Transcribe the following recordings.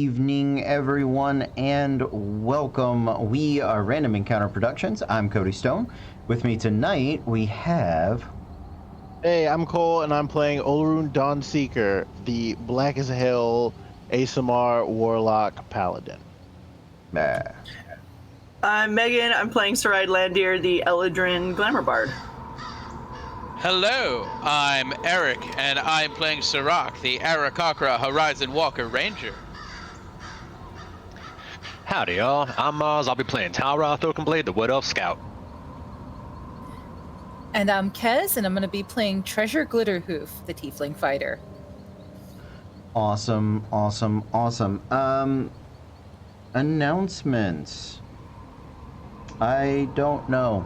Evening, everyone, and welcome. We are Random Encounter Productions. I'm Cody Stone. With me tonight, we have... Hey, I'm Cole, and I'm playing Olrun Dawnseeker, the Black as Hell ASMR Warlock Paladin. I'm Megan. I'm playing Sarai Landir, the Eladrin Glamour Bard. Hello, I'm Eric, and I'm playing Sirach, the Arakakra Horizon Walker Ranger. Howdy, y'all. I'm Maz. I'll be playing Talra Thorkenblade, the Wood Elf Scout. And I'm Kez, and I'm going to be playing Treasure Glitterhoof, the Tiefling Fighter. Awesome. Announcements. I don't know.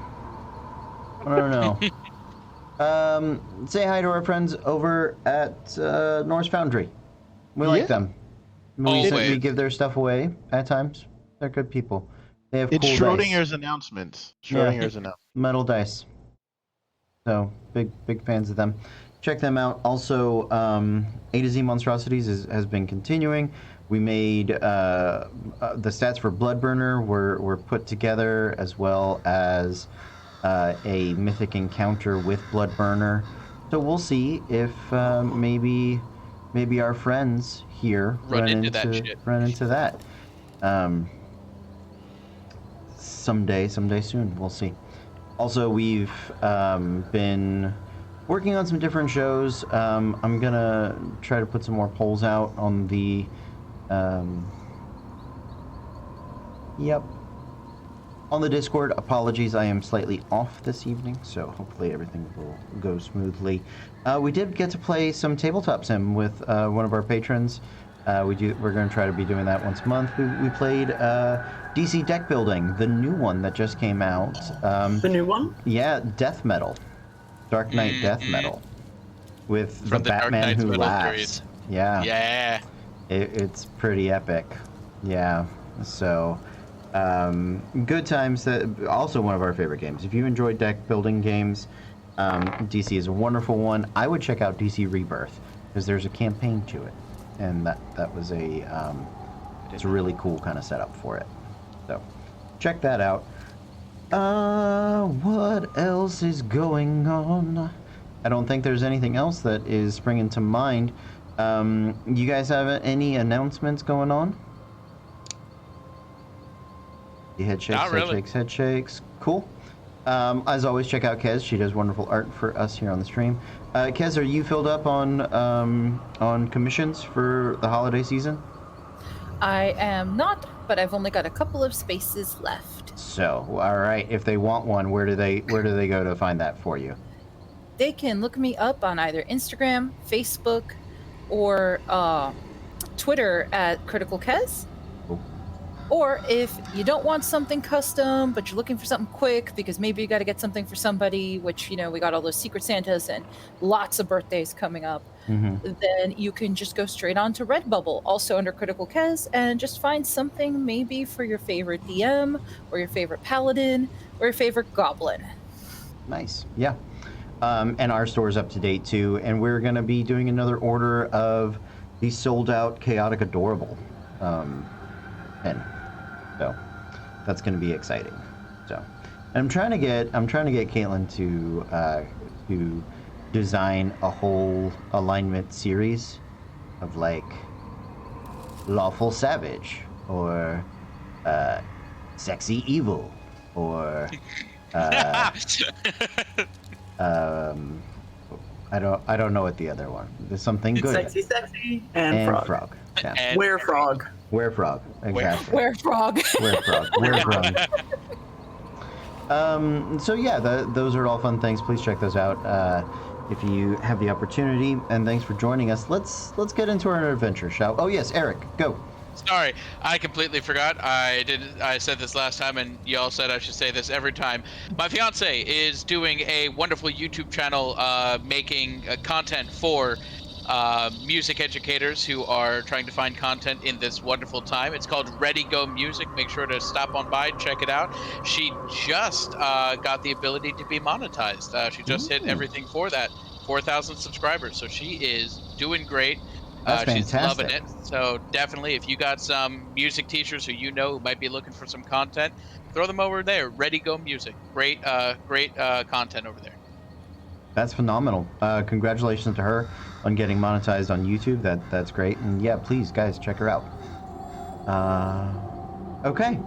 Say hi to our friends over at Norse Foundry. We like them. We give their stuff away at times. They're good people. They have It's cool Schrodinger's dice. announcements. Metal dice. So big fans of them. Check them out. Also, A to Z Monstrosities has been continuing. We made the stats for Bloodburner were put together, as well as a mythic encounter with Bloodburner. So we'll see if maybe our friends here run into that. Someday soon. We'll see. Also, we've been working on some different shows. I'm gonna try to put some more polls out on the on the Discord. Apologies, I am slightly off this evening, so hopefully everything will go smoothly. We did get to play some tabletop sim with one of our patrons. We're going to try to be doing that once a month. We played DC Deck Building, the new one that just came out. The new one? Yeah, Death Metal. Dark Knight Death Metal. With From the Batman Who Laughs. Series. Yeah. It's pretty epic. Yeah. So, good times. Also one of our favorite games. If you enjoy deck building games, DC is a wonderful one. I would check out DC Rebirth, because there's a campaign to it. And that was it's a really cool kind of setup for it. So, check that out. What else is going on? I don't think there's anything else that is springing to mind. You guys have any announcements going on? Head shakes. Cool. As always, check out Kez. She does wonderful art for us here on the stream. Kez, are you filled up on commissions for the holiday season? I am not, but I've only got a couple of spaces left. So, all right. If they want one, where do they go to find that for you? They can look me up on either Instagram, Facebook, or Twitter at Critical Kez. Cool. Or if you don't want something custom, but you're looking for something quick because maybe you got to get something for somebody, which, we got all those Secret Santas and lots of birthdays coming up, then you can just go straight on to Redbubble, also under Critical Kez, and just find something maybe for your favorite DM or your favorite Paladin or your favorite Goblin. Nice. Yeah. And our store is up to date too, and we're going to be doing another order of the sold out Chaotic Adorable pen. So that's going to be exciting. So, and I'm trying to get Caitlin to design a whole alignment series of like Lawful Savage or Sexy Evil or I don't know what the other one. There's something good. Sexy and frog. Yeah. Werefrog. Werefrog, exactly. Werefrog. So yeah, those are all fun things. Please check those out if you have the opportunity. And thanks for joining us. Let's get into our adventure, shall we? Oh yes, Eric, go. Sorry, I completely forgot. I said this last time, and y'all said I should say this every time. My fiance is doing a wonderful YouTube channel making content for music educators who are trying to find content in this wonderful time. It's called Ready Go Music. Make sure to stop on by and check it out. She just got the ability to be monetized. She just hit everything for that. 4,000 subscribers. So she is doing great. That's She's loving fantastic. it. So definitely, if you got some music teachers who you know who might be looking for some content, throw them over there. Ready Go Music. Great content over there. That's phenomenal. Congratulations to her on getting monetized on YouTube. That's great. And yeah, please, guys, check her out. Okay.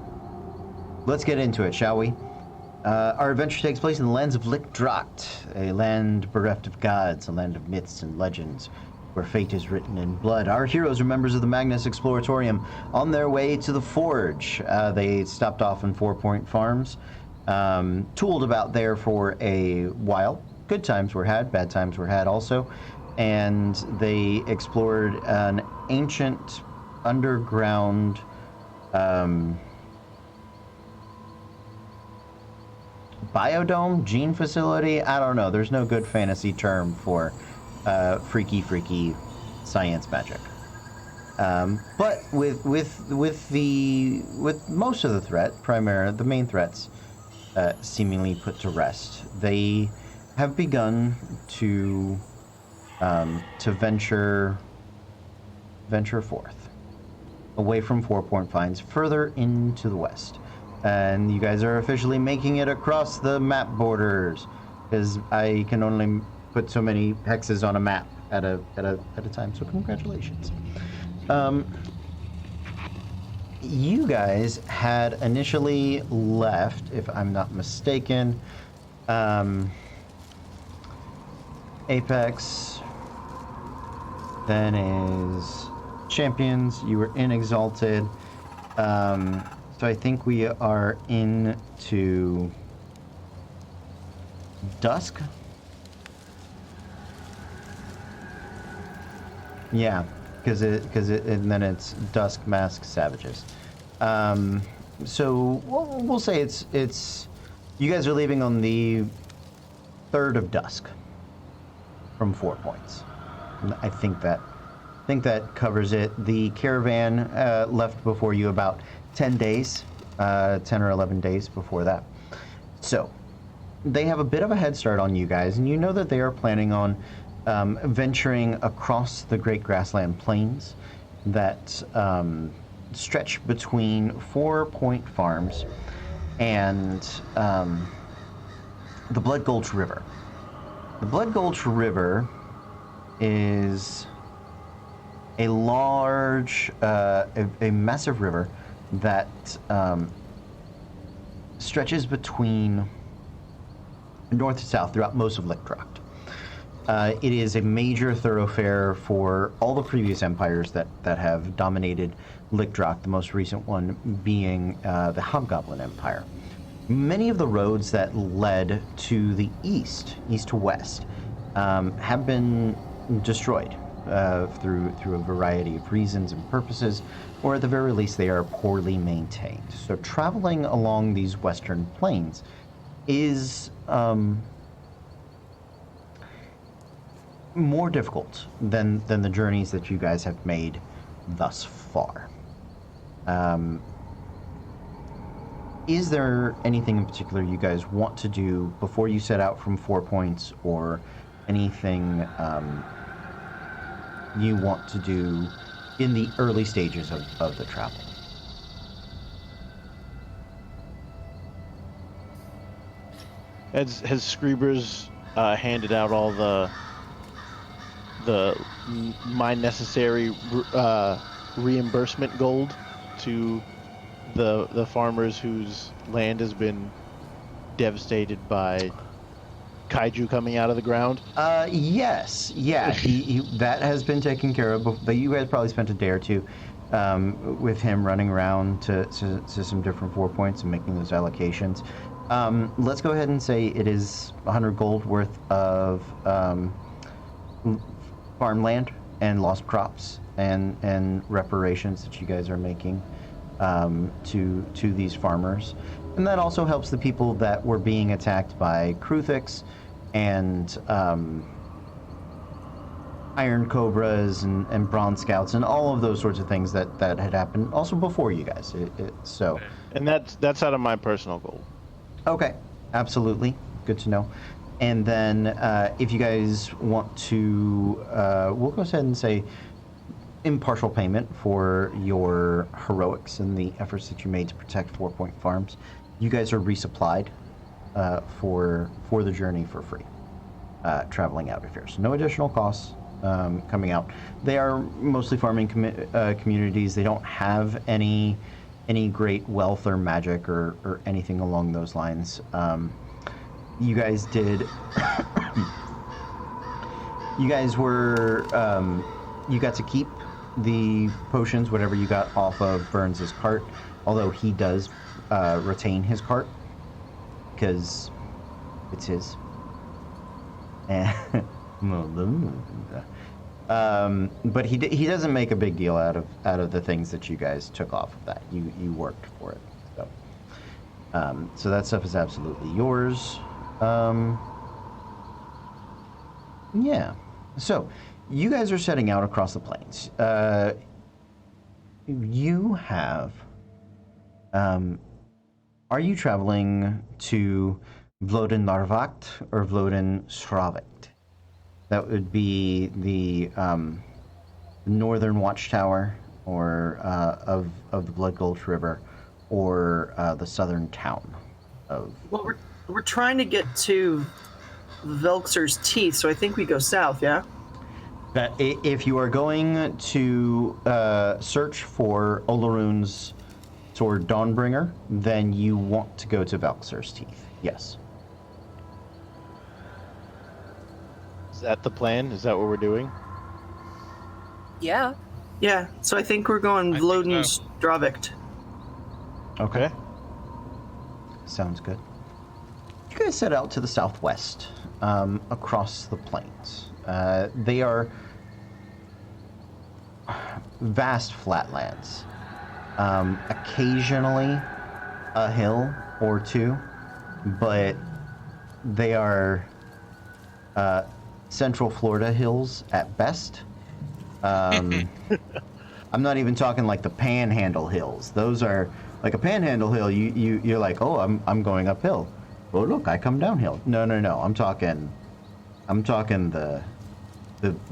Let's get into it, shall we? Our adventure takes place in the lands of Lickdracht, a land bereft of gods, a land of myths and legends, where fate is written in blood. Our heroes are members of the Magnus Exploratorium on their way to the Forge. They stopped off in 4 Point Farms, tooled about there for a while. Good times were had, bad times were had also, and they explored an ancient underground biodome, gene facility. I don't know. There's no good fantasy term for freaky science magic. But with most of the main threats seemingly put to rest, they have begun to venture forth away from 4 Point Finds, further into the west. And you guys are officially making it across the map borders, because I can only put so many hexes on a map at a time. So congratulations. You guys had initially left, if I'm not mistaken, Apex, then is Champions. You were in Exalted. So I think we are into Dusk. Yeah, because and then it's Dusk, Mask, Savages. So we'll say it's you guys are leaving on the 3rd of Dusk from 4 Points. I think that covers it. The caravan left before you about 10 days, 10 or 11 days before that. So they have a bit of a head start on you guys, and you know that they are planning on venturing across the Great Grassland Plains that stretch between 4 Point Farms and the Blood Gulch River. The Blood Gulch River is a large, a massive river that stretches between north to south throughout most of Lickdracht. It is a major thoroughfare for all the previous empires that have dominated Lickdracht, the most recent one being the Hobgoblin Empire. Many of the roads that led to the east to west, have been destroyed through a variety of reasons and purposes, or at the very least they are poorly maintained. So traveling along these western plains is more difficult than the journeys that you guys have made thus far. Is there anything in particular you guys want to do before you set out from 4 Points, or anything you want to do in the early stages of the travel? Has Screebers handed out all my necessary reimbursement gold to the farmers whose land has been devastated by kaiju coming out of the ground? Yes, yeah, that has been taken care of. But you guys probably spent a day or two with him running around to some different 4 Points and making those allocations. Let's go ahead and say it is 100 gold worth of farmland and lost crops and reparations that you guys are making to these farmers. And that also helps the people that were being attacked by Kruthix and Iron Cobras and Bronze Scouts and all of those sorts of things that had happened also before you guys. So. And that's out of my personal goal. Okay, absolutely. Good to know. And then if you guys want to, we'll go ahead and say impartial payment for your heroics and the efforts that you made to protect 4 Point Farms. You guys are resupplied for the journey for free, traveling out of here. So no additional costs coming out. They are mostly farming communities. They don't have any great wealth or magic or anything along those lines. You guys did. You guys were. You got to keep the potions, whatever you got off of Burns' cart, although he does retain his cart because it's his. But he doesn't make a big deal out of the things that you guys took off of that. You worked for it, so that stuff is absolutely yours. Yeah. So you guys are setting out across the plains. You have. Are you traveling to Vloden Narvakt or Vloden Sravakt? That would be the northern watchtower, or of the Blood Gulch River, or the southern town of. Well, we're trying to get to Velxer's Teeth, so I think we go south. Yeah. That if you are going to search for Olarune's sword Dawnbringer, then you want to go to Velxer's Teeth. Yes. Is that the plan? Is that what we're doing? Yeah. Yeah. So I think we're going I think Vloden so. Stravikt. Okay. Sounds good. You guys set out to the southwest, across the plains. They are vast flatlands. Occasionally a hill or two, but they are Central Florida hills at best. I'm not even talking like the Panhandle hills. Those are like a Panhandle hill. You're like, oh, I'm going uphill. Oh, look, I come downhill. No. I'm talking the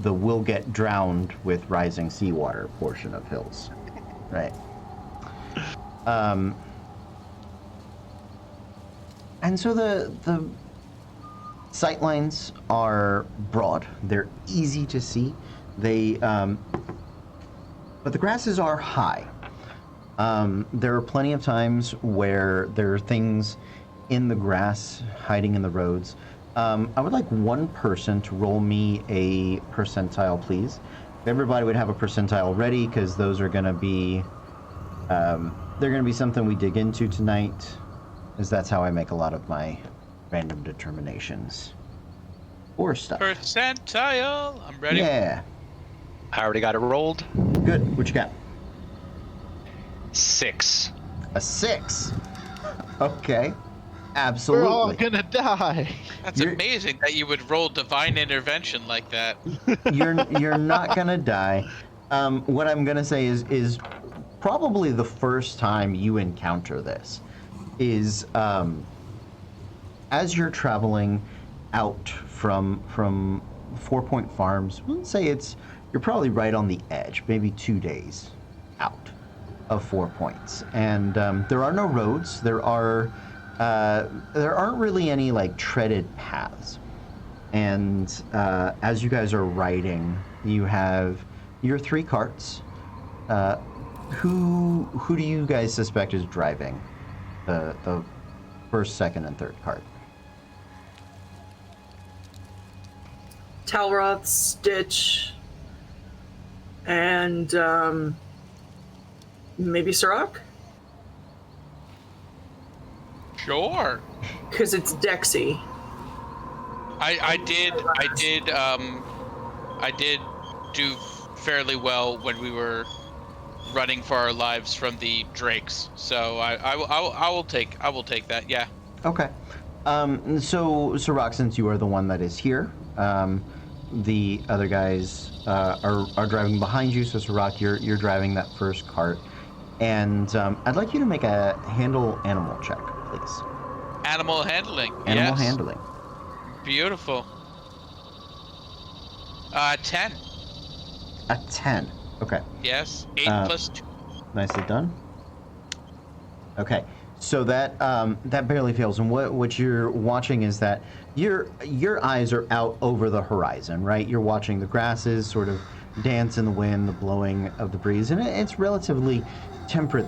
will get drowned with rising seawater portion of hills, right? And so the sightlines are broad. They're easy to see. But the grasses are high. There are plenty of times where there are things in the grass hiding in the roads. I would like one person to roll me a percentile, please. Everybody would have a percentile ready, because those are going to be they're going to be something we dig into tonight, as that's how I make a lot of my random determinations or stuff. Percentile. I'm ready. Yeah. I already got it rolled. Good. What you got? 6. A 6. Okay. We're all Absolutely. gonna die. That's You're- amazing that you would roll divine intervention like that. You're not gonna die. What I'm gonna say is probably the first time you encounter this is as you're traveling out from 4 Point Farms. Let's say you're probably right on the edge, maybe 2 days out of 4 Points, and there are no roads. There aren't really any like treaded paths. And as you guys are riding, you have your 3 carts. Who do you guys suspect is driving the first, second, and third cart? Talroth, Stitch, and maybe Sirach? Sure. Because it's Dexy. I did do fairly well when we were running for our lives from the Drakes. So I will take that. Yeah. Okay. So Rock, since you are the one that is here, the other guys are driving behind you. So Rock, you're driving that first cart, and I'd like you to make a handle animal check, please. Animal handling. Animal yes. handling. Beautiful. 10. A 10. Okay. Yes. 8 plus 2. Nicely done. Okay, so that that barely fails, and what you're watching is that your eyes are out over the horizon, right? You're watching the grasses sort of dance in the wind, the blowing of the breeze, and it's relatively temperate.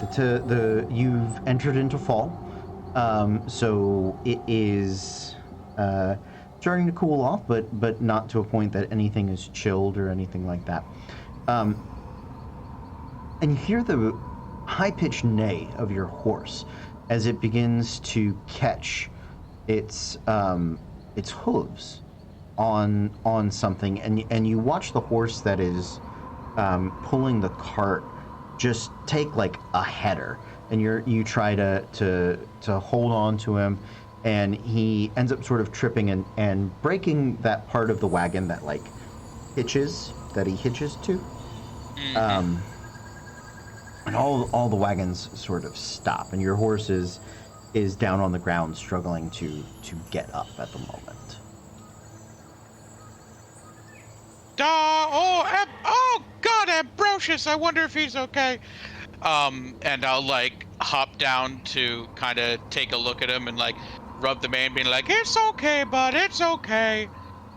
You've entered into fall, so it is starting to cool off, but not to a point that anything is chilled or anything like that. And you hear the high-pitched neigh of your horse as it begins to catch its hooves on something, and you watch the horse that is pulling the cart just take like a header, and you try to hold on to him, and he ends up sort of tripping and breaking that part of the wagon that like hitches to. And all the wagons sort of stop, and your horse is down on the ground, struggling to get up at the moment. Oh God, Ambrosius! I wonder if he's okay. And I'll like hop down to kind of take a look at him and like rub the mane, being like, "It's okay, bud. It's okay."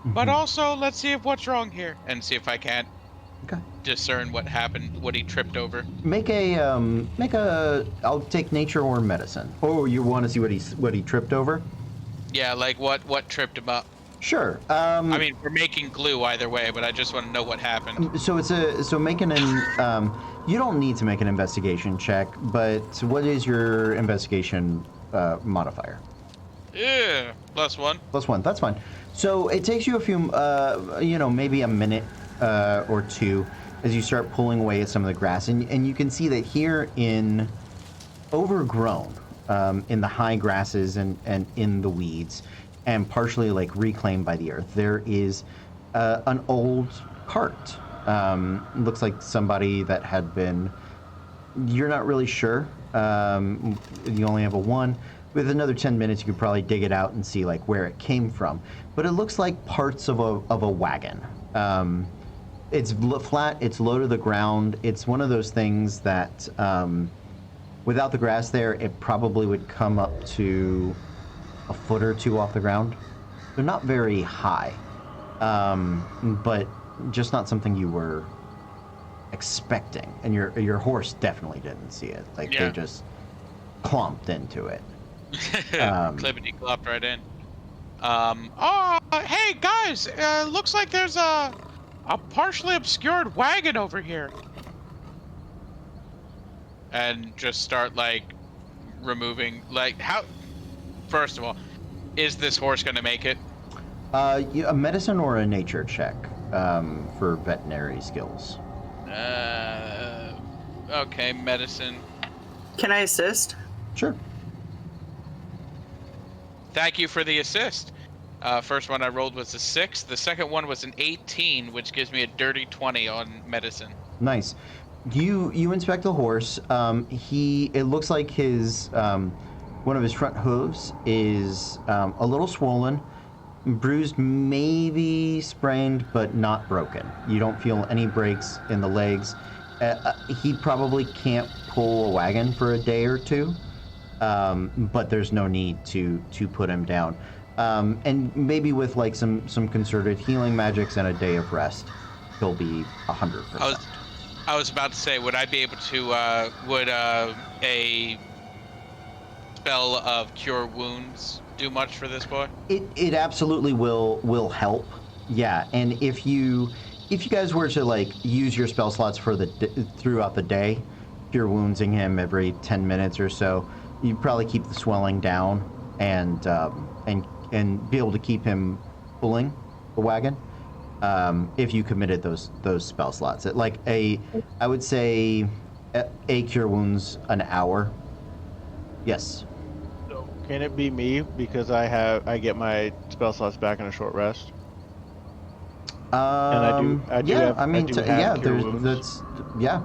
But also, let's see if what's wrong here and see if I can't discern what happened, what he tripped over. Make a I'll take nature or medicine. Oh, you want to see what he tripped over? Yeah, like what tripped him up? Sure. I mean, we're making glue either way, but I just want to know what happened. So making an you don't need to make an investigation check, but what is your investigation modifier? Yeah, +1. +1. That's fine. So it takes you a few, maybe a minute or two as you start pulling away at some of the grass, and you can see that here in overgrown, in the high grasses and in the weeds, and partially like reclaimed by the earth, there is an old cart. Looks like somebody that had been. You're not really sure. You only have a 1. With another 10 minutes, you could probably dig it out and see like where it came from. But it looks like parts of a wagon. It's flat. It's low to the ground. It's one of those things that, without the grass there, it probably would come up to a foot or 2 off the ground. They're not very high, but just not something you were expecting. And your horse definitely didn't see it. Like they just clomped into it. Clippity clopped right in. Hey guys, looks like there's a partially obscured wagon over here. And just start like removing, like how. First of all, is this horse gonna make it? A medicine or a nature check for veterinary skills. Okay, medicine. Can I assist? Sure. Thank you for the assist. First one I rolled was a 6. The second one was an 18, which gives me a dirty 20 on medicine. Nice. You inspect the horse. It looks like his one of his front hooves is a little swollen, bruised, maybe sprained, but not broken. You don't feel any breaks in the legs. He probably can't pull a wagon for a day or 2, but there's no need to put him down. And maybe with like some concerted healing magics and a day of rest, he'll be 100%. I was about to say, would I be able to? Would a spell of cure wounds do much for this boy? It absolutely will help. Yeah, and if you guys were to like use your spell slots for throughout the day, cure woundsing him every 10 minutes or so, you'd probably keep the swelling down and be able to keep him pulling the wagon. If you committed those spell slots, I would say a cure wounds an hour. Yes. So can it be me because I get my spell slots back in a short rest? And I do have cure wounds. Yeah.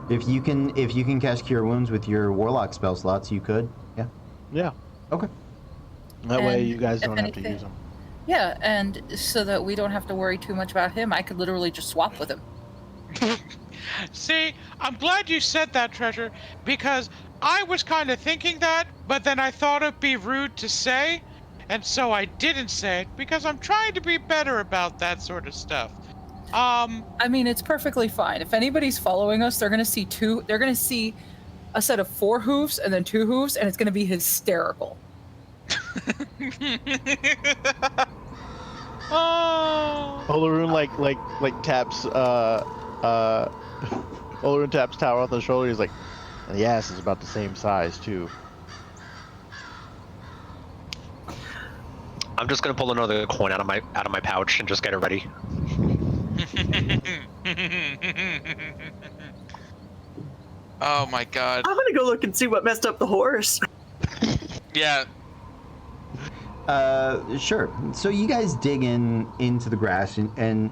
If you can cast cure wounds with your warlock spell slots, you could. Yeah. Yeah. Okay. That way And you guys if don't have to anything- use them. Yeah, and so that we don't have to worry too much about him, I could literally just swap with him. See, I'm glad you said that, Treasure, because I was kind of thinking that, but then I thought it'd be rude to say, and so I didn't say it because I'm trying to be better about that sort of stuff. I mean, it's perfectly fine. If anybody's following us, they're gonna see a set of 4 hooves and then 2 hooves, and it's gonna be hysterical. Oh. Olaroon like taps Olaroon taps Tower on the shoulder. He's like, the ass is about the same size too. I'm just gonna pull another coin out of my pouch and just get it ready. Oh my god. I'm gonna go look and see what messed up the horse. Yeah. Sure. So you guys dig into the grass and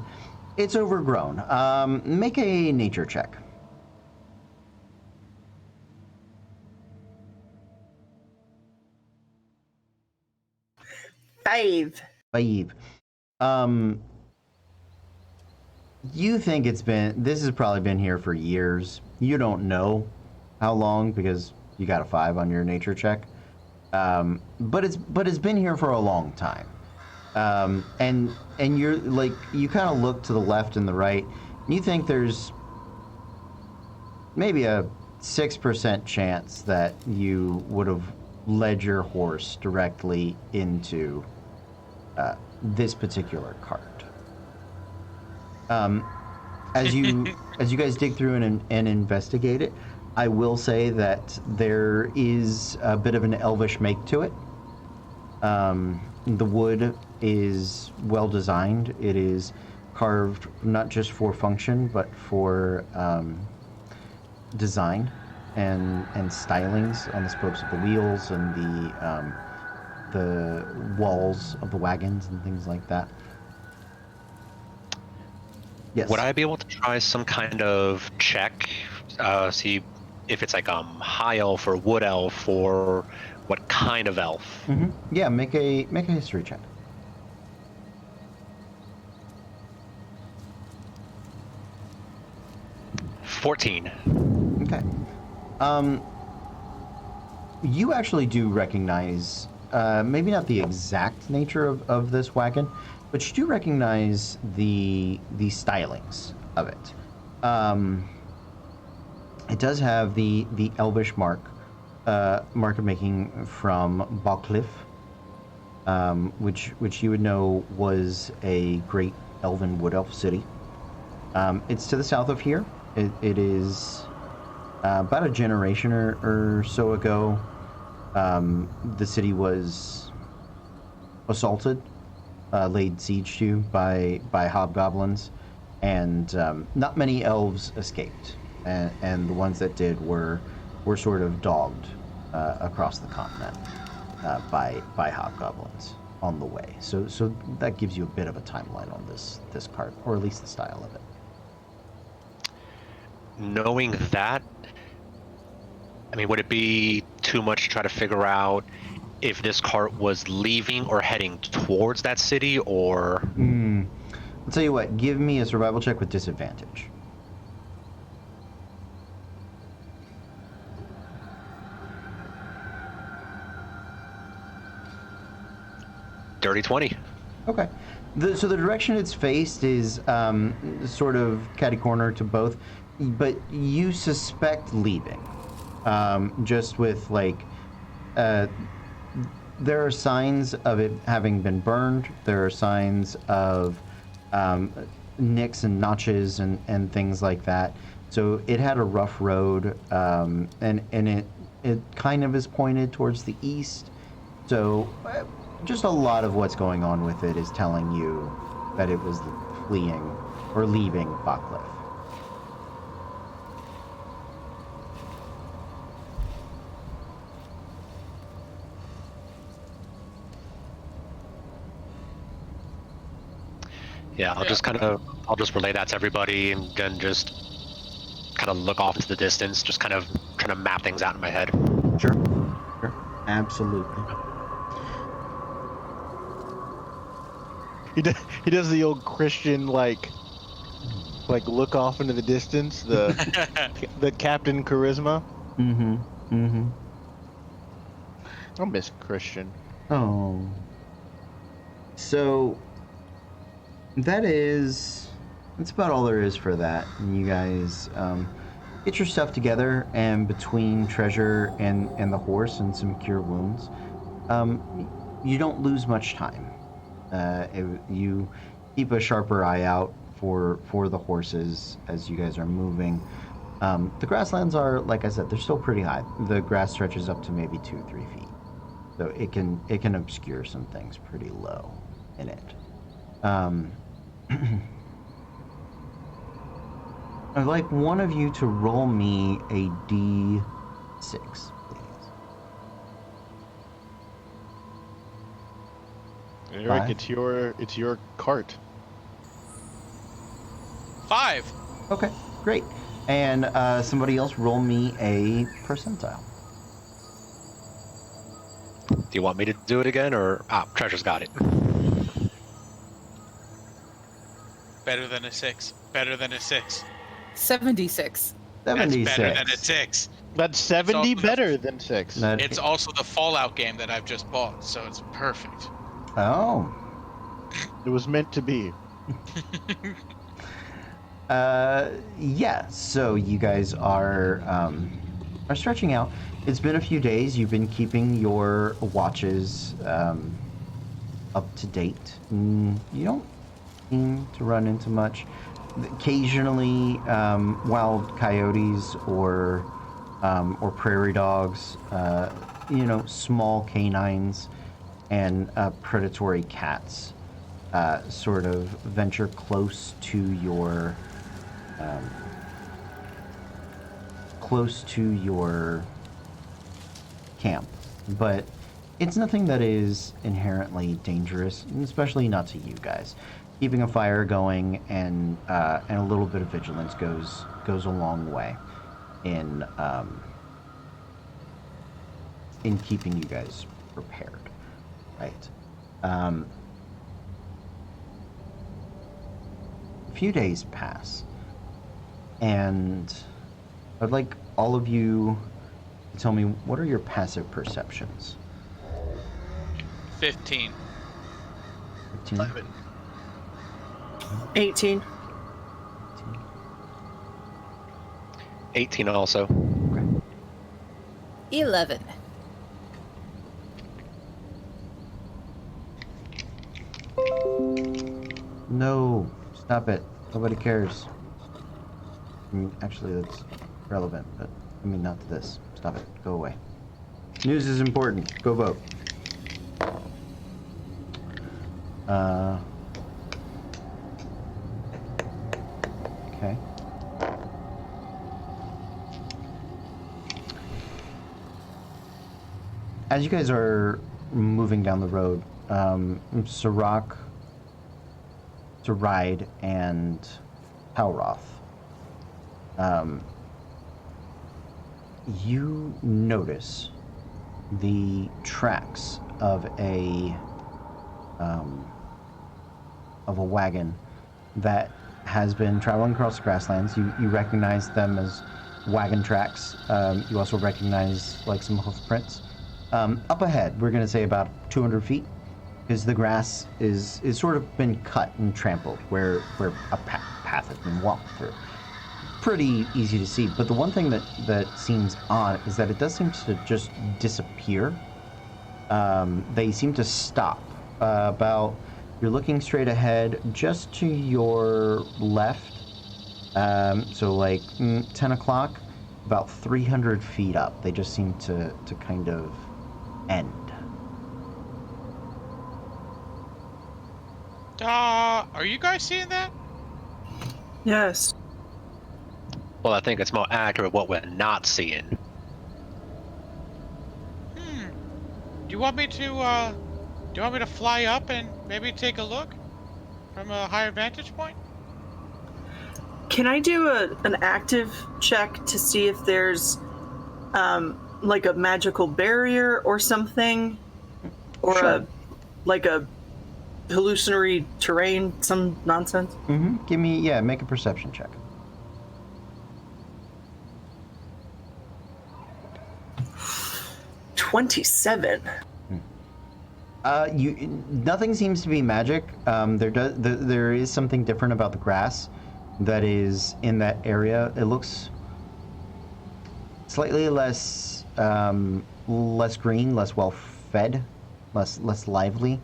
it's overgrown. Make a nature check. 5. 5. You think this has probably been here for years. You don't know how long because you got a 5 on your nature check. But it's been here for a long time. And you're like, you kind of look to the left and the right, and you think there's maybe a 6% chance that you would have led your horse directly into this particular cart. As you guys dig through and investigate it, I will say that there is a bit of an elvish make to it. The wood is well designed. It is carved not just for function, but for design and stylings on the spokes of the wheels and the walls of the wagons and things like that. Yes. Would I be able to try some kind of check, see if it's like high elf or wood elf or what kind of elf? Mm-hmm. Yeah, make a history check. 14. Okay. You actually do recognize, maybe not the exact nature of this wagon, but you do recognize the stylings of it. It does have the elvish mark of making from Balcliffe, which you would know was a great elven wood elf city. It's to the south of here. It is about a generation or so ago. The city was assaulted, laid siege to by hobgoblins, and not many elves escaped. And the ones that did were sort of dogged across the continent by hobgoblins on the way. So that gives you a bit of a timeline on this cart, or at least the style of it. Knowing that, I mean, would it be too much to try to figure out if this cart was leaving or heading towards that city, or? I'll tell you what, give me a survival check with disadvantage. Dirty 20. Okay. So the direction it's faced is sort of catty-corner to both, but you suspect leaving. Just with, like, there are signs of it having been burned. There are signs of nicks and notches and things like that. So it had a rough road, and it kind of is pointed towards the east. So just a lot of what's going on with it is telling you that it was fleeing or leaving Balcliffe. Yeah, I'll just relay that to everybody and then just kind of look off into the distance, just kind of trying to map things out in my head. Sure. Absolutely. He does the old Christian, like, like look off into the distance. The Captain Charisma. Mm-hmm. Mm-hmm. I'll miss Christian. Oh. So that's about all there is for that. And you guys get your stuff together, and between treasure and the horse and some cure wounds, you don't lose much time. You keep a sharper eye out for the horses as you guys are moving. The grasslands are, like I said, they're still pretty high. The grass stretches up to maybe 2-3 feet, so it can obscure some things pretty low in it. I'd like one of you to roll me a D6, please. Eric, 5? it's your cart. 5. Okay, great. And somebody else roll me a percentile. Do you want me to do it again, or Treasure's got it? Better than a 6. Better than a 6. 76. 76. That's better than a 6. That's 70 So- better than 6. That- It's also the Fallout game that I've just bought, so it's perfect. Oh. It was meant to be. Yeah, so you guys are stretching out. It's been a few days. You've been keeping your watches up to date. You don't seem to run into much. Occasionally, wild coyotes or prairie dogs, small canines and predatory cats sort of venture close to your camp, but it's nothing that is inherently dangerous, especially not to you guys. Keeping a fire going and a little bit of vigilance goes a long way in keeping you guys prepared, right? A few days pass, and I'd like all of you to tell me, what are your passive perceptions? 15. 15? 18. 18 also. Okay. 11. No, stop it. Nobody cares. I mean, actually, that's relevant, but I mean, not to this. Stop it. Go away. News is important. Go vote. Okay. As you guys are moving down the road, Sirach, Ride, and Palroth, you notice the tracks of a wagon that has been traveling across the grasslands. You recognize them as wagon tracks. You also recognize like some hoof prints. Up ahead, we're going to say about 200 feet, because the grass is sort of been cut and trampled where a path has been walked through. Pretty easy to see, but the one thing that seems odd is that it does seem to just disappear. They seem to stop you're looking straight ahead, just to your left, so like 10 o'clock, about 300 feet up. They just seem to kind of end. Are you guys seeing that? Yes. Well, I think it's more accurate what we're not seeing. Do you want me to fly up and maybe take a look from a higher vantage point? Can I do an active check to see if there's like a magical barrier or something, or Sure. like a hallucinatory terrain, some nonsense. Give me, make a perception check. 27. Nothing seems to be magic. There is something different about the grass that is in that area. It looks slightly less green, less well fed, less lively,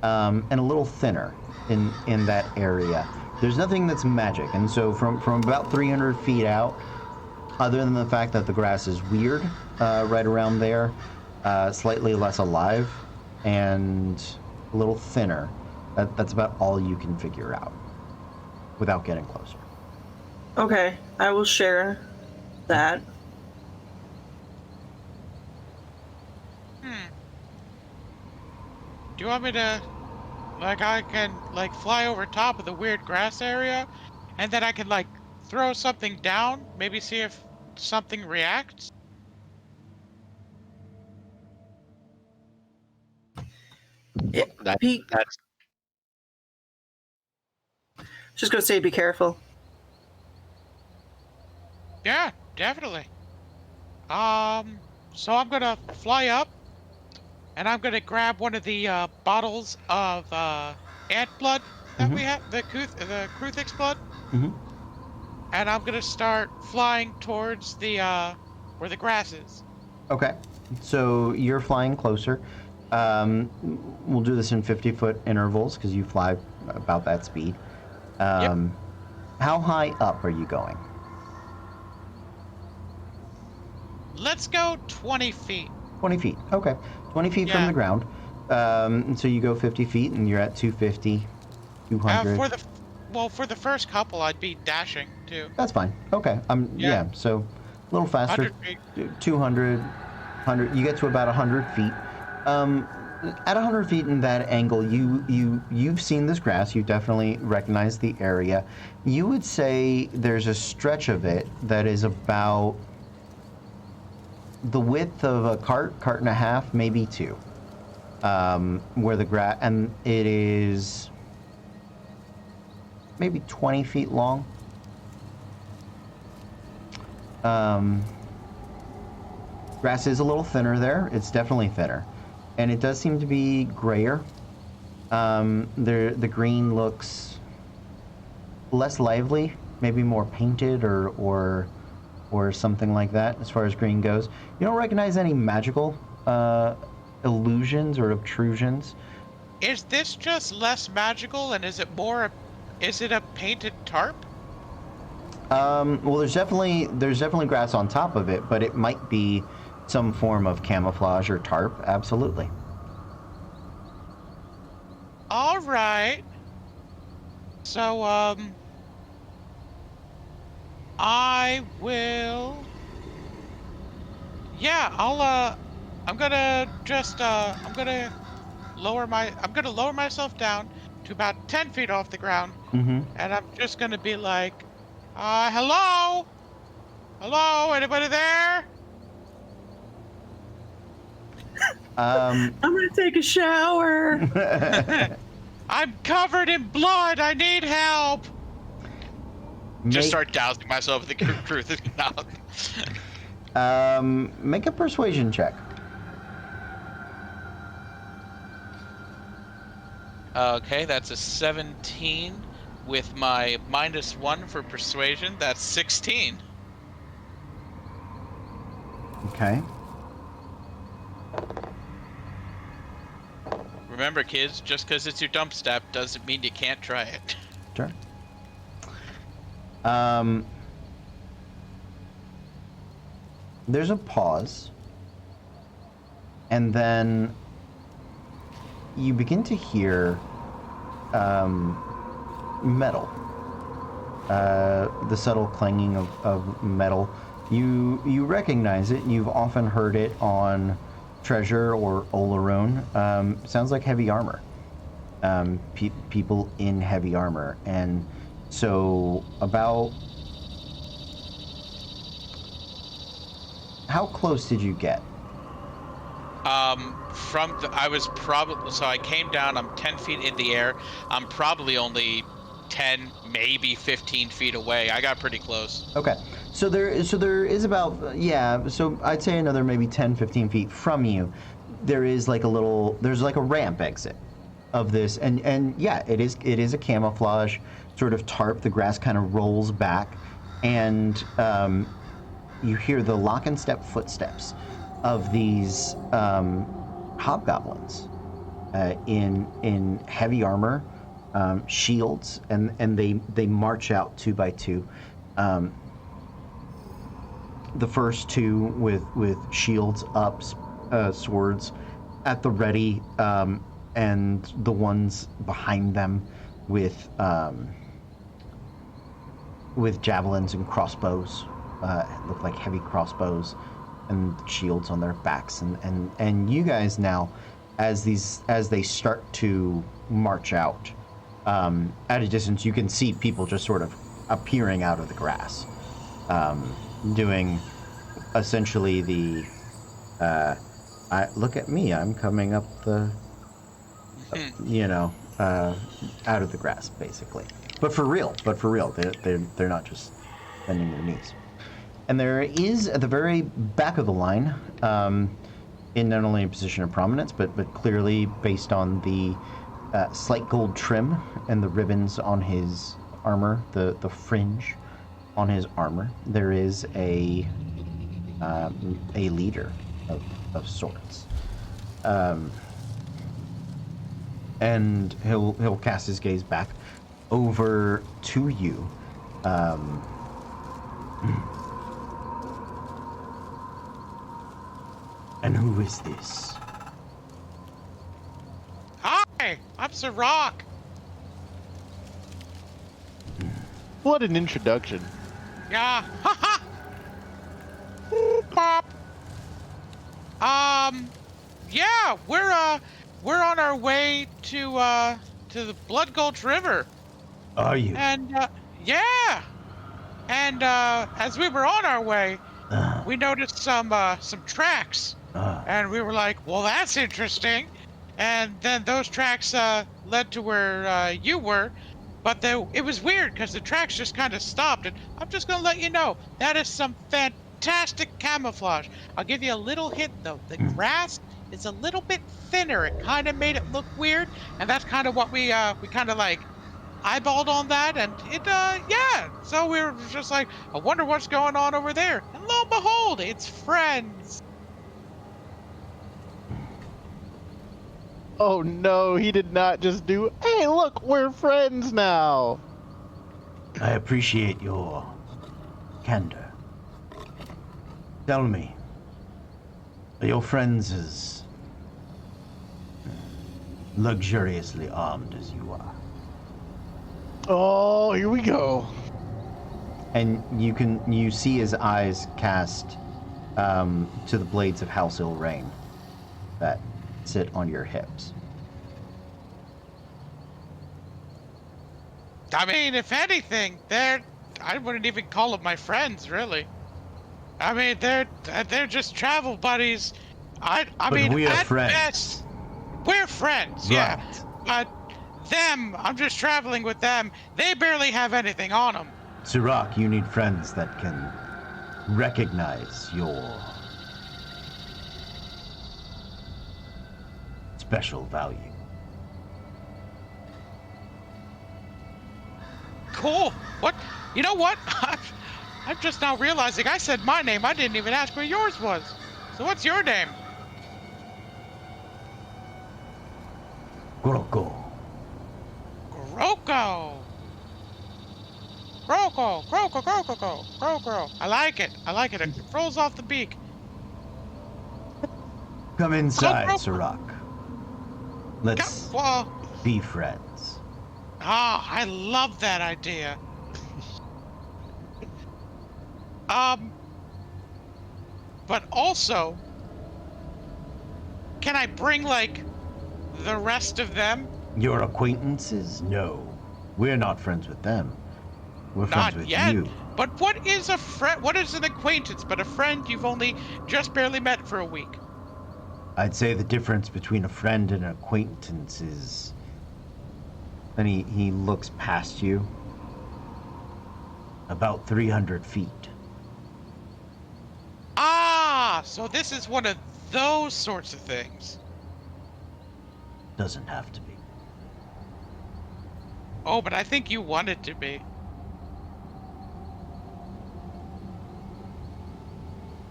and a little thinner in that area. There's nothing that's magic, and so from about 300 feet out, other than the fact that the grass is weird right around there, slightly less alive, and a little thinner. That's about all you can figure out without getting closer. Okay, I will share that. Do you want me to, like, I can, like, fly over top of the weird grass area, and then I can, like, throw something down, maybe see if something reacts? Yeah, Pete, That's just gonna say be careful. Yeah, definitely. So I'm gonna fly up, and I'm gonna grab one of the bottles of ant blood that we have, the Kruthix blood, and I'm gonna start flying towards the where the grass is. Okay, so you're flying closer. We'll do this in 50-foot intervals because you fly about that speed. How high up are you going? Let's go 20 feet. 20 feet. Okay. 20 feet from Yeah. the ground. So you go 50 feet and you're at 250, 200. For the first couple, I'd be dashing too. That's fine. Okay. Yeah. So a little faster. 100 feet. 200, 100. You get to about 100 feet. At 100 feet in that angle, you've seen this grass. You definitely recognize the area. You would say there's a stretch of it that is about the width of a cart and a half, maybe two, where the grass, and it is maybe 20 feet long. Grass is a little thinner there. It's definitely thinner, and it does seem to be grayer. The green looks less lively, maybe more painted or something like that as far as green goes. You don't recognize any magical illusions or obtrusions. Is this just less magical, and is it a painted tarp? Well, there's definitely grass on top of it, but it might be some form of camouflage or tarp. Absolutely. All right. So, I will. Yeah, I'm gonna just, I'm gonna lower myself down to about 10 feet off the ground, and I'm just gonna be like, hello? Hello, anybody there? I'm gonna take a shower. I'm covered in blood. I need help. Just start dousing myself with the truth. Make a persuasion check. Okay, that's a 17 with my -1 for persuasion. That's 16. Okay. Remember, kids, just because it's your dump step doesn't mean you can't try it. Sure. There's a pause, and then you begin to hear metal. The subtle clanging of metal. You recognize it. You've often heard it on Treasure or Olaroon. Sounds like heavy armor. People in heavy armor. And so about... How close did you get? I was probably, so I came down. I'm 10 feet in the air. I'm probably only 10, maybe 15 feet away. I got pretty close. Okay. So there is about, yeah, so I'd say another maybe 10, 15 feet from you. There's like a ramp exit of this, and yeah, it is a camouflage sort of tarp. The grass kind of rolls back, and you hear the lock and step footsteps of these hobgoblins in heavy armor, shields, and they march out 2 by 2. The first 2 with shields up, swords at the ready, and the ones behind them with javelins and crossbows, look like heavy crossbows, and shields on their backs, and you guys now, as they start to march out, at a distance, you can see people just sort of appearing out of the grass, doing essentially the look at me, I'm coming up the out of the grass, basically, but for real, they're not just bending their knees. And there is, at the very back of the line, in not only a position of prominence, but clearly based on the slight gold trim and the ribbons on his armor, the fringe on his armor, there is a leader of sorts. And he'll cast his gaze back over to you. And who is this? Hi, I'm Sirach. What an introduction. Yeah. Haha. Pop. Yeah, we're on our way to the Blood Gulch River. Are you? And yeah. And as we were on our way, we noticed some tracks. And we were like, well, that's interesting. And then those tracks led to where you were. But it was weird because the tracks just kind of stopped. And I'm just going to let you know, that is some fantastic camouflage. I'll give you a little hint, though. The grass is a little bit thinner. It kind of made it look weird. And that's kind of what we kind of like eyeballed on that. And it, yeah. So we were just like, I wonder what's going on over there. And lo and behold, it's friends. Oh no, he did not just do, hey look, we're friends now. I appreciate your candor. Tell me, are your friends as luxuriously armed as you are? Oh, here we go. And you see his eyes cast to the blades of House Ilrain that sit on your hips. I mean, if anything, I wouldn't even call them my friends, really. I mean, they're just travel buddies. I mean, we are at friends. best, we're friends, yeah. But them, I'm just traveling with them. They barely have anything on them. Sirach, you need friends that can recognize your special value. Cool. What? You know what? I'm just now realizing I said my name. I didn't even ask what yours was. So what's your name? Groko. Groko. Groko. I like it. It rolls off the beak. Come inside, Groko. Sirach. Let's Well, be friends. I love that idea. But also, can I bring, like, the rest of them? Your acquaintances? No. We're not friends with them. We're friends Not with yet. you. But what is a friend? What is an acquaintance but a friend you've only just barely met for a week? I'd say the difference between a friend and an acquaintance is... And he looks past you. About 300 feet. Ah, so this is one of those sorts of things. Doesn't have to be. Oh, but I think you want it to be.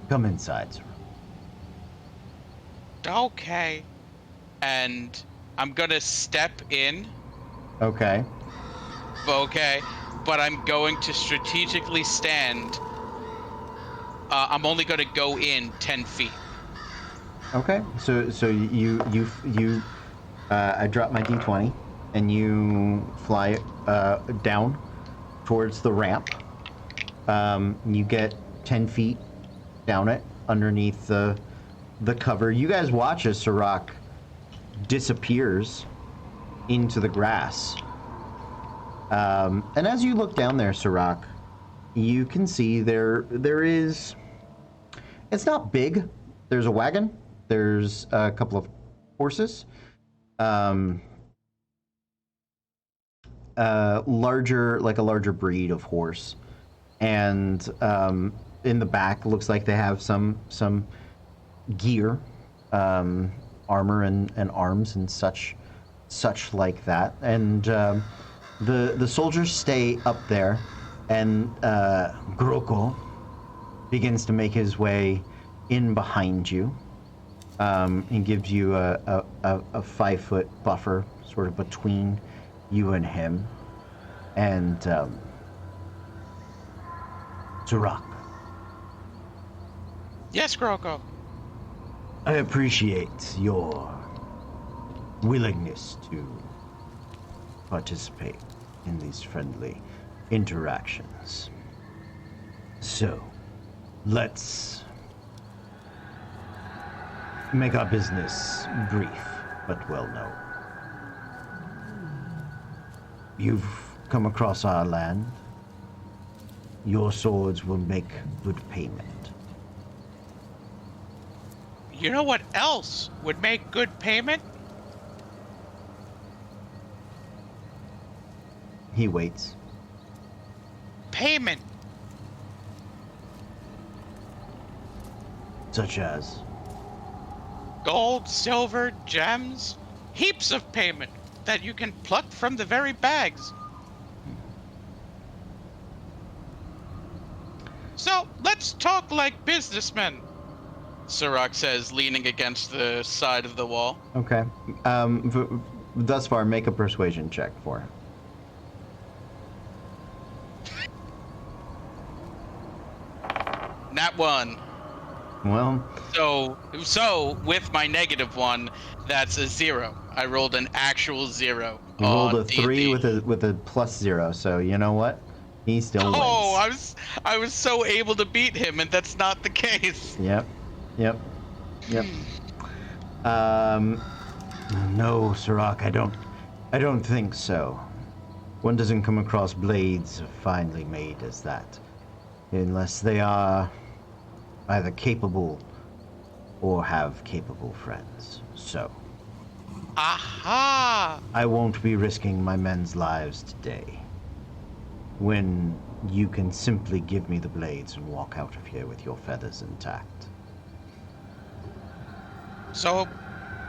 Come inside, sir. Okay. And I'm gonna step in. Okay. Okay, but I'm going to strategically stand. I'm only going to go in 10 feet. Okay. So I drop my d20, and you fly down towards the ramp. You get 10 feet down it underneath the cover. You guys watch as Sirach disappears into the grass. And as you look down there, Sirach, you can see there is... It's not big. There's a wagon. There's a couple of horses. Larger breed of horse. And in the back, looks like they have some gear, armor and arms and such like that. And the soldiers stay up there, and Groko begins to make his way in behind you. He gives you a 5-foot buffer sort of between you and him. And Sirach, Yes, Groko. I appreciate your willingness to participate in these friendly interactions. So, let's make our business brief but well known. You've come across our land. Your swords will make good payment. You know what else would make good payment? He waits. Payment. Such as? Gold, silver, gems. Heaps of payment that you can pluck from the very bags. So, let's talk like businessmen. Sirach says, leaning against the side of the wall. Okay. Thus far, make a persuasion check for him. Nat 1. Well, So with my -1, that's a 0. I rolled an actual 0. you rolled on a 3 D&D. with a +0, so you know what? He still wins. Oh, I was so able to beat him, and that's not the case. Yep. No, Sirach, I don't think so. One doesn't come across blades finely made as that, unless they are either capable or have capable friends. So, Aha! I won't be risking my men's lives today, when you can simply give me the blades and walk out of here with your feathers intact. So,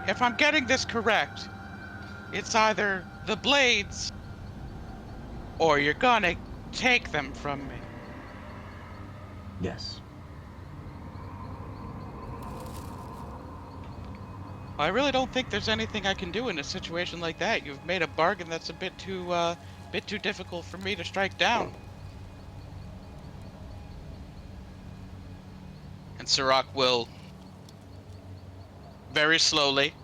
if I'm getting this correct, it's either the blades or you're gonna take them from me. Yes. I really don't think there's anything I can do in a situation like that. You've made a bargain that's a bit too difficult for me to strike down. And Sirach will very slowly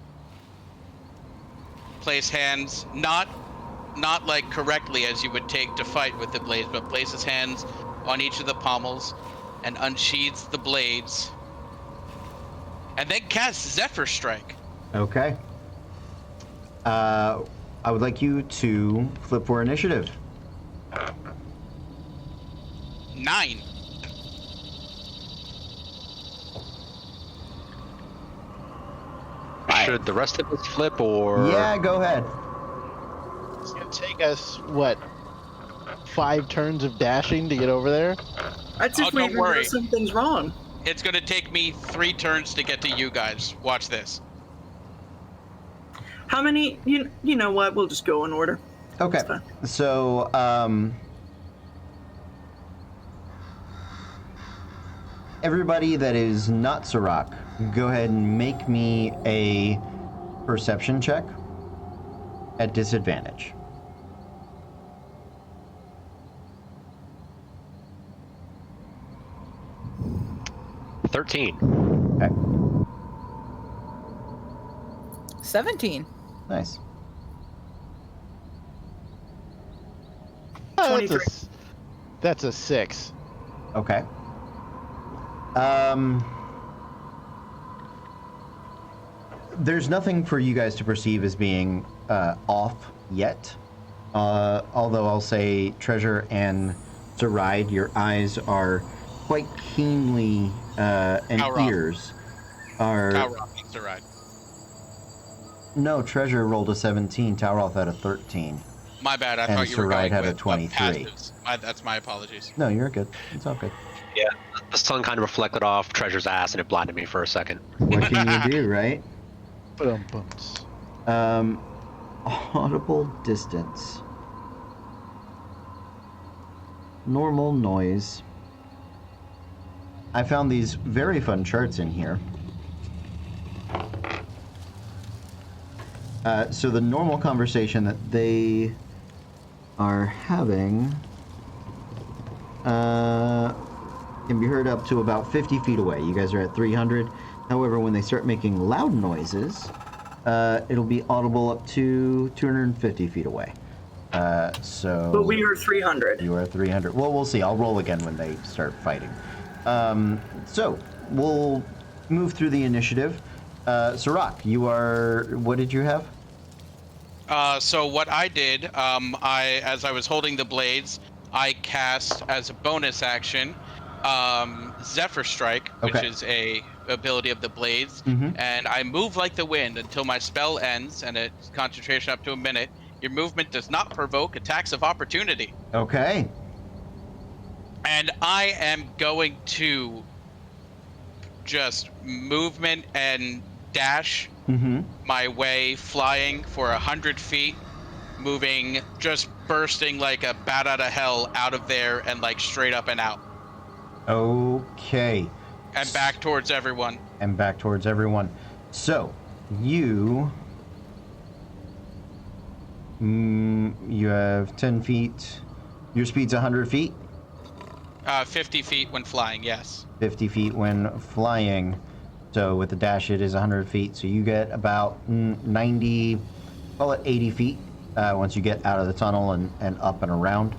place hands, not like correctly as you would take to fight with the blades, but place his hands on each of the pommels and unsheathes the blades, and then casts Zephyr Strike. Okay. I would like you to flip for initiative. 9. Should the rest of us flip or? Yeah, go ahead. It's gonna take us what 5 turns of dashing to get over there. That's Oh, if we don't even know worry. something's wrong. It's gonna take me 3 turns to get to you guys. Watch this. How many? You know what? We'll just go in order. Okay. It's fine. So, everybody that is not Sirach, go ahead and make me a perception check at disadvantage. – 13. Okay. 17. Nice. Oh, 23. That's a 6. Okay. There's nothing for you guys to perceive as being off yet. Although I'll say, Treasure and Zoraide, your eyes are quite keenly, and Talroth. ears are. Talroth needs to ride. No, Treasure rolled a 17. Talroth had a 13. My bad. I And thought you were Zoraide going had a with 23. passives. That's my apologies. No, you're good. It's all good. Yeah, the sun kind of reflected off Treasure's ass and it blinded me for a second. What can you do, right? Ba-dum-bums. Audible distance. Normal noise. I found these very fun charts in here. So the normal conversation that they are having can be heard up to about 50 feet away. You guys are at 300. However, when they start making loud noises, it'll be audible up to 250 feet away. So. But we are 300. You are 300. Well, we'll see. I'll roll again when they start fighting. So we'll move through the initiative. Sirach, you are. What did you have? So what I did, as I was holding the blades, I cast as a bonus action, Zephyr Strike, which Okay. is a ability of the blades, Mhm. and I move like the wind until my spell ends, and it's concentration up to a minute. Your movement does not provoke attacks of opportunity. Okay. And I am going to just movement and dash Mm-hmm. my way, flying for 100 feet, moving, just bursting like a bat out of hell out of there and like straight up and out Okay. and back towards everyone. And back towards everyone. So you. You have 10 feet. Your speed's 100 feet. 50 feet when flying, yes. 50 feet when flying. So with the dash, it is 100 feet. So you get about 90, call it 80 feet once you get out of the tunnel and up and around.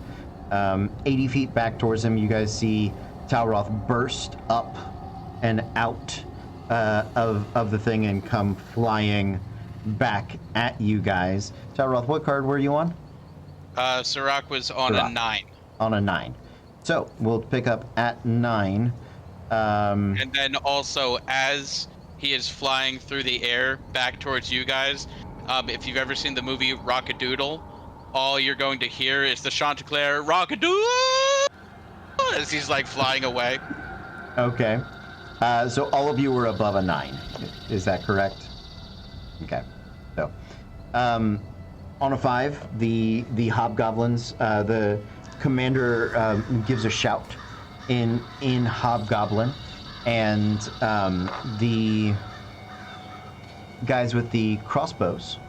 80 feet back towards him, you guys see Talroth burst up and out of the thing and come flying back at you guys. Talroth, what card were you on? Sirach was on Sirach. a 9. On a 9. So we'll pick up at 9. And then also, as he is flying through the air back towards you guys, if you've ever seen the movie Rockadoodle, all you're going to hear is the Chanticleer Rockadoodle as he's like flying away. Okay. So all of you were above a 9. Is that correct? Okay. So, on a 5, the hobgoblins, the commander gives a shout in Hobgoblin, and the guys with the crossbows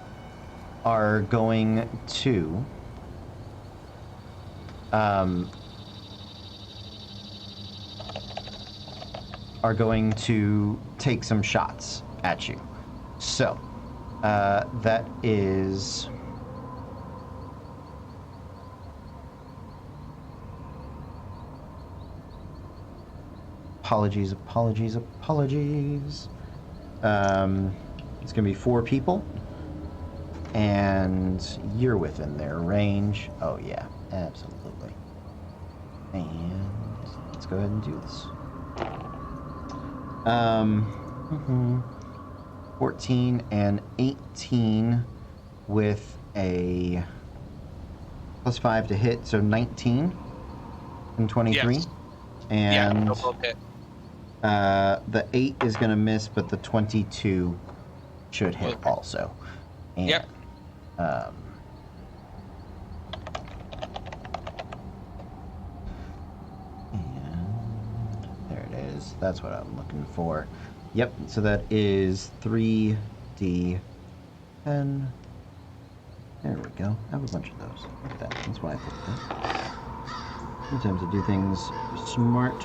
are going to take some shots at you. So that is apologies. It's gonna be 4 people, and you're within their range. Oh yeah, absolutely. And let's go ahead and do this. 14 and 18 with a +5 to hit, so 19 and 23. Yes. And Yeah, they'll both hit. the 8 is going to miss, but the 22 should hit Okay. also. And, Yep. And there it is. That's what I'm looking for. Yep, so that is 3d10. There we go. I have a bunch of those. Look at that. That's why I put that. Sometimes I do things smart.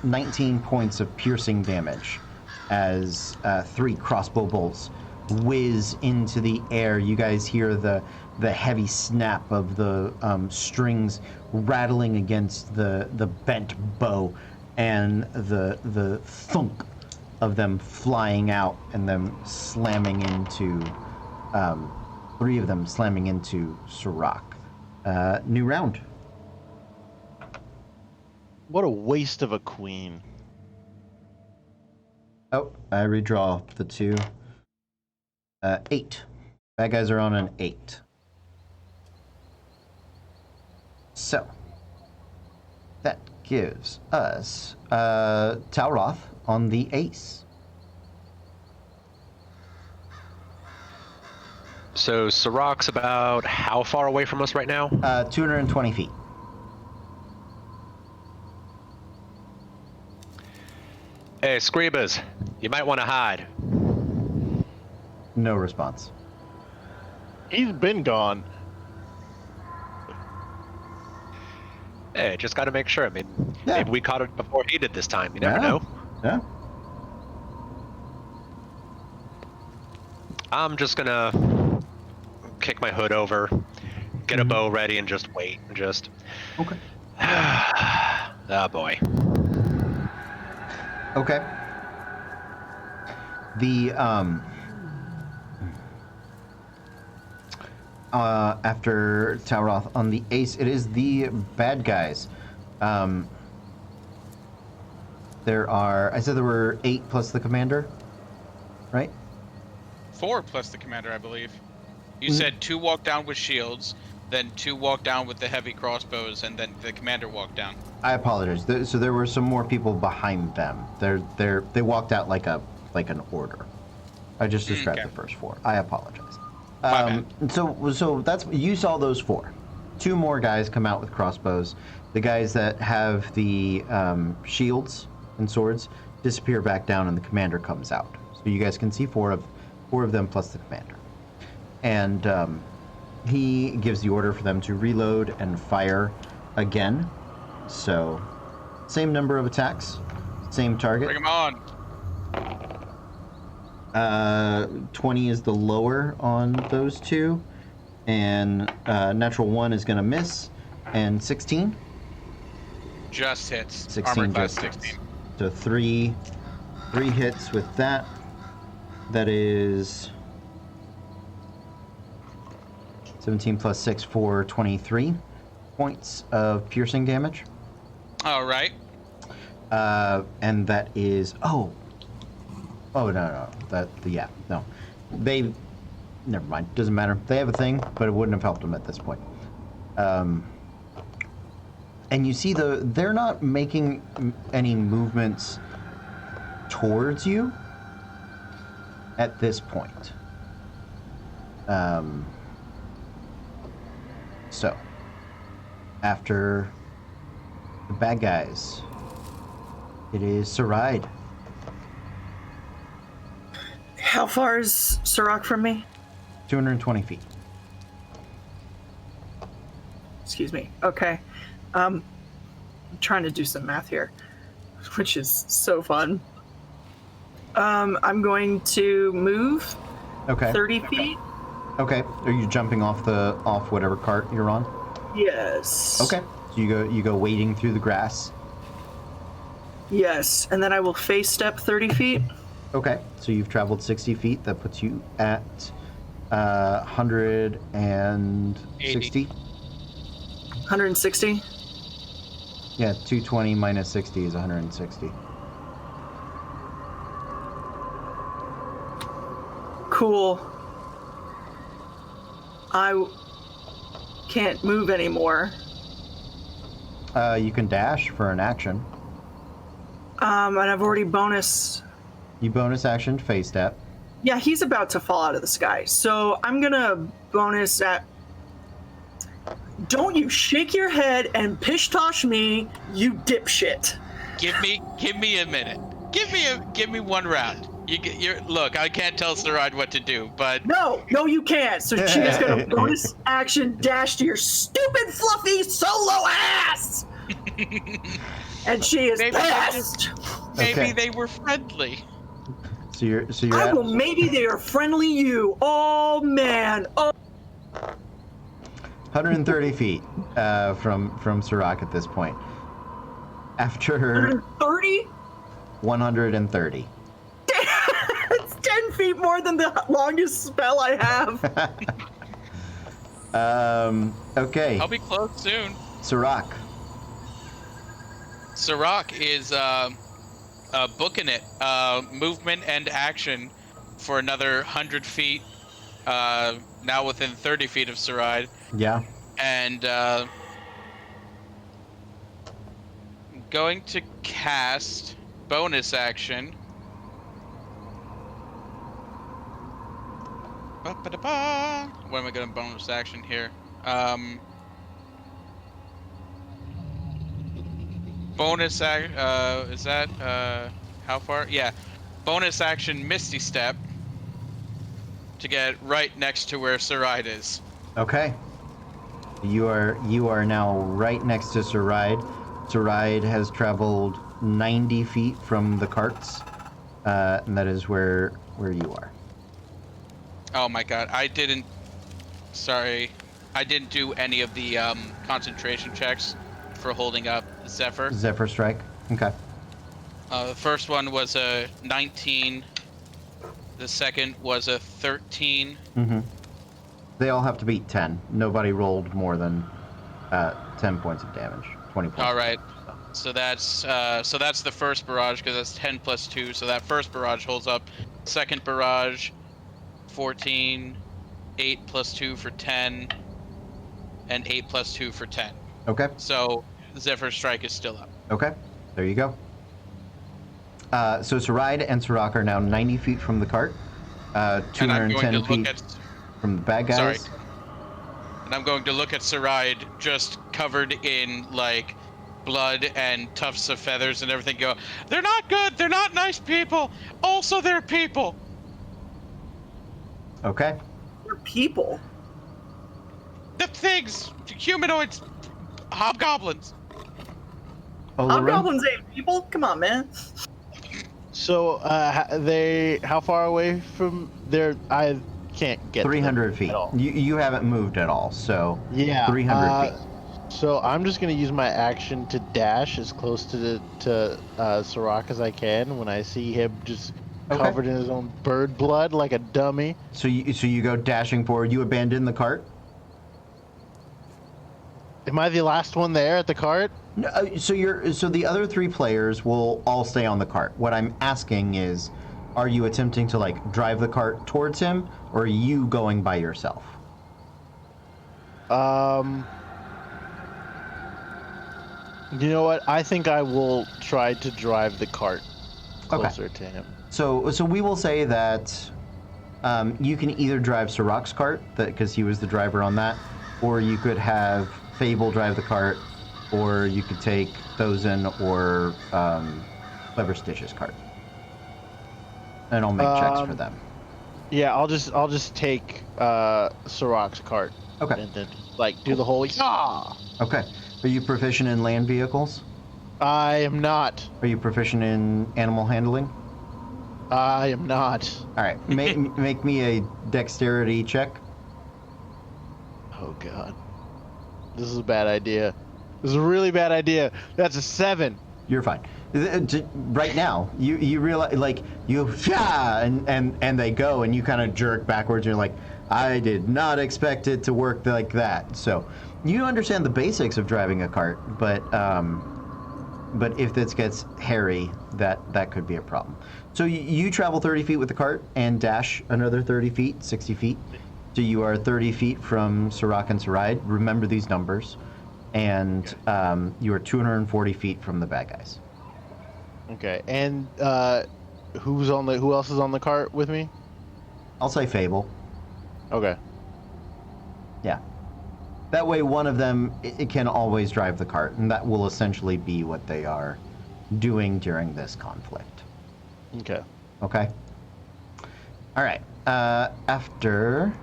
19 points of piercing damage as 3 crossbow bolts whiz into the air. You guys hear the heavy snap of the strings rattling against the bent bow, and the thunk of them flying out and them slamming into 3 of them slamming into Sirach. New round. What a waste of a queen. Oh, I redraw the 2. 8. Bad guys are on an 8. So, that gives us Talroth on the ace. So Sirach's about how far away from us right now? 220 feet. Hey, Screebers, you might want to hide. No response. He's been gone. Hey, just got to make sure. I mean, Yeah. maybe we caught it before he did this time. You never Yeah. know. Yeah. I'm just gonna kick my hood over, get a bow ready, and just wait. Just. Okay. Oh boy. Okay. The after Talroth on the ace, it is the bad guys. There are, I said there were 8 plus the commander, right? 4 plus the commander, I believe. You Mhm. said 2 walk down with shields, then 2 walk down with the heavy crossbows, and then the commander walked down. I apologize. So there were some more people behind them. They walked out like an order. I just described Okay. the first 4. I apologize. My So that's, you saw those 4. 2 more guys come out with crossbows. The guys that have the shields and swords disappear back down, and the commander comes out. So you guys can see 4 of them plus the commander. And he gives the order for them to reload and fire again. So, same number of attacks, same target. Bring him on. 20 is the lower on those 2, and natural 1 is going to miss, and 16. Just hits. 16 Armor class just hits. 16. So three hits with that. That is 17 plus 6 for 23 points of piercing damage. All right. And that is no, they, never mind, doesn't matter. They have a thing, but it wouldn't have helped them at this point. And you see they're not making any movements towards you at this point. So after the bad guys, it is Saride. How far is Sirach from me? 220 feet. Excuse me. Okay. I'm trying to do some math here, which is so fun. I'm going to move Okay. 30 feet. Okay. Are you jumping off whatever cart you're on? Yes. Okay. So you go wading through the grass. Yes, and then I will face step 30 feet. Okay. So you've traveled 60 feet. That puts you at 160. 160. Yeah, 220 minus 60 is 160. Cool. I can't move anymore. You can dash for an action. And I've already bonus. You bonus action phase step. Yeah, he's about to fall out of the sky. So I'm gonna bonus that. Don't you shake your head and pish-tosh me, you dipshit. Give me a minute. Give me one round. Look, I can't tell Sarad what to do, but No, you can't. So she is gonna bonus action dash to your stupid fluffy solo ass. And she is pissed. maybe Okay. they were friendly. So you're I at will. Maybe they are friendly. You. Oh man. Oh. 130 feet from Sirach at this point. After 130. 130. It's 10 feet more than the longest spell I have. Okay. I'll be close soon. Sirach. Sirach is booking it. Movement and action for another 100 feet. Now within 30 feet of Saride. Yeah. And going to cast bonus action. Ba-ba-da-ba. What am I going to bonus action here? Bonus act. Is that how far? Yeah. Bonus action Misty Step to get right next to where Saride is. Okay. You are now right next to Saride. Saride has traveled 90 feet from the carts, and that is where you are. Oh my god, I didn't do any of the concentration checks for holding up Zephyr. Zephyr strike. Okay. The first one was a 19. The second was a 13. Mm-hmm. They all have to beat 10. Nobody rolled more than 10 points of damage. 20 points. All right. So that's the first barrage because that's 10 plus 2. So that first barrage holds up. Second barrage, 14, 8 plus 2 for 10, and 8 plus 2 for 10. Okay. So Zephyr Strike is still up. Okay. There you go. So Saride and Sirach are now 90 feet from the cart. And I'm going 210 to feet look at. from the bad guys. Sorry. And I'm going to look at Saride just covered in like blood and tufts of feathers and everything. Go, They're not good. They're not nice people. Also, they're people. Okay. They're people. The things, humanoids, hobgoblins. Olarin? Hobgoblins ain't people. Come on, man. So, how far away from there? I can't get to them 300 feet. at all. You haven't moved at all, so Yeah. 300 feet. So I'm just gonna use my action to dash as close to Sirach as I can when I see him just Okay. covered in his own bird blood like a dummy. So you go dashing forward. You abandon the cart. Am I the last one there at the cart? No, so the other three players will all stay on the cart. What I'm asking is, are you attempting to like drive the cart towards him, or are you going by yourself? You know what? I think I will try to drive the cart closer to him. So we will say that you can either drive Sirach's cart, because he was the driver on that, or you could have Fable drive the cart, or you could take Thozen or Clever Stitch's cart. And I'll make checks for them. Yeah, I'll just take Sirach's cart. Okay. And then like do the whole yeah. Okay. Are you proficient in land vehicles? I am not. Are you proficient in animal handling? I am not. All right. Make me a dexterity check. Oh god. This is a bad idea. This is a really bad idea. That's a 7. You're fine. Right now, you realize, like, and they go, and you kind of jerk backwards, and you're like, I did not expect it to work like that. So, you understand the basics of driving a cart, but But if this gets hairy, that could be a problem. So you travel 30 feet with the cart and dash another 30 feet, 60 feet. So you are 30 feet from Sirach and Saride. Remember these numbers. And you are 240 feet from the bad guys. Okay, and who else is on the cart with me? I'll say Fable. Okay. Yeah. That way one of them it can always drive the cart, and that will essentially be what they are doing during this conflict. Okay. Okay? All right. After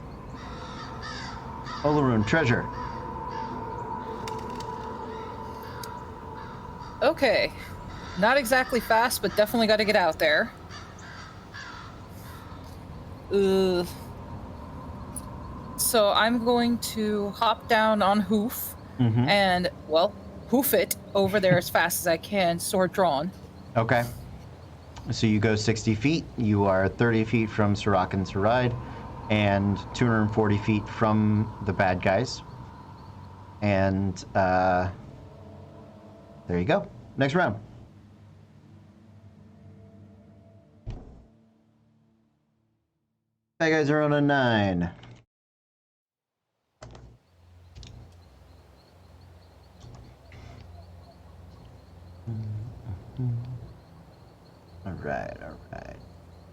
Olaroon, Treasure. Okay. Not exactly fast, but definitely got to get out there. So I'm going to hop down on Hoof Mm-hmm. and, well, hoof it over there as fast as I can, sword drawn. Okay. So you go 60 feet. You are 30 feet from Sirach and Saride, and 240 feet from the bad guys. And there you go. Next round. Bad guys are on a 9. All right.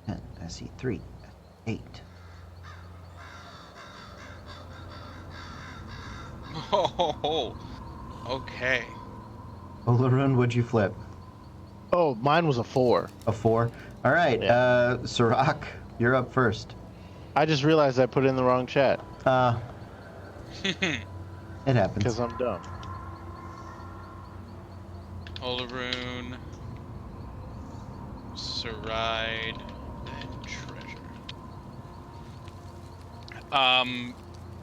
10. I see 3. 8. Oh, okay. Olaroon, what'd you flip? Oh, mine was a 4. A 4. All right. Yeah. Sirach, you're up first. I just realized I put it in the wrong chat It happens. because I'm dumb. Olaroon, Saride, and Treasure.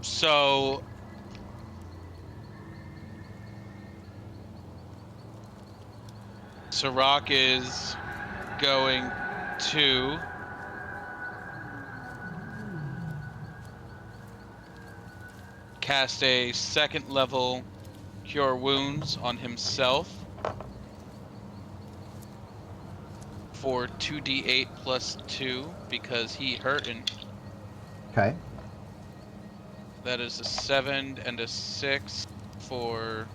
So Sirach is going to cast a 2nd level Cure Wounds on himself for 2d8 plus 2 because he hurting. Okay. That is a 7 and a 6 for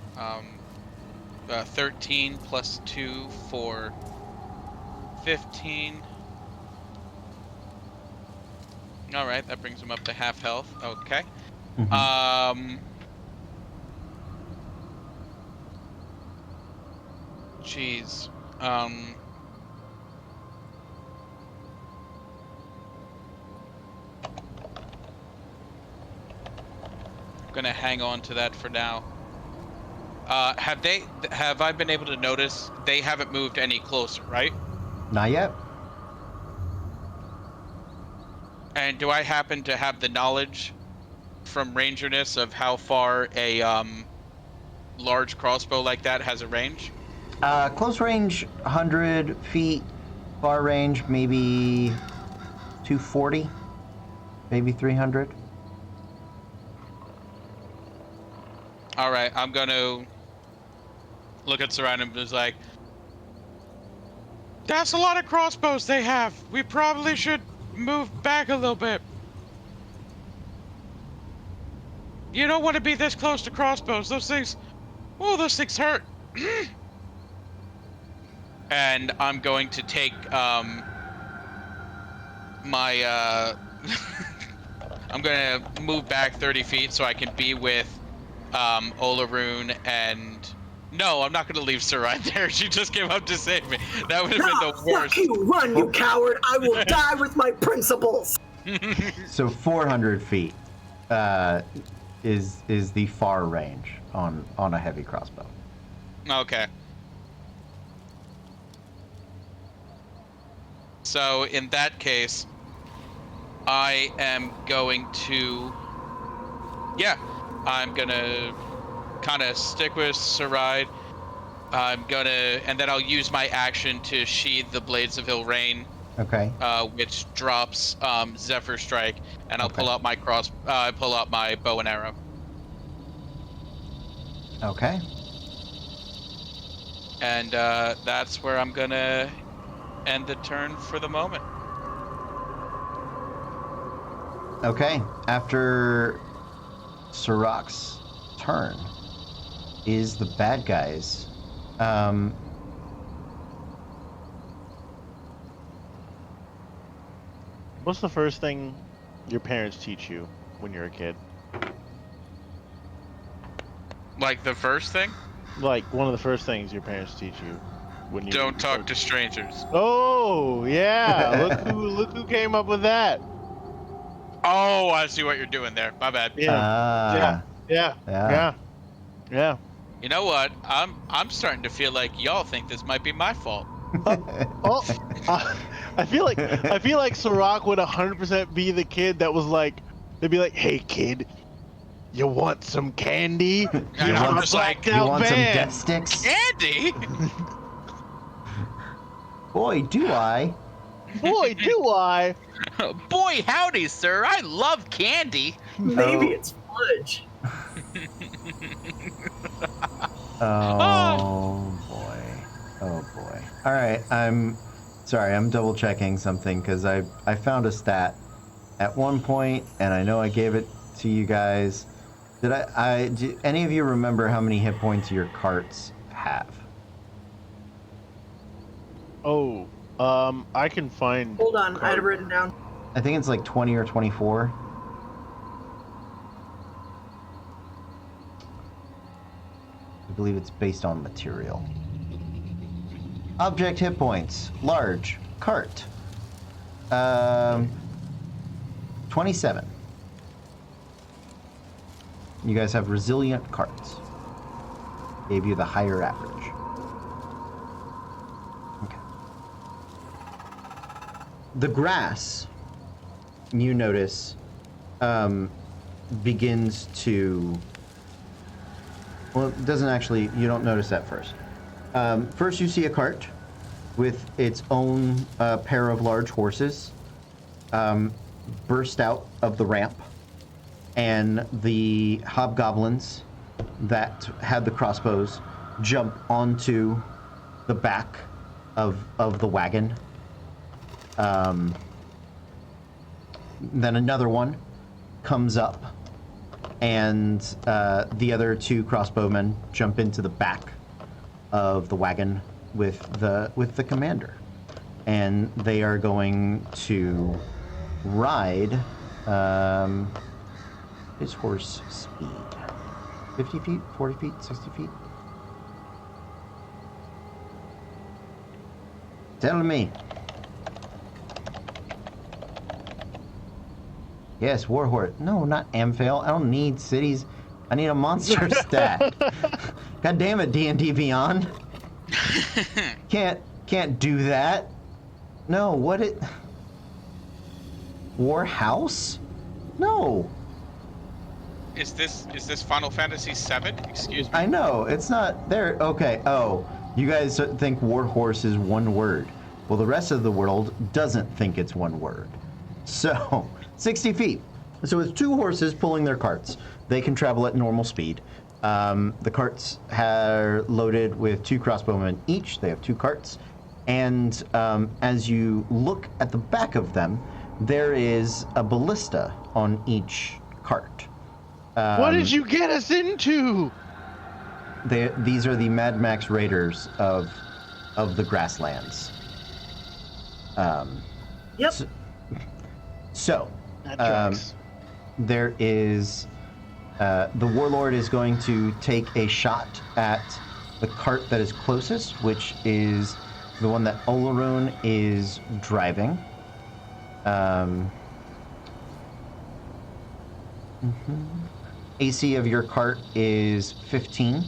13 plus 2 for 15. All right, that brings him up to half health. Okay. Mhm. Jeez. Gonna hang on to that for now. Have I been able to notice they haven't moved any closer, right? Not yet. And do I happen to have the knowledge from Rangerness of how far a large crossbow like that has a range? Close range, 100 feet. Far range, maybe 240, maybe 300. All right, I'm gonna look at Saride and was like, That's a lot of crossbows they have. We probably should move back a little bit. You don't want to be this close to crossbows. Those things hurt. and I'm going to take my I'm gonna move back 30 feet so I can be with Olaroon and no, I'm not gonna leave Saride there. She just came up to save me. That would have been the worst. Fuck you, run, you coward! I will die with my principles. So 400 feet is the far range on a heavy crossbow. Okay. So in that case, I am going to, I'm gonna kind of stick with Saride. And then I'll use my action to sheathe the Blades of Ilrain, Okay. which drops Zephyr Strike, and I'll Okay. pull out my pull out my bow and arrow. Okay. And that's where I'm gonna end the turn for the moment. Okay, after Sirach's turn is the bad guys. What's the first thing your parents teach you when you're a kid? Like the first thing, Like one of the first things your parents teach you when you don't talk to strangers. Oh yeah, look who came up with that. Oh, I see what you're doing there. My bad. Yeah. Yeah. Yeah. You know what? I'm starting to feel like y'all think this might be my fault. Oh, I feel like Sirach would 100% be the kid that was like, they'd be like, "Hey kid, you want some candy? And You're I'm on a just like, blacked You out want some van." death sticks? Andy. Boy, do I. Boy, do I! Boy, howdy, sir. I love candy. Maybe Oh. it's fudge. Oh boy. Oh boy. All right, I'm sorry. I'm double checking something because I found a stat at one point, and I know I gave it to you guys. Do any of you remember how many hit points your carts have? Oh, I can find. Hold on, I had it written down. I think it's like 20 or 24. I believe it's based on material. Object hit points. Large. Cart. 27. You guys have resilient carts. Gave you the higher average. Okay. The grass, you notice, begins to... Well, it doesn't actually... You don't notice that first. First, you see a cart with its own pair of large horses burst out of the ramp, and the hobgoblins that had the crossbows jump onto the back of the wagon. Then another one comes up, and the other two crossbowmen jump into the back of the wagon with the commander, and they are going to ride his horse speed. 50 feet, 40 feet, 60 feet? Tell me. Yes, Warhort. No, not Amphail. I don't need cities. I need a monster stat. God damn it, D&D Beyond. Can't do that. No, what it... Warhouse? No. Is this Final Fantasy VII? Excuse me. I know, it's not there. Okay, oh, you guys think Warhorse is one word. Well, the rest of the world doesn't think it's one word. So, 60 feet. So with two horses pulling their carts, they can travel at normal speed. The carts are loaded with two crossbowmen each. They have two carts. And as you look at the back of them, there is a ballista on each cart. What did you get us into? These are the Mad Max Raiders of the grasslands. Yep. So That tracks. there is the warlord is going to take a shot at the cart that is closest, which is the one that Olaroon is driving. AC of your cart is 15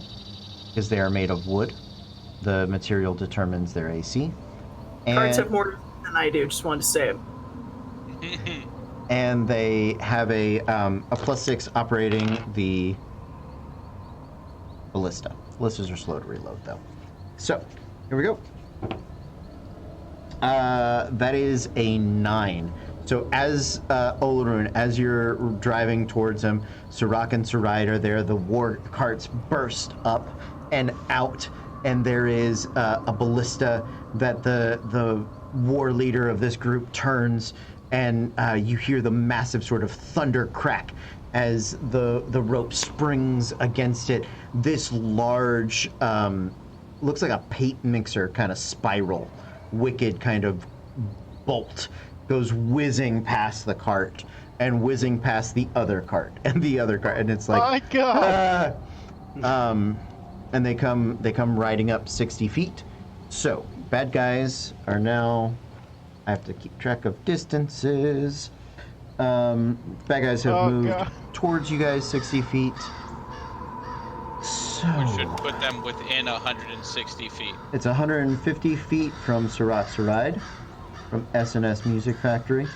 because they are made of wood. The material determines their AC. Cards have more than I do, just wanted to say it. And they have a +6 operating the ballista. Ballistas are slow to reload, though. So, here we go. That is a 9. So as Olaroon, as you're driving towards him, Sirach and Siride are there. The war carts burst up and out, and there is a ballista that the war leader of this group turns, and you hear the massive sort of thunder crack as the rope springs against it. This large, looks like a paint mixer kind of spiral, wicked kind of bolt goes whizzing past the cart and whizzing past the other cart and the other cart, and it's like, oh my god! And they come riding up 60 feet. So bad guys are now. I have to keep track of distances. Bad guys have moved towards you guys 60 feet. So Which should put them within 160 feet. it's 150 feet from Surat Saride, from S&S Music Factory,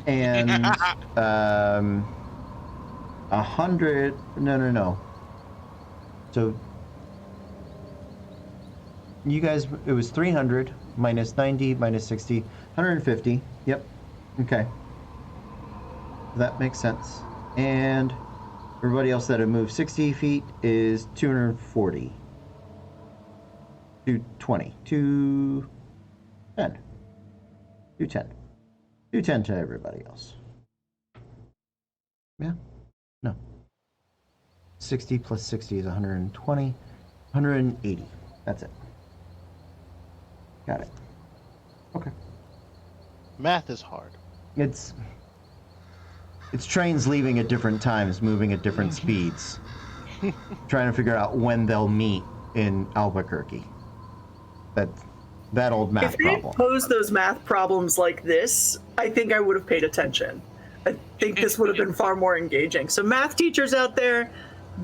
and 100. No. So you guys, it was 300 minus 90 minus 60, 150. Yep. Okay. That makes sense. And everybody else that had moved 60 feet is 240. 220. 210. 210. 210 to everybody else. Yeah? No. 60 plus 60 is 120. 180. That's it. Got it. Okay. Math is hard. It's trains leaving at different times, moving at different speeds. Trying to figure out when they'll meet in Albuquerque. That old math If they problem. posed those math problems like this, I think I would have paid attention. I think this would have been far more engaging. So math teachers out there,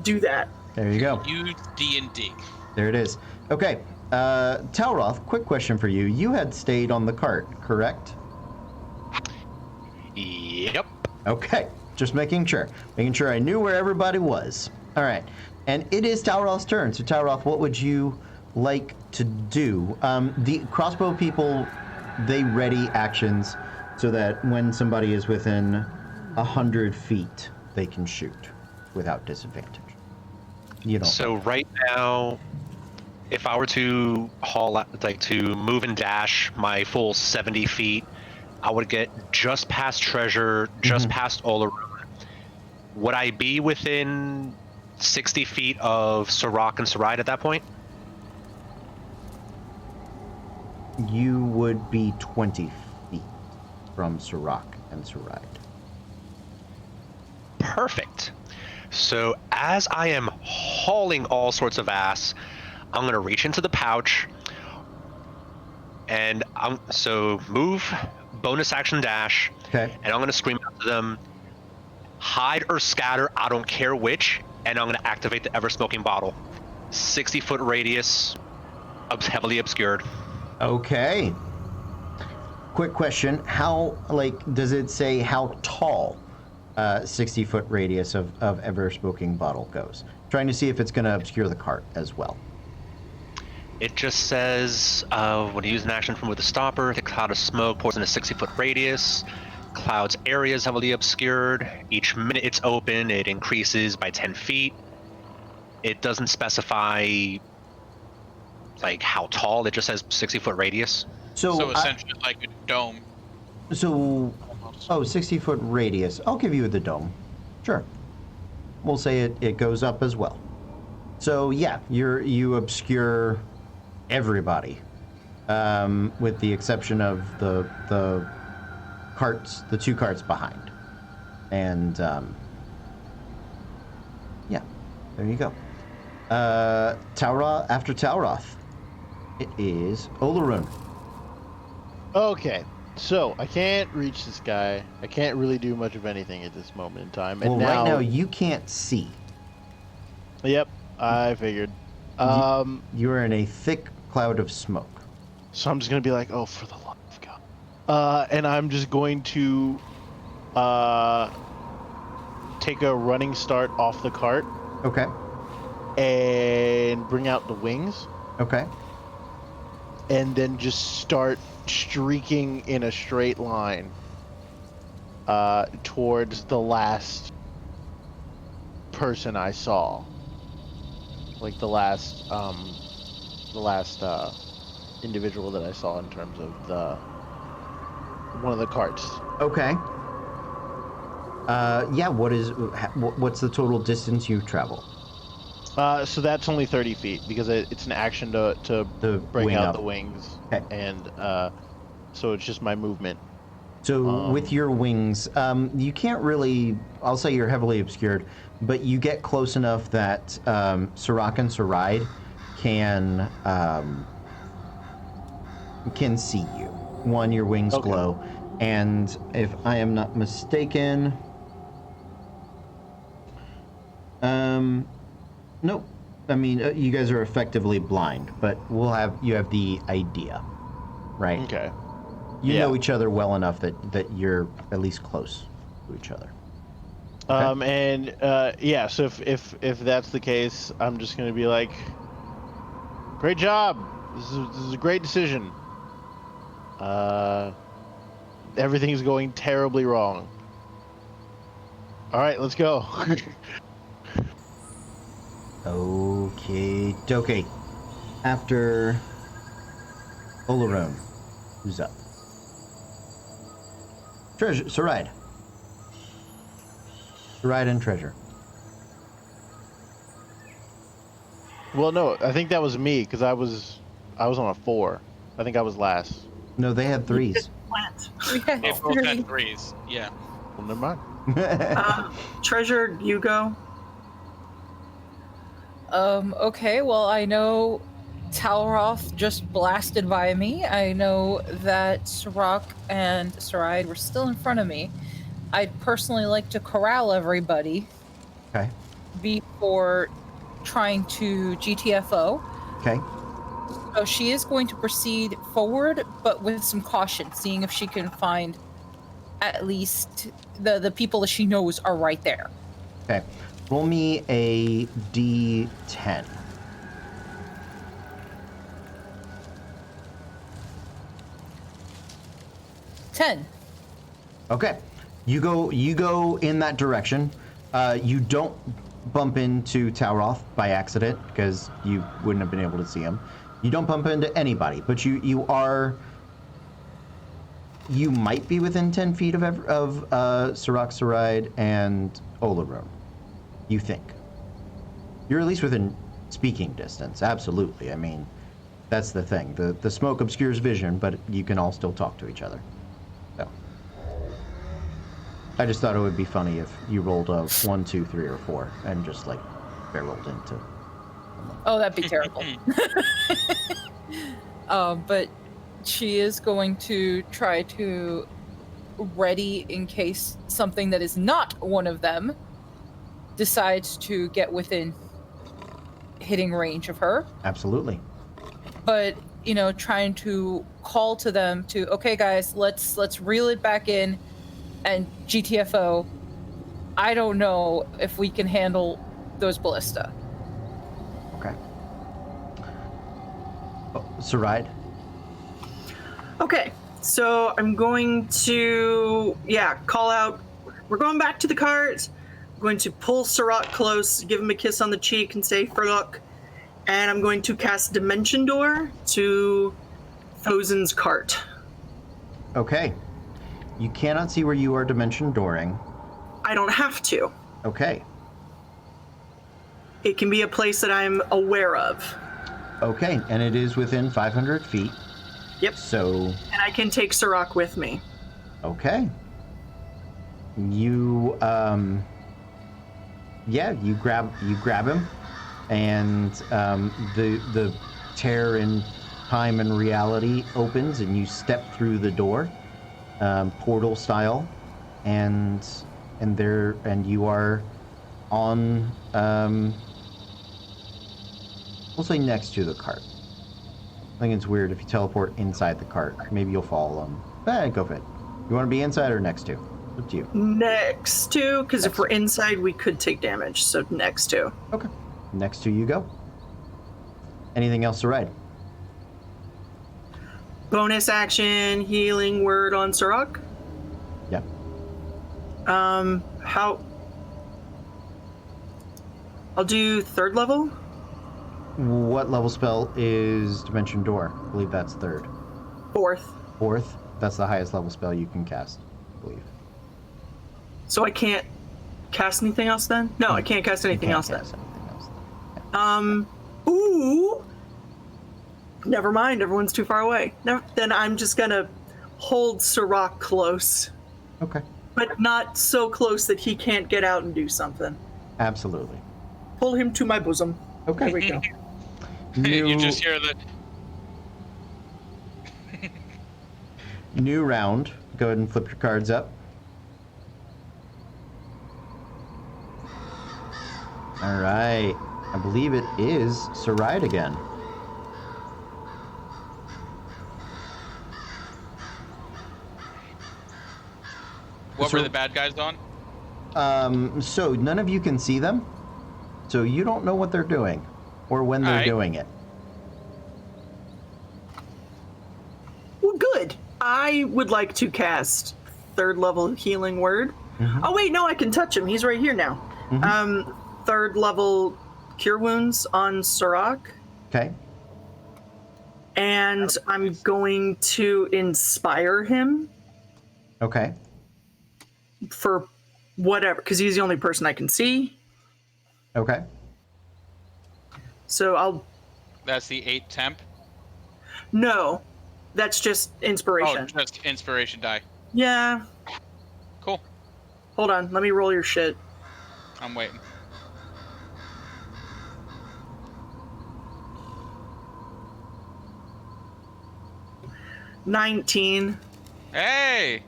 do that. There you go. Use D&D. There it is. Okay. Talroth, quick question for you. You had stayed on the cart, correct? Yep. Okay. Just making sure. Making sure I knew where everybody was. All right. And it is Talroth's turn. So Talroth, what would you like to do? The crossbow people, they ready actions so that when somebody is within 100 feet, they can shoot without disadvantage. You don't. So right now, if I were to to move and dash my full 70 feet, I would get just past Treasure, just past Olaroon. Would I be within 60 feet of Sirach and Saride at that point? You would be 20 feet from Sirach and Saride. Perfect. So as I am hauling all sorts of ass, I'm going to reach into the pouch and so move, bonus action dash, Okay. and I'm going to scream out to them, hide or scatter, I don't care which, and I'm going to activate the ever-smoking bottle. 60-foot radius, heavily obscured. Okay. Quick question. How, does it say how tall 60-foot radius of ever-smoking bottle goes? Trying to see if it's going to obscure the cart as well. It just says, when you use an action from with a stopper, the cloud of smoke pours in a 60-foot radius. Cloud's area is heavily obscured. Each minute it's open, it increases by 10 feet. It doesn't specify, how tall. It just says 60-foot radius. So essentially like a dome. 60-foot radius. I'll give you the dome. Sure. We'll say it goes up as well. So yeah, you obscure everybody, with the exception of the carts, the two carts behind, and yeah, there you go. After Talroth, it is Olaroon. Okay, so I can't reach this guy. I can't really do much of anything at this moment in time. And Well, right now you can't see. Yep, I figured. You are in a thick cloud of smoke. So I'm just gonna be like, oh, for the love of God. And I'm just going to take a running start off the cart Okay. and bring out the wings, Okay. and then just start streaking in a straight line towards the last person I saw. Like the last individual that I saw in terms of one of the carts. Okay. Yeah. What's the total distance you've traveled? So that's only 30 feet because it's an action to bring wing out up. the wings, Okay. and so it's just my movement. So with your wings, you can't really. I'll say you're heavily obscured, but you get close enough that Sirach and Saride can see you. One, your wings Okay. glow, and if I am not mistaken, nope. I mean, you guys are effectively blind, but you have the idea, right? Okay. You Yeah. know each other well enough that you're at least close to each other. Yeah. So if that's the case, I'm just gonna be like, great job. This is a great decision. Everything's going terribly wrong. All right, let's go. Okay, dokie. After Olarone, who's up? Treasure, Saride. Saride and Treasure. Well, no, I think that was me because I was on a 4. I think I was last. No, they had threes. Plant. We had They both three. had threes. Yeah. Well, never mind. Treasure, you go. Okay, well, I know Talroth just blasted by me. I know that Sirach and Saride were still in front of me. I'd personally like to corral everybody Okay. before trying to GTFO. Okay. So she is going to proceed forward, but with some caution, seeing if she can find at least the people that she knows are right there. Okay. Roll me a D10. Ten. Okay. You go in that direction. You don't bump into Talroth by accident because you wouldn't have been able to see him. You don't bump into anybody, but you might be within 10 feet of Sirach, Saride, and Olarone. You think. You're at least within speaking distance, absolutely. I mean, that's the thing. The smoke obscures vision, but you can all still talk to each other. So. I just thought it would be funny if you rolled a 1, 2, 3, or 4 and just like barreled into. Oh, that'd be terrible. But she is going to try to ready in case something that is not one of them decides to get within hitting range of her. Absolutely. But trying to call to them to, okay guys, let's reel it back in and GTFO. I don't know if we can handle those ballista. Okay. Oh, Saride. Okay, so I'm going to call out. We're going back to the cart. I'm going to pull Sirach close, give him a kiss on the cheek, and say for luck. And I'm going to cast Dimension Door to Thozen's cart. Okay. You cannot see where you are dimension dooring. I don't have to. Okay. It can be a place that I'm aware of. Okay, and it is within 500 feet. Yep. So, And I can take Sirach with me. okay. You you grab him, and the tear in time and reality opens, and you step through the door, portal style, and you are on we'll say next to the cart. I think it's weird if you teleport inside the cart. Maybe you'll follow them. Go for it. You want to be inside or next to? Up to you. Next to, because if we're inside, we could take damage. So next to. Okay. Next to you go. Anything else to ride? Bonus action, healing word on Sirach. Yeah. How? I'll do 3rd level. What level spell is Dimension Door? I believe that's third. Fourth. Fourth? That's the highest level spell you can cast, I believe. So I can't cast anything else then? No, I can't cast anything else then. Ooh. Never mind, everyone's too far away. Then I'm just gonna hold Sirach close. Okay. But not so close that he can't get out and do something. Absolutely. Pull him to my bosom. Okay. There we go. You just hear the. New round. Go ahead and flip your cards up. All right. I believe it is Saride again. What were the bad guys on? So none of you can see them. So you don't know what they're doing or when they're Alright. doing it. Well, good. I would like to cast third level healing word. Oh wait, no, I can touch him. He's right here now. Third level cure wounds on Sirach. Okay. And I'm going to inspire him Okay. for whatever, because he's the only person I can see. Okay. So I'll. That's the 8 temp. No, that's just Oh, inspiration. just inspiration die. Yeah. Cool. Hold on. Let me roll your shit. I'm waiting. $19. Hey!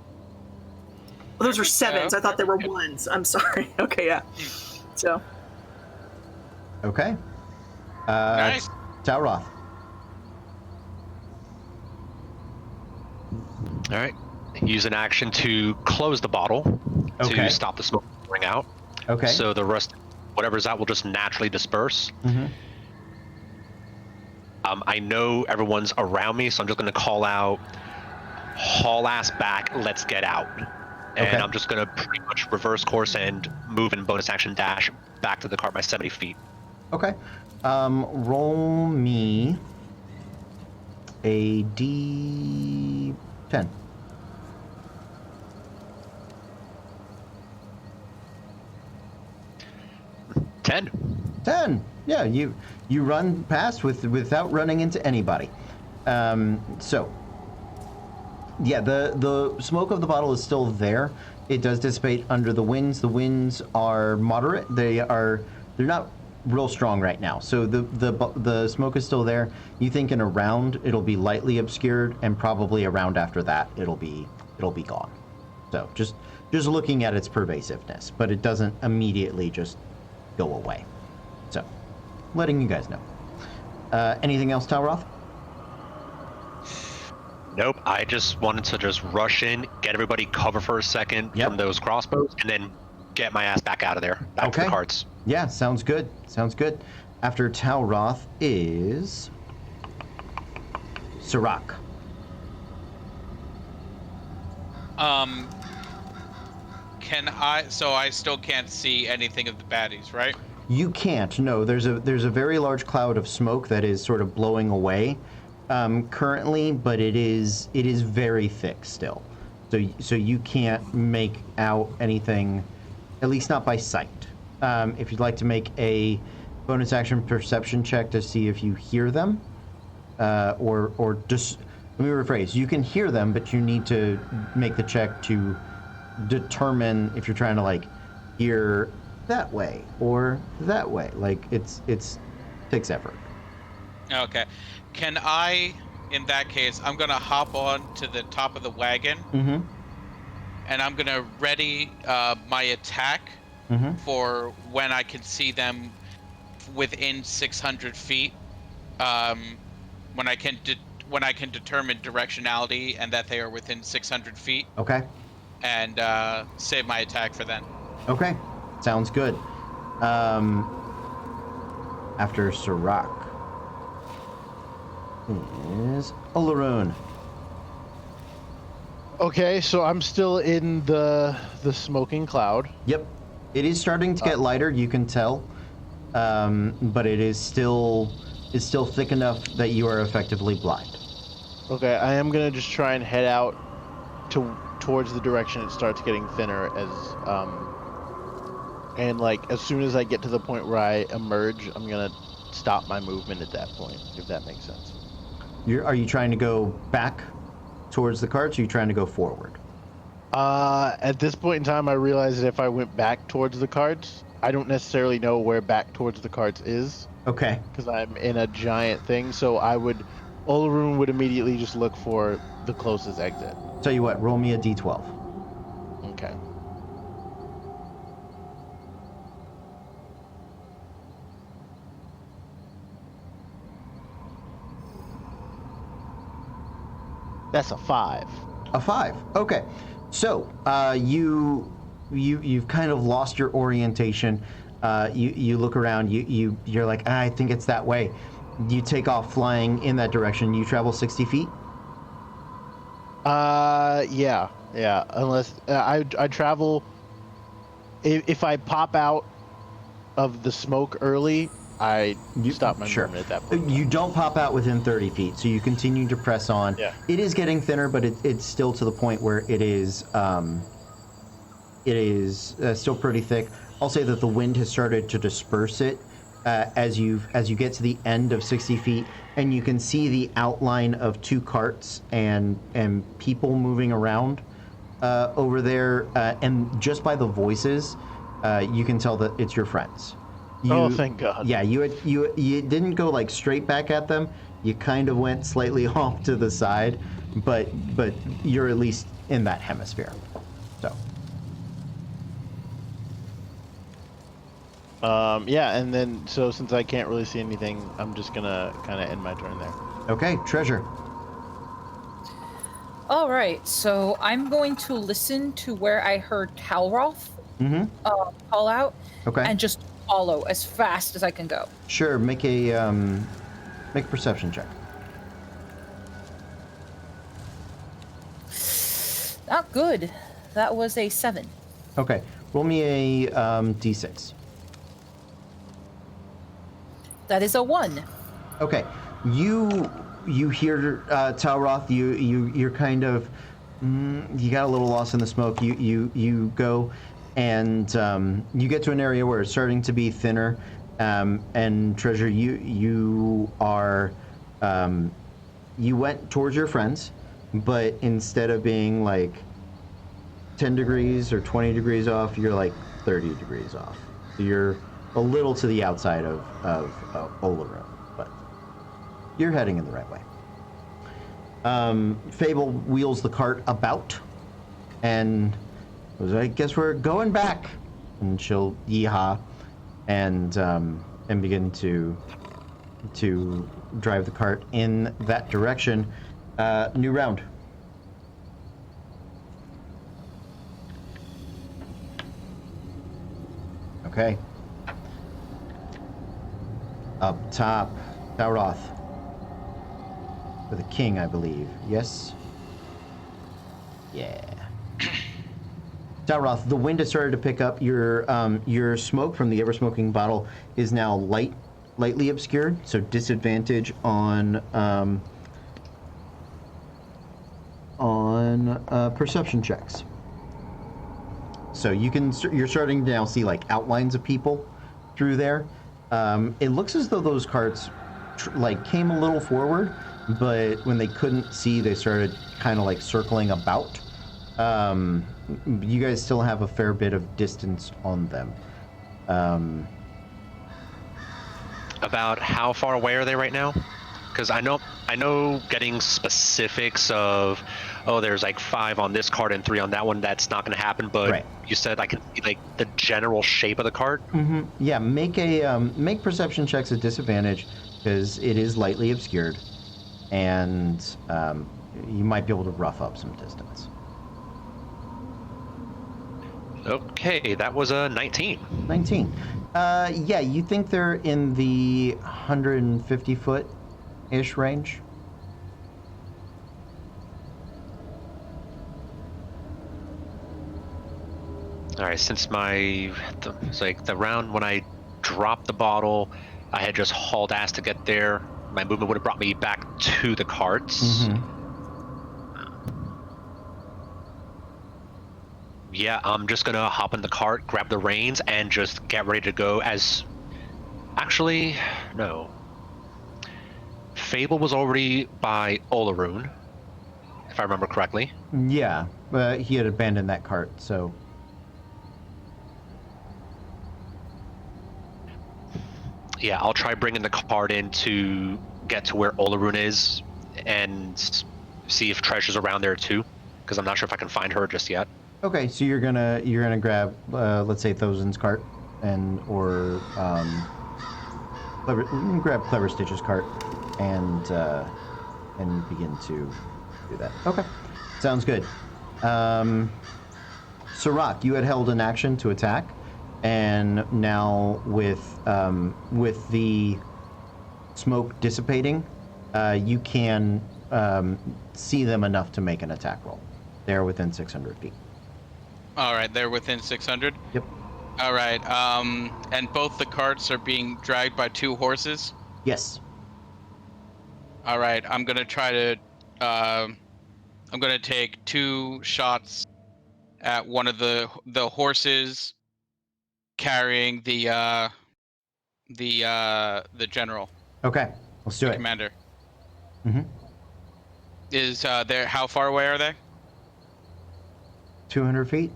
Oh, those are There we sevens. go. I thought they were ones. I'm sorry. Okay, yeah. So Okay. Nice. Talroth. All right. Use an action to close the bottle Okay. to stop the smoke from pouring out. Okay. So the rest, whatever's out, will just naturally disperse. Mhm. I know everyone's around me, so I'm just going to call out, haul ass back, let's get out. And Okay. I'm just going to pretty much reverse course and move in bonus action dash back to the cart by 70 feet. Okay. Roll me a D10. 10. 10. Yeah, you run past without running into anybody. So yeah, the smoke of the bottle is still there. It does dissipate under the winds. The winds are moderate. They're not real strong right now. So the smoke is still there. You think in a round it'll be lightly obscured, and probably a round after that it'll be gone. So just looking at its pervasiveness, but it doesn't immediately just go away. So letting you guys know. Anything else, Talroth? Nope. I just wanted to just rush in, get everybody cover for a second Yep. from those crossbows, and then get my ass back out of there, back to Okay. the carts. Yeah, sounds good. Sounds good. After Talroth is Sirach. Can I? So I still can't see anything of the baddies, right? You can't. No, there's a very large cloud of smoke that is sort of blowing away currently, but it is very thick still. So you can't make out anything, at least not by sight. If you'd like to make a bonus action perception check to see if you hear them, or just let me rephrase. You can hear them, but you need to make the check to determine if you're trying to like hear that way or that way. Like it's takes effort. Okay. Can I? In that case, I'm gonna hop on to the top of the wagon, Mm-hmm. and I'm gonna ready my attack Mm-hmm. for when I can see them within 600 feet. When I can determine directionality and that they are within 600 feet, Okay. and save my attack for then. Okay. Sounds good. After Sirach is Olaroon. Okay, so I'm still in the smoking cloud. Yep. It is starting to get lighter, you can tell. But it is still is still thick enough that you are effectively blind. Okay, I am gonna just try and head out towards the direction it starts getting thinner and like as soon as I get to the point where I emerge, I'm gonna stop my movement at that point, if that makes sense. Are you trying to go back towards the carts, or are you trying to go forward? At this point in time, I realize that if I went back towards the carts, I don't necessarily know where back towards the carts is. Okay. Because I'm in a giant thing, so Olaroon would immediately just look for the closest exit. Tell you what, roll me a d12. Okay. That's a 5. A 5. Okay. So, you've kind of lost your orientation. You look around. You're like, I think it's that way. You take off flying in that direction. You travel 60 feet. Yeah. Unless I travel. If I pop out of the smoke early, I stop my movement at that point. You don't pop out within 30 feet, so you continue to press on. Yeah. It is getting thinner, but it's still to the point where it is still pretty thick. I'll say that the wind has started to disperse it as you get to the end of 60 feet, and you can see the outline of 2 carts and people moving around over there, and just by the voices, you can tell that it's your friends. Oh, thank God. Yeah, you didn't go like straight back at them. You kind of went slightly off to the side, but you're at least in that hemisphere. So. Yeah, and then so since I can't really see anything, I'm just gonna kind of end my turn there. Okay, Treasure. All right, so I'm going to listen to where I heard Talroth call out, Okay. and just follow as fast as I can go. Sure, make a perception check. Not good. That was a 7. Okay, roll me a d6. That is a 1. Okay, you hear Talroth. You're kind of you got a little lost in the smoke. You go and you get to an area where it's starting to be thinner. And Treasure, you are you went towards your friends, but instead of being like 10 degrees or 20 degrees off, you're like 30 degrees off. So you're a little to the outside of Olaroon, but you're heading in the right way. Fable wheels the cart about, and goes, I guess we're going back. And she'll yeehaw and begin to drive the cart in that direction. New round. Okay. Up top, Talroth. For the king, I believe. Yes? Yeah. Talroth, the wind has started to pick up. Your smoke from the ever-smoking bottle is now lightly obscured, so disadvantage on perception checks. So you're starting to now see like outlines of people through there. It looks as though those carts came a little forward, but when they couldn't see, they started kind of like circling about. You guys still have a fair bit of distance on them. About how far away are they right now? Because I know getting specifics of, oh, there's like 5 on this cart and 3 on that one. That's not going to happen. But right. You said I can see like the general shape of the cart. Mm-hmm. Yeah, make perception checks at disadvantage because it is lightly obscured, and you might be able to rough up some distance. Okay, that was a 19. 19. Yeah, you think they're in the 150-foot-ish range? All right, since it's like the round when I dropped the bottle, I had just hauled ass to get there. My movement would have brought me back to the carts. Yeah, I'm just gonna hop in the cart, grab the reins, and just get ready to go as... Actually, no. Fable was already by Olaroon, if I remember correctly. Yeah, he had abandoned that cart, so... Yeah, I'll try bringing the cart in to get to where Olaroon is and see if Treasure's around there too, because I'm not sure if I can find her just yet. Okay, so you're gonna grab, let's say, Thozin's cart, grab Clever Stitch's cart, and begin to do that. Okay, sounds good. Sirach, you had held an action to attack, and now with the smoke dissipating, you can see them enough to make an attack roll. They're within 600 feet. All right, they're within 600. Yep. All right, and both the carts are being dragged by 2 horses. Yes. All right, I'm gonna try to. I'm gonna take 2 shots at one of the horses carrying the general. Okay, let's do the it. Commander. Mm-hmm. Is there? How far away are they? 200 feet?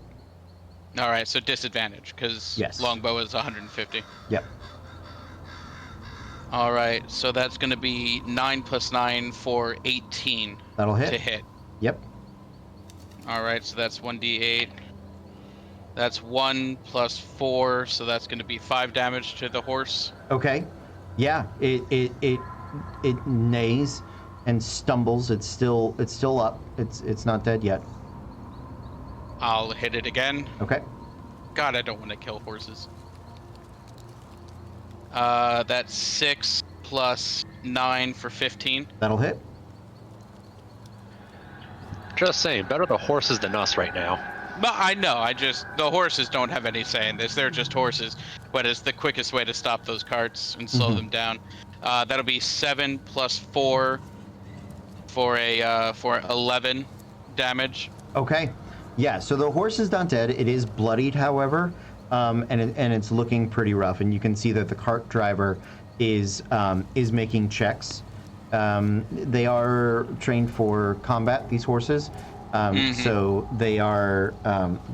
All right, so disadvantage because Yes. longbow is 150. Yep. All right, so that's going to be 9 + 9 for 18 That'll hit. to hit. Yep. All right, so that's 1d8. That's 1 + 4, so that's going to be 5 damage to the horse. Okay. Yeah, it neighs and stumbles. It's still up. It's not dead yet. I'll hit it again. Okay. God, I don't want to kill horses. That's 6 + 9 for 15. That'll hit. Just saying, better the horses than us right now. But I know, the horses don't have any say in this. They're just horses. But it's the quickest way to stop those carts and slow them down. That'll be 7 + 4 for 11 damage. Okay. Yeah, so the horse is not dead. It is bloodied, however, and it's looking pretty rough. And you can see that the cart driver is making checks. They are trained for combat, these horses, so they are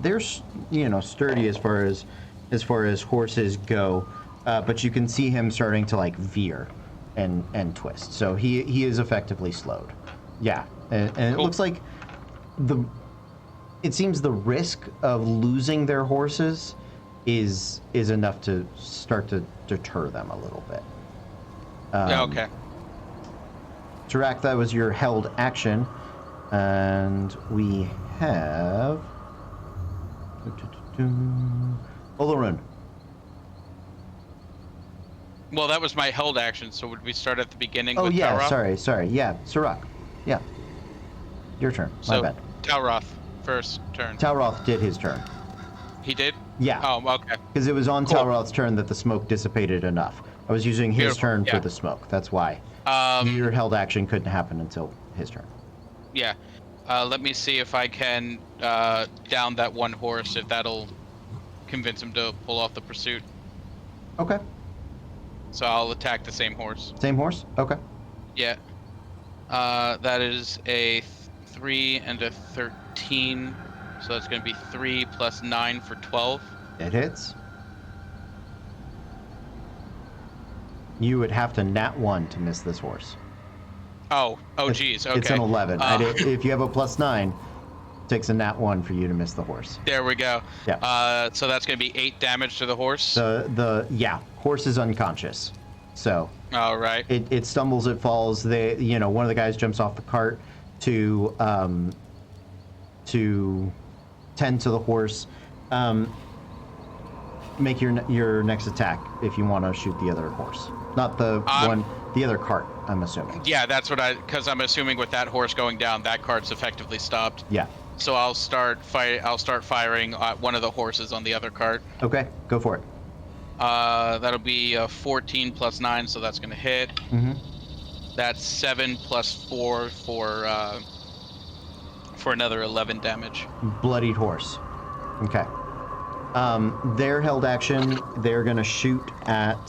they're sturdy as far as horses go. But you can see him starting to like veer and twist. So he is effectively slowed. Yeah, and it Cool. looks like it seems the risk of losing their horses is enough to start to deter them a little bit. Yeah, okay. Tarak, that was your held action, and we have Olaroon. Well, that was my held action, so would we start at the beginning Oh with yeah, Talroth? sorry. Yeah, Sirach. Yeah, your turn. My So, bad. Talroth, first turn. Talroth did his turn. He did? Yeah. Oh, okay. Because it was on Cool. Talroth's turn that the smoke dissipated enough. I was using his Beautiful, turn for yeah. the smoke. That's why. Your held action couldn't happen until his turn. Yeah. Let me see if I can down that one horse, if that'll convince him to pull off the pursuit. Okay. So I'll attack the same horse. Same horse? Okay. Yeah. That is a 3 and a 13. So that's going to be 3 + 9 for 12. It hits. You would have to nat 1 to miss this horse. Oh, geez. Okay. It's an 11. If you have a +9, it takes a nat 1 for you to miss the horse. There we go. Yeah. So that's going to be 8 damage to the horse. Horse is unconscious. So All right. it stumbles, it falls. One of the guys jumps off the cart to tend to the horse. Make your next attack if you want to shoot the other horse, not the the other cart. I'm assuming. Yeah, that's what because I'm assuming with that horse going down, that cart's effectively stopped. Yeah. So I'll start firing at one of the horses on the other cart. Okay, go for it. That'll be 14 plus 9, so that's going to hit. Mm-hmm. That's 7 plus 4 for another 11 damage. Bloodied horse. Okay. Their held action, they're gonna shoot at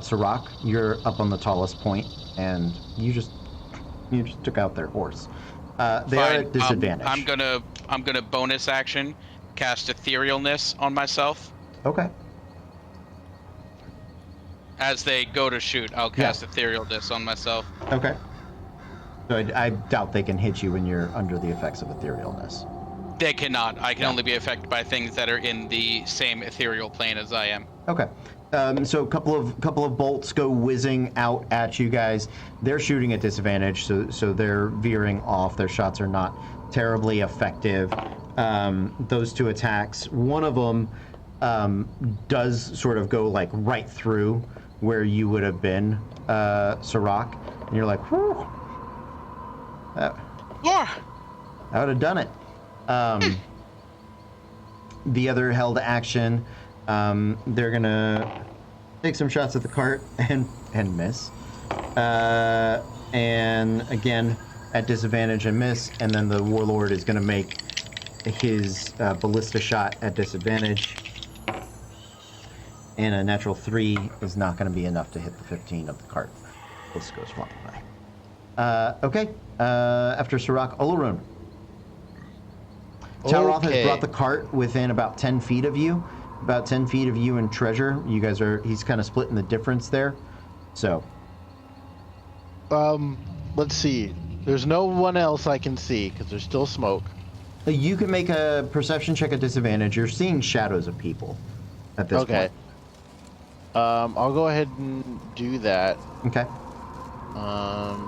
Sirach. You're up on the tallest point, and you just took out their horse. They are at disadvantage. I'm gonna bonus action cast Etherealness on myself. Okay. As they go to shoot, I'll cast Etherealness on myself. Okay. So I doubt they can hit you when you're under the effects of etherealness. They cannot. I can only be affected by things that are in the same ethereal plane as I am. Okay. So a couple of bolts go whizzing out at you guys. They're shooting at disadvantage, so they're veering off. Their shots are not terribly effective. Those two attacks, one of them does sort of go like right through where you would have been, Sirach, and you're like, whew. That would have done it. The other held action, they're gonna take some shots at the cart and miss. And again, at disadvantage and miss. And then the warlord is gonna make his ballista shot at disadvantage. And a natural 3 is not gonna be enough to hit the 15 of the cart. This goes flying by. Okay. After Sirach, Olorun. Talroth has brought the cart within about 10 feet of you. About 10 feet of you and Treasure. You guys he's kind of splitting the difference there. So. Let's see. There's no one else I can see because there's still smoke. You can make a perception check at disadvantage. You're seeing shadows of people at this point. I'll go ahead and do that. Okay.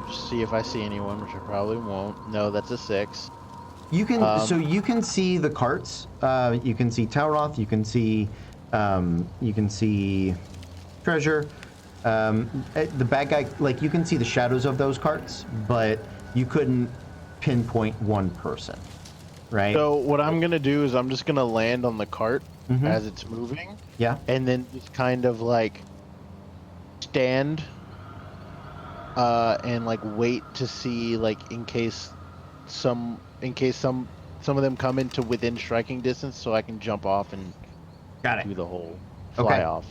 Just see if I see anyone, which I probably won't. No, that's a 6. You can so you can see the carts. You can see Talroth. You can see Treasure. The bad guy, like you can see the shadows of those carts, but you couldn't pinpoint one person, right? So what I'm gonna do is I'm just gonna land on the cart as it's moving. Yeah. And then just kind of like stand and like wait to see like in case some of them come into within striking distance, so I can jump off and do the whole fly off.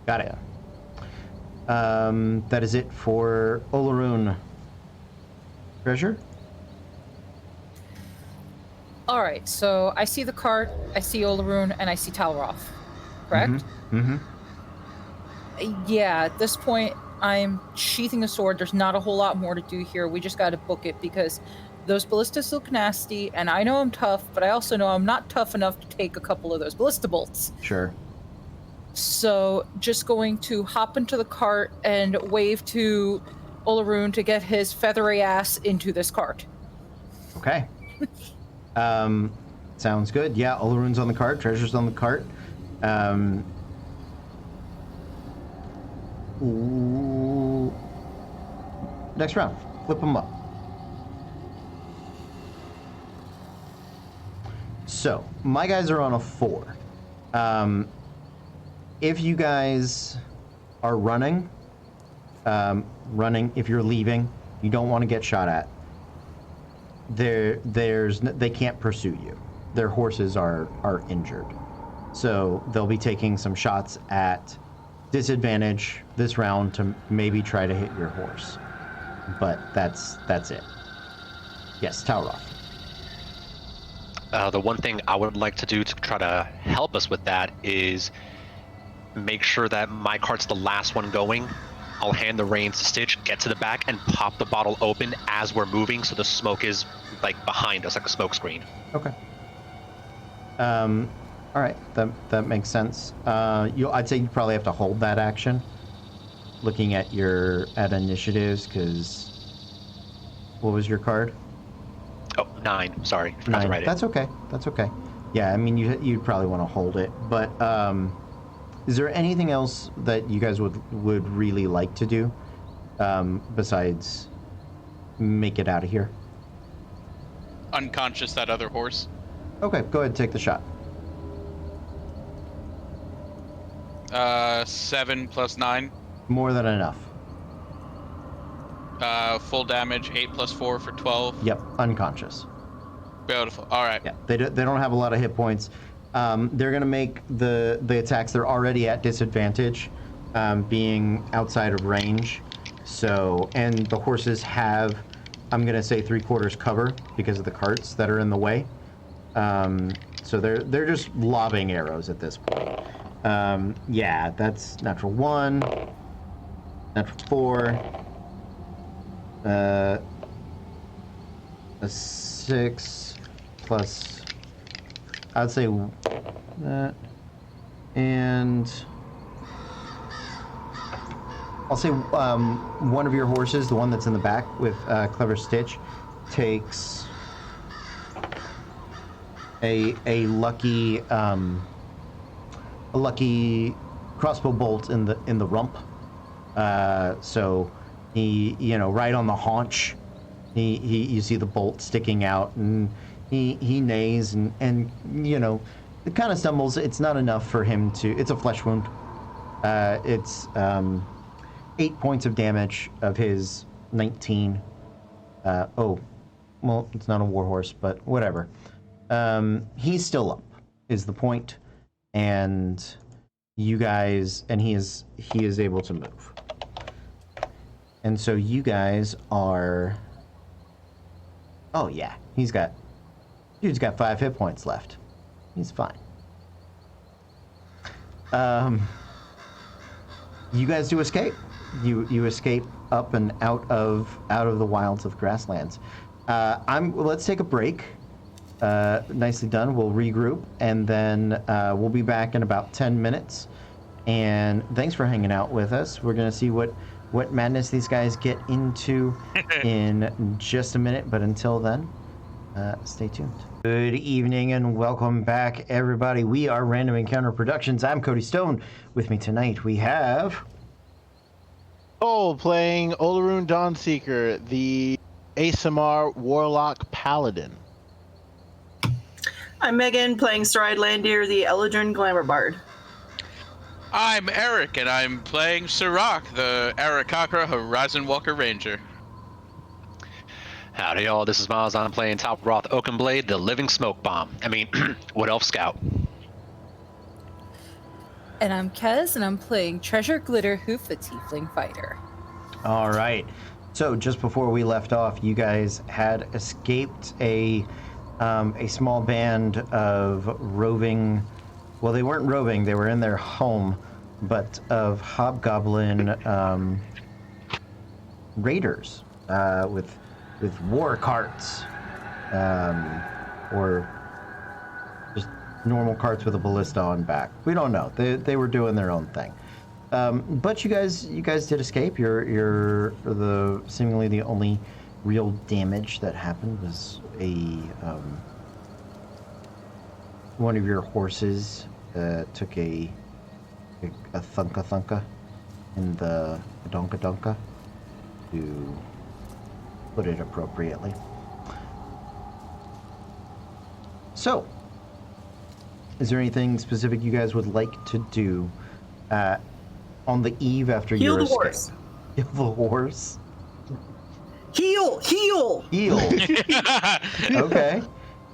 Got it. That is it for Olorun. Treasure? All right, so I see the cart, I see Olorun, and I see Talroth. Correct? Mm-hmm. Yeah, at this point, I'm sheathing a sword. There's not a whole lot more to do here. We just got to book it because those ballistas look nasty, and I know I'm tough, but I also know I'm not tough enough to take a couple of those ballista bolts. Sure. So just going to hop into the cart and wave to Olorun to get his feathery ass into this cart. Okay. Sounds good. Yeah, Olorun's on the cart. Treasure's on the cart. Next round. Flip them up. So, my guys are on a 4. If you guys are running, if you're leaving, you don't want to get shot at, they can't pursue you. Their horses are injured. So they'll be taking some shots at disadvantage this round to maybe try to hit your horse. But that's it. Yes, Talroth. The one thing I would like to do to try to help us with that is make sure that my cart's the last one going. I'll hand the reins to Stitch, get to the back, and pop the bottle open as we're moving so the smoke is like behind us, like a smoke screen. Okay. All right, that makes sense. I'd say you probably have to hold that action. Looking at initiatives, because what was your card? Oh, 9. Sorry, forgot 9. to write it. That's okay. Yeah, I mean you'd probably want to hold it, but is there anything else that you guys would really like to do besides make it out of here? Unconscious that other horse. Okay, go ahead and take the shot. 7 plus 9. More than enough. Full damage, 8 plus 4 for 12. Yep, unconscious. Beautiful. All right. Yeah, they don't have a lot of hit points. They're gonna make the attacks. They're already at disadvantage, being outside of range. So, and the horses have, I'm gonna say 3/4 cover because of the carts that are in the way. So they're just lobbing arrows at this point. Yeah, that's natural 1, natural 4, a 6 plus, I'd say that, and I'll say one of your horses, the one that's in the back with Clever Stitch, takes a lucky crossbow bolt in the rump. So he, right on the haunch. You see the bolt sticking out, and he neighs and it kind of stumbles. It's not enough for him to. It's a flesh wound. It's 8 points of damage of his 19. Oh, well, it's not a warhorse, but whatever. He's still up, is the point, and you guys, and he is able to move, and so you guys are. Oh yeah, dude's got 5 hit points left. He's fine. You guys do escape. You escape up and out of the wilds of Grasslands. Let's take a break. Nicely done. We'll regroup, and then we'll be back in about 10 minutes. And thanks for hanging out with us. We're gonna see what madness these guys get into in just a minute. But until then, stay tuned. Good evening and welcome back, everybody. We are Random Encounter Productions. I'm Cody Stone. With me tonight, we have playing Olaroon Dawnseeker, the ASMR Warlock Paladin. I'm Megan, playing Stride Landir, the Eladrin Glamour Bard. I'm Eric, and I'm playing Sirach, the Arakakra Horizon Walker Ranger. Howdy, y'all. This is Miles. I'm playing Top Roth Oakenblade, the Living Smoke Bomb. Wood Elf Scout. And I'm Kez, and I'm playing Treasure Glitterhoof, the Tiefling Fighter. All right. So just before we left off, you guys had escaped a small band of roving. Well, they weren't roving; they were in their home, but of hobgoblin raiders with war carts, or just normal carts with a ballista on back. We don't know. They were doing their own thing. But you guys did escape. You're seemingly the only real damage that happened was one of your horses took a thunka in the donka to put it appropriately. So, is there anything specific you guys would like to do on the eve after your escape? Horse. Heal the horse. Heal. Okay.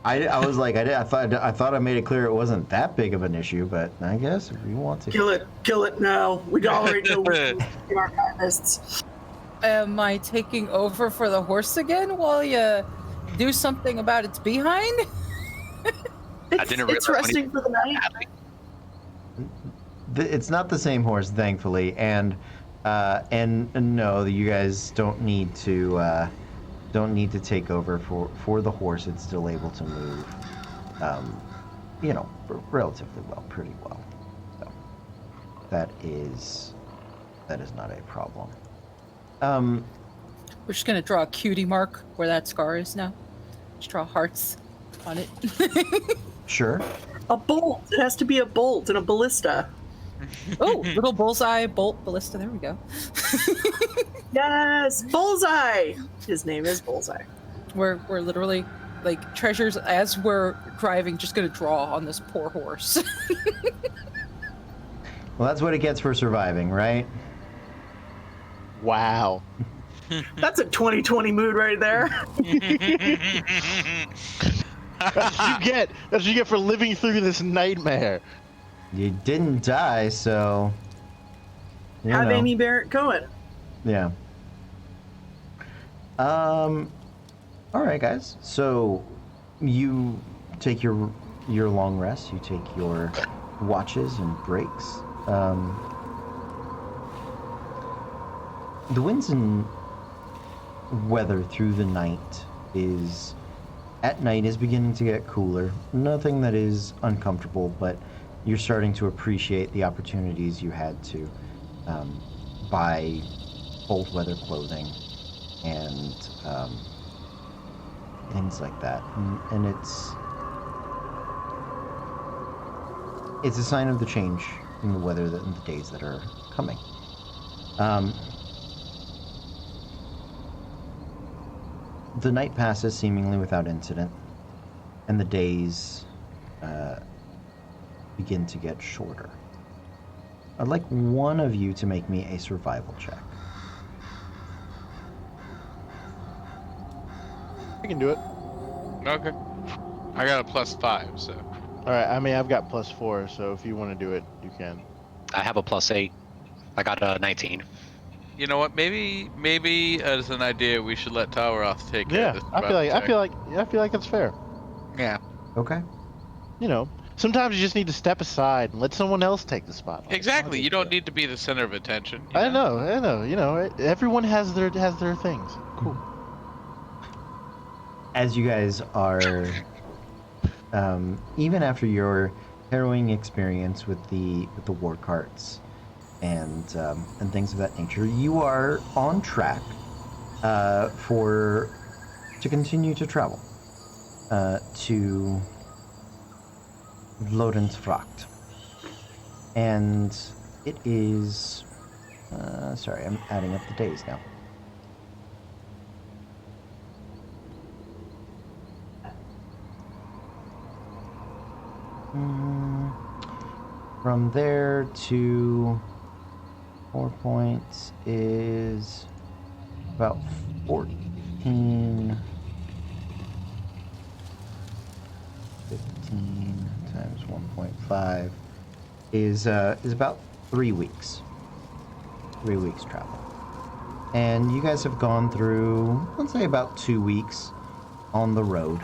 I was like, I thought I made it clear it wasn't that big of an issue, but I guess if you want to Kill it now. We already know we're archivists. Am I taking over for the horse again while you do something about its behind? It's resting for the night. It's not the same horse, thankfully, and no, you guys don't need to take over for the horse. It's still able to move, relatively well, pretty well. So that is not a problem. We're just gonna draw a cutie mark where that scar is now. Just draw hearts on it. Sure. A bolt. It has to be a bolt and a ballista. Oh, little bullseye, bolt, ballista. There we go. Yes, Bullseye. His name is Bullseye. We're literally like treasures as we're driving, just gonna draw on this poor horse. Well, that's what it gets for surviving, right? Wow. That's a 2020 mood right there. That's what you get for living through this nightmare. You didn't die, so. You Have know. Amy Barrett going. Yeah. All right, guys. So you take your long rest. You take your watches and breaks. The winds and weather through the night at night is beginning to get cooler. Nothing that is uncomfortable, but you're starting to appreciate the opportunities you had to buy cold weather clothing and things like that. And it's a sign of the change in the weather in the days that are coming. The night passes seemingly without incident, and the days begin to get shorter. I'd like one of you to make me a survival check. I can do it. Okay. I got a +5, so. All right. I mean, I've got +4, so if you want to do it, you can. I have a +8. I got a 19. You know what? Maybe as an idea, we should let Toweroth take care Yeah, of this. I feel like that's fair. Yeah. Okay. You know, sometimes you just need to step aside and let someone else take the spotlight. Exactly. You don't need to be the center of attention. I know. You know, everyone has their things. Cool. As you guys are, even after your harrowing experience with the war carts and things of that nature, you are on track to continue to travel to Lodensfracht. And it is sorry, I'm adding up the days now. From there to 4 points is about 14, 15 times 1.5 is about 3 weeks. 3 weeks travel. And you guys have gone through, let's say, about 2 weeks on the road.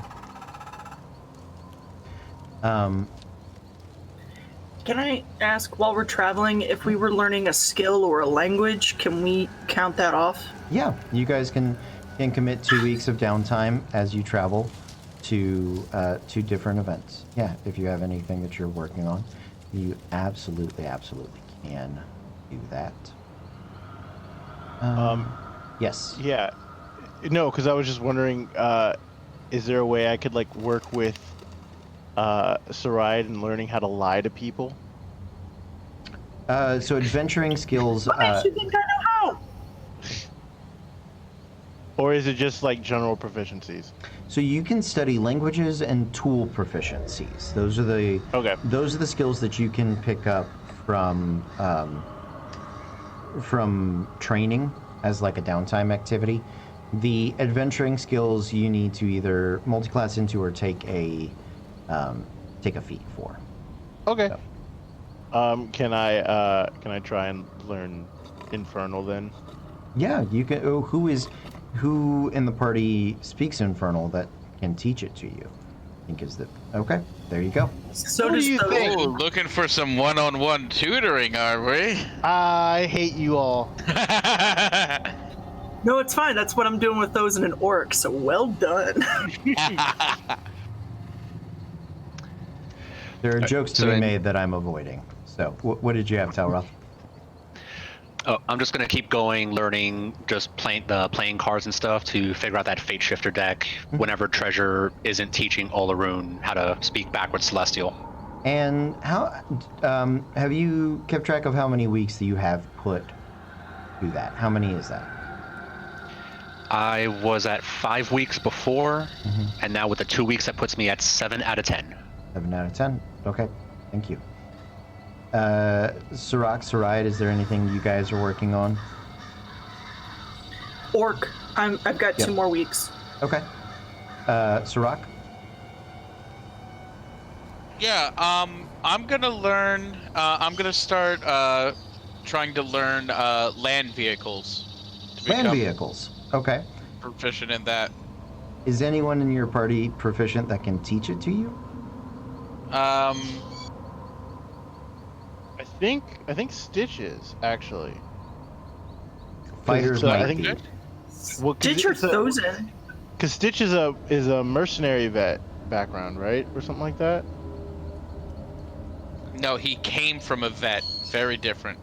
Can I ask, while we're traveling, if we were learning a skill or a language, can we count that off? Yeah, you guys can commit 2 weeks of downtime as you travel to different events. Yeah, if you have anything that you're working on, you absolutely can do that. Yes. Yeah. No, because I was just wondering, is there a way I could like work with Saride and learning how to lie to people? So adventuring skills. What makes you think I know how? Or is it just like general proficiencies? So you can study languages and tool proficiencies. Those are the skills that you can pick up from training as like a downtime activity. The adventuring skills you need to either multi-class into or take a feat for. Okay. So. Can I try and learn Infernal then? Yeah, you can. Oh, who in the party speaks Infernal that can teach it to you? I think is that okay? There you go. So What do does you the think? Oh, looking for some one-on-one tutoring, are we? I hate you all. No, it's fine. That's what I'm doing with those in an orc. So well done. There are jokes to so be then- made that I'm avoiding. So, what did you have, Talroth? Oh, I'm just gonna keep going, learning just playing cards and stuff to figure out that Fate Shifter deck. Whenever Treasure isn't teaching Olaroon how to speak backwards Celestial. And how have you kept track of how many weeks that you have put through that? How many is that? I was at 5 weeks before, and now with the 2 weeks, that puts me at 7 out of 10. 7 out of 10. Okay, thank you. Sirach, Saride, is there anything you guys are working on? Orc. I've got Yep. 2 more weeks. Okay. Sirach? Yeah, I'm gonna learn. I'm gonna start trying to learn land vehicles. To Land become vehicles. Okay. proficient in that. Is anyone in your party proficient that can teach it to you? I think Stitch is actually. Fighters I might think- be. Well, Ditch or Thozen. Because Stitch is a mercenary vet background, right, or something like that. No, he came from a vet. Very different.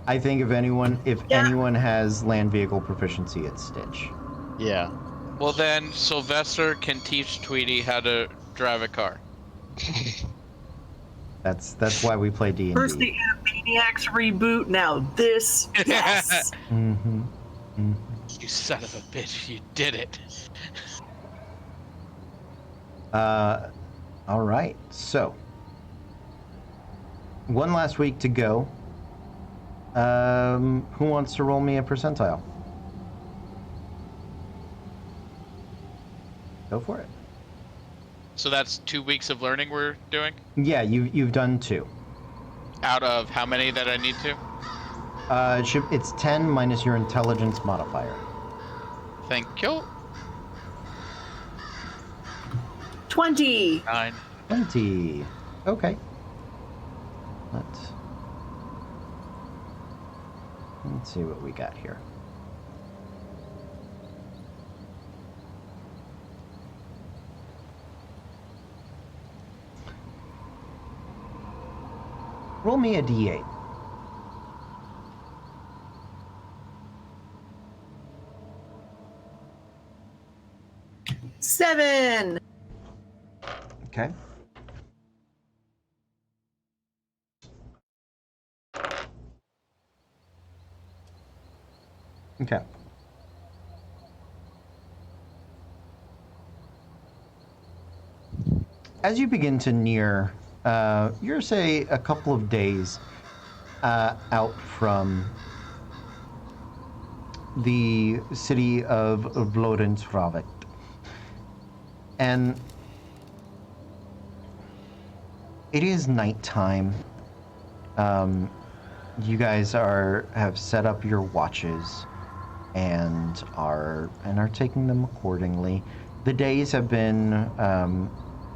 I think if anyone Yeah. has land vehicle proficiency, it's Stitch. Yeah. Well, then Sylvester can teach Tweety how to drive a car. That's why we play D&D. First the Animaniacs reboot, now this. Yes! Mm-hmm. Mm-hmm. You son of a bitch! You did it. All right. So, one last week to go. Who wants to roll me a percentile? Go for it. So that's 2 weeks of learning we're doing. Yeah, you've done 2. Out of how many that I need to? It's 10 minus your intelligence modifier. Thank you. 20. 9. 20. Okay. Let's see what we got here. Roll me a d8. Seven. Okay. Okay. As you begin to near, you're say a couple of days out from the city of Vlodensravik. And it is nighttime. You guys have set up your watches and are taking them accordingly. The days have been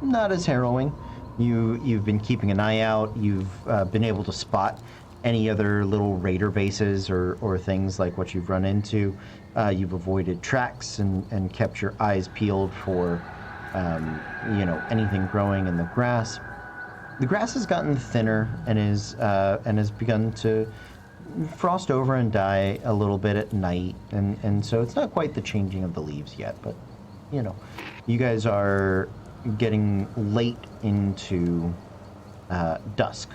not as harrowing. You've been keeping an eye out. You've been able to spot any other little raider bases or things like what you've run into. You've avoided tracks and kept your eyes peeled for anything growing in the grass. The grass has gotten thinner and has begun to frost over and die a little bit at night, and so it's not quite the changing of the leaves yet, but you guys are getting late into dusk,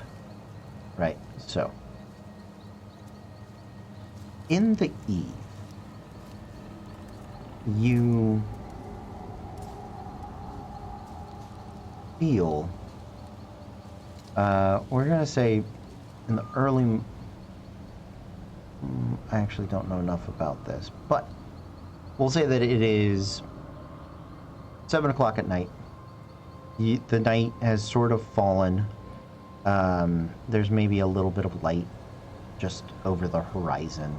right? So in the eve, you feel we're gonna say in the early I actually don't know enough about this, but we'll say that it is 7 o'clock at night. The night has sort of fallen. There's maybe a little bit of light just over the horizon,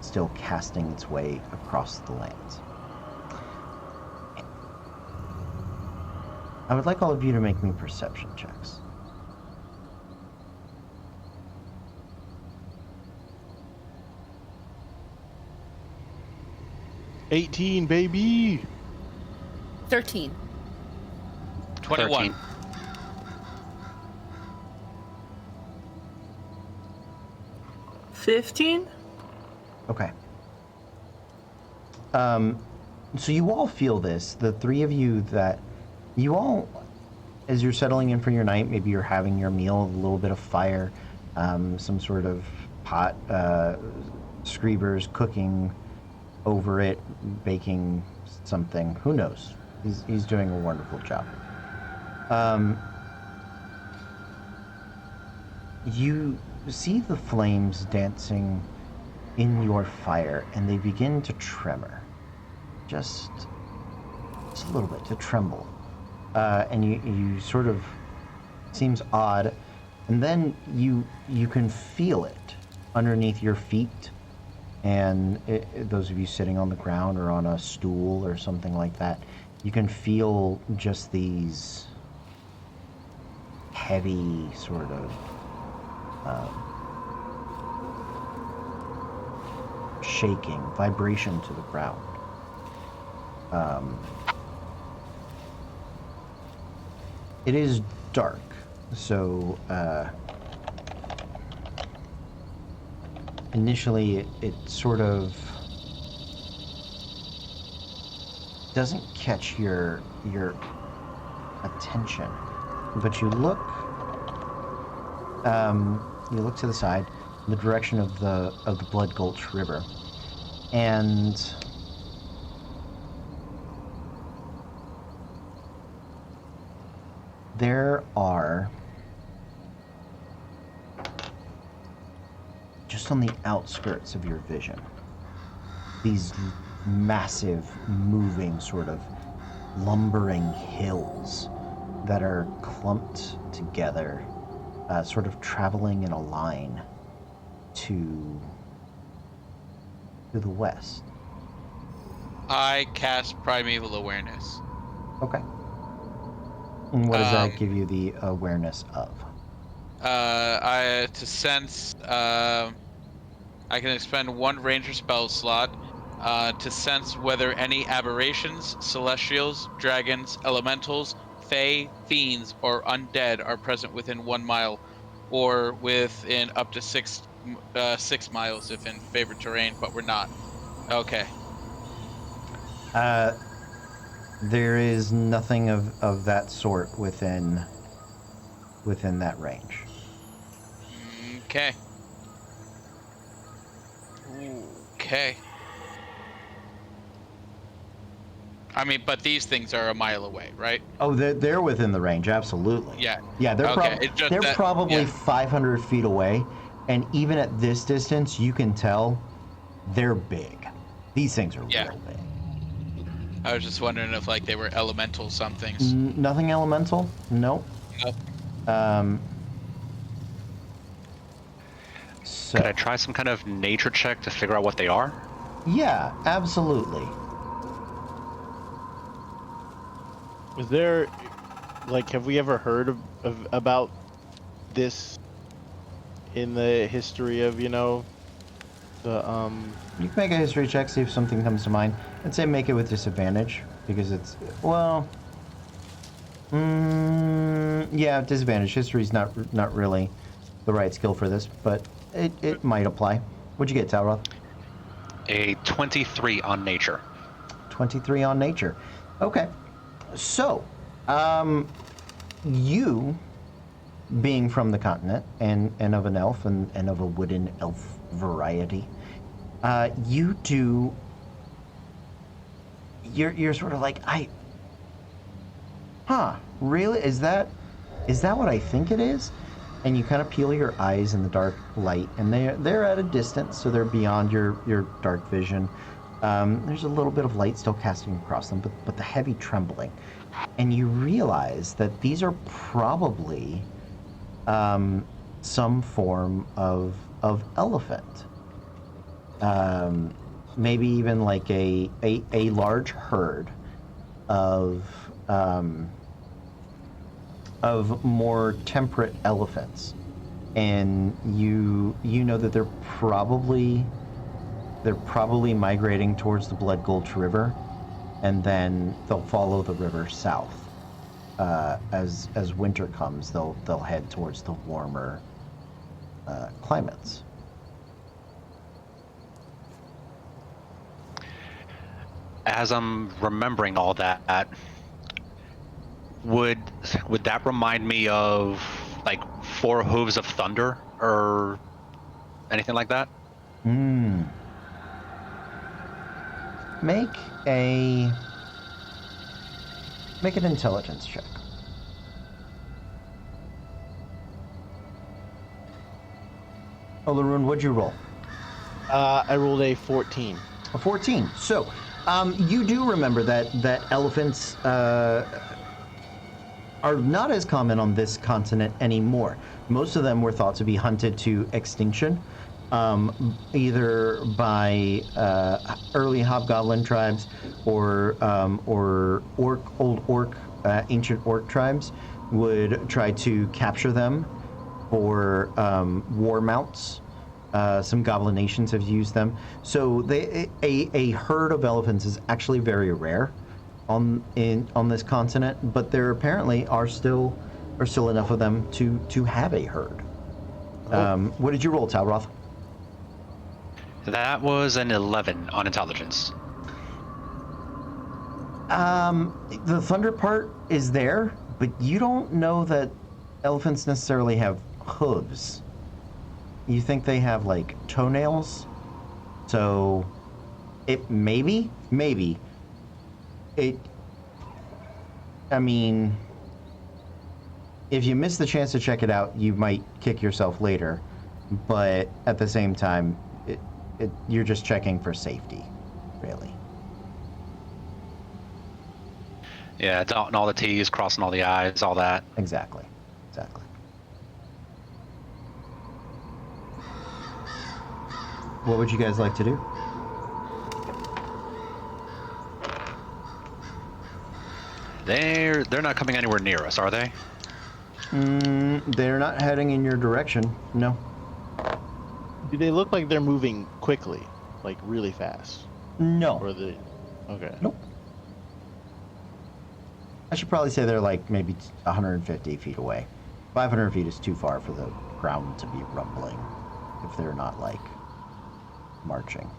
still casting its way across the lands. I would like all of you to make me perception checks. 18, baby. 13. 21. 13. $15? Okay. So you all feel this, the three of you, that you all, as you're settling in for your night, maybe you're having your meal, a little bit of fire, some sort of pot, Screeber's cooking over it, baking something, who knows? He's doing a wonderful job. you see the flames dancing in your fire, and they begin to tremor. Just a little bit, to tremble. And you sort of, seems odd, and then you can feel it underneath your feet, and those of you sitting on the ground or on a stool or something like that, you can feel just these heavy sort of shaking, vibration to the ground. It is dark, so initially it sort of doesn't catch your attention, but you look to the side, in the direction of the Blood Gulch River, and there are, just on the outskirts of your vision, these massive, moving, sort of lumbering hills that are clumped together, sort of traveling in a line to the west. I cast Primeval Awareness. Okay. And what does that give you the awareness of? To sense, I can expend one ranger spell slot to sense whether any aberrations, celestials, dragons, elementals, fae, fiends, or undead are present within 1 mile, or within up to 6 miles if in favored terrain, but we're not. Okay. There is nothing of that sort within that range. Okay. Okay. I mean, but these things are a mile away, right? Oh, they're within the range, absolutely. Yeah. Yeah, they're, Okay, they're probably 500 feet away, and even at this distance, you can tell they're big. These things are real big. I was just wondering if, like, they were elemental somethings. Nothing elemental? Nope. Nope. So, Could I try some kind of nature check to figure out what they are? yeah, absolutely. Was there, like, have we ever heard about this in the history of, you know, the You can make a history check, see if something comes to mind. I'd say make it with disadvantage, because it's, well, yeah, disadvantage. History's not really the right skill for this, but it might apply. What'd you get, Talroth? A 23 on nature. 23 on nature. Okay. So, you, being from the continent and of an elf and of a wooden elf variety, you're sort of like, really? Is that what I think it is? And you kind of peel your eyes in the dark light, and they're at a distance, so they're beyond your dark vision. There's a little bit of light still casting across them, but the heavy trembling. And you realize that these are probably some form of elephant. Maybe even like a large herd of more temperate elephants. And you know that they're probably migrating towards the Blood Gulch River, and then they'll follow the river south. As winter comes, they'll head towards the warmer climates. As I'm remembering all that, would that remind me of like 4 Hooves of Thunder or anything like that? Make an intelligence check. Olaroon, what'd you roll? I rolled a 14. A 14. So, you do remember that elephants are not as common on this continent anymore. Most of them were thought to be hunted to extinction, either by early hobgoblin tribes or ancient orc tribes would try to capture them for war mounts. Some goblin nations have used them. So a herd of elephants is actually very rare on this continent, but there apparently are still enough of them to have a herd. What did you roll, Talroth? That was an 11 on intelligence. The thunder part is there, but you don't know that elephants necessarily have hooves. You think they have like toenails? So it maybe it, I mean, if you miss the chance to check it out, you might kick yourself later, but at the same time, you're just checking for safety, really. Yeah, dotting all the T's, crossing all the I's, all that. Exactly. What would you guys like to do? They're not coming anywhere near us, are they? They're not heading in your direction, no. Do they look like they're moving quickly, like really fast? No. Or the? Okay. Nope. I should probably say they're like maybe 150 feet away. 500 feet is too far for the ground to be rumbling if they're not like marching.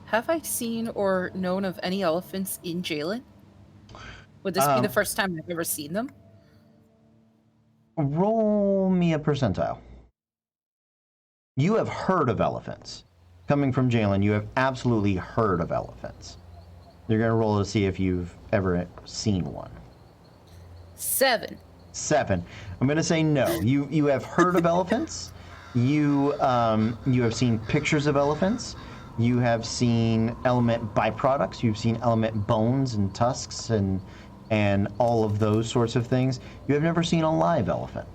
Have I seen or known of any elephants in Jalen? Would this be the first time I've ever seen them? Roll me a percentile. You have heard of elephants. Coming from Jalen, you have absolutely heard of elephants. You're going to roll to see if you've ever seen one. 7. 7. I'm going to say no. You have heard of elephants. You have seen pictures of elephants. You have seen element byproducts. You've seen element bones and tusks and all of those sorts of things. You have never seen a live elephant.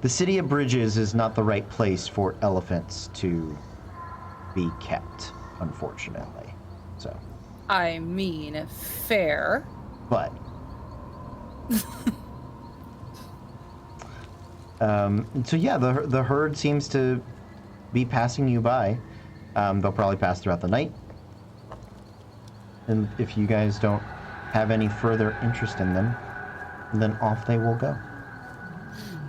The city of Bridges is not the right place for elephants to be kept, unfortunately. So. I mean, fair. But. So yeah, the herd seems to be passing you by. They'll probably pass throughout the night. And if you guys don't have any further interest in them, then off they will go.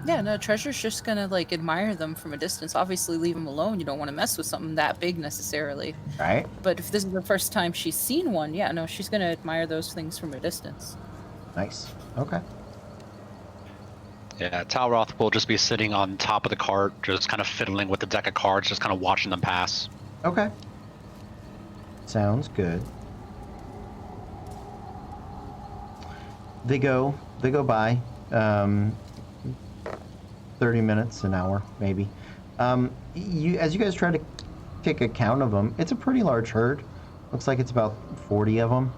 Yeah, no, Treasure's just gonna like admire them from a distance. Obviously, leave them alone. You don't want to mess with something that big necessarily. Right. But if this is the first time she's seen one, yeah, no, she's gonna admire those things from a distance. Nice. Okay. Yeah, Talroth will just be sitting on top of the cart, just kind of fiddling with the deck of cards, just kind of watching them pass. Okay. Sounds good. They go by. 30 minutes, an hour, maybe. As you guys try to take a count of them, it's a pretty large herd. Looks like it's about 40 of them.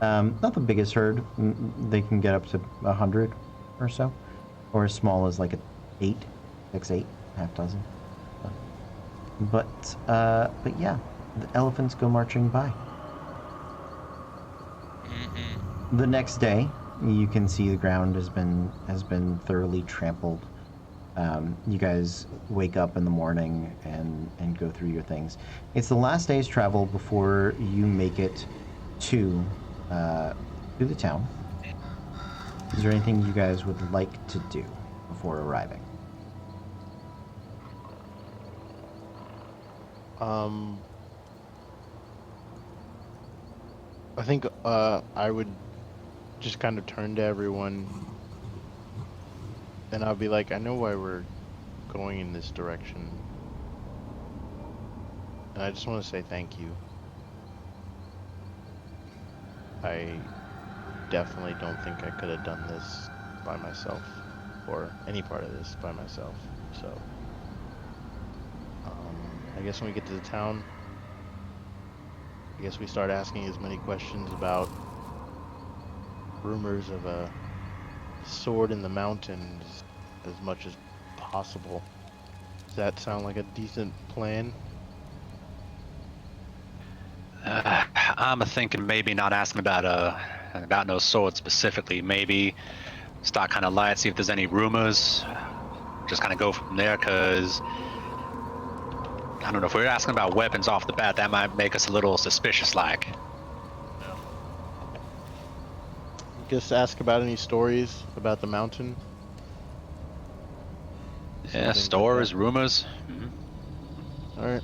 Not the biggest herd. They can get up to 100 or so, or as small as like a 8, half dozen. But yeah, the elephants go marching by. Mm-hmm. The next day, you can see the ground has been thoroughly trampled. You guys wake up in the morning and go through your things. It's the last day's travel before you make it to the town. Is there anything you guys would like to do before arriving? I think I would just kind of turn to everyone and I'll be like, I know why we're going in this direction. And I just want to say thank you. I definitely don't think I could have done this by myself, or any part of this by myself. So, I guess when we get to the town, I guess we start asking as many questions about rumors of a sword in the mountains as much as possible. Does that sound like a decent plan? I'm thinking maybe not asking about no sword specifically. Maybe start kind of light, see if there's any rumors. Just kind of go from there, because I don't know, if we're asking about weapons off the bat, that might make us a little suspicious, like. Just ask about any stories about the mountain. Yeah, Something like stories, that. rumors. All right.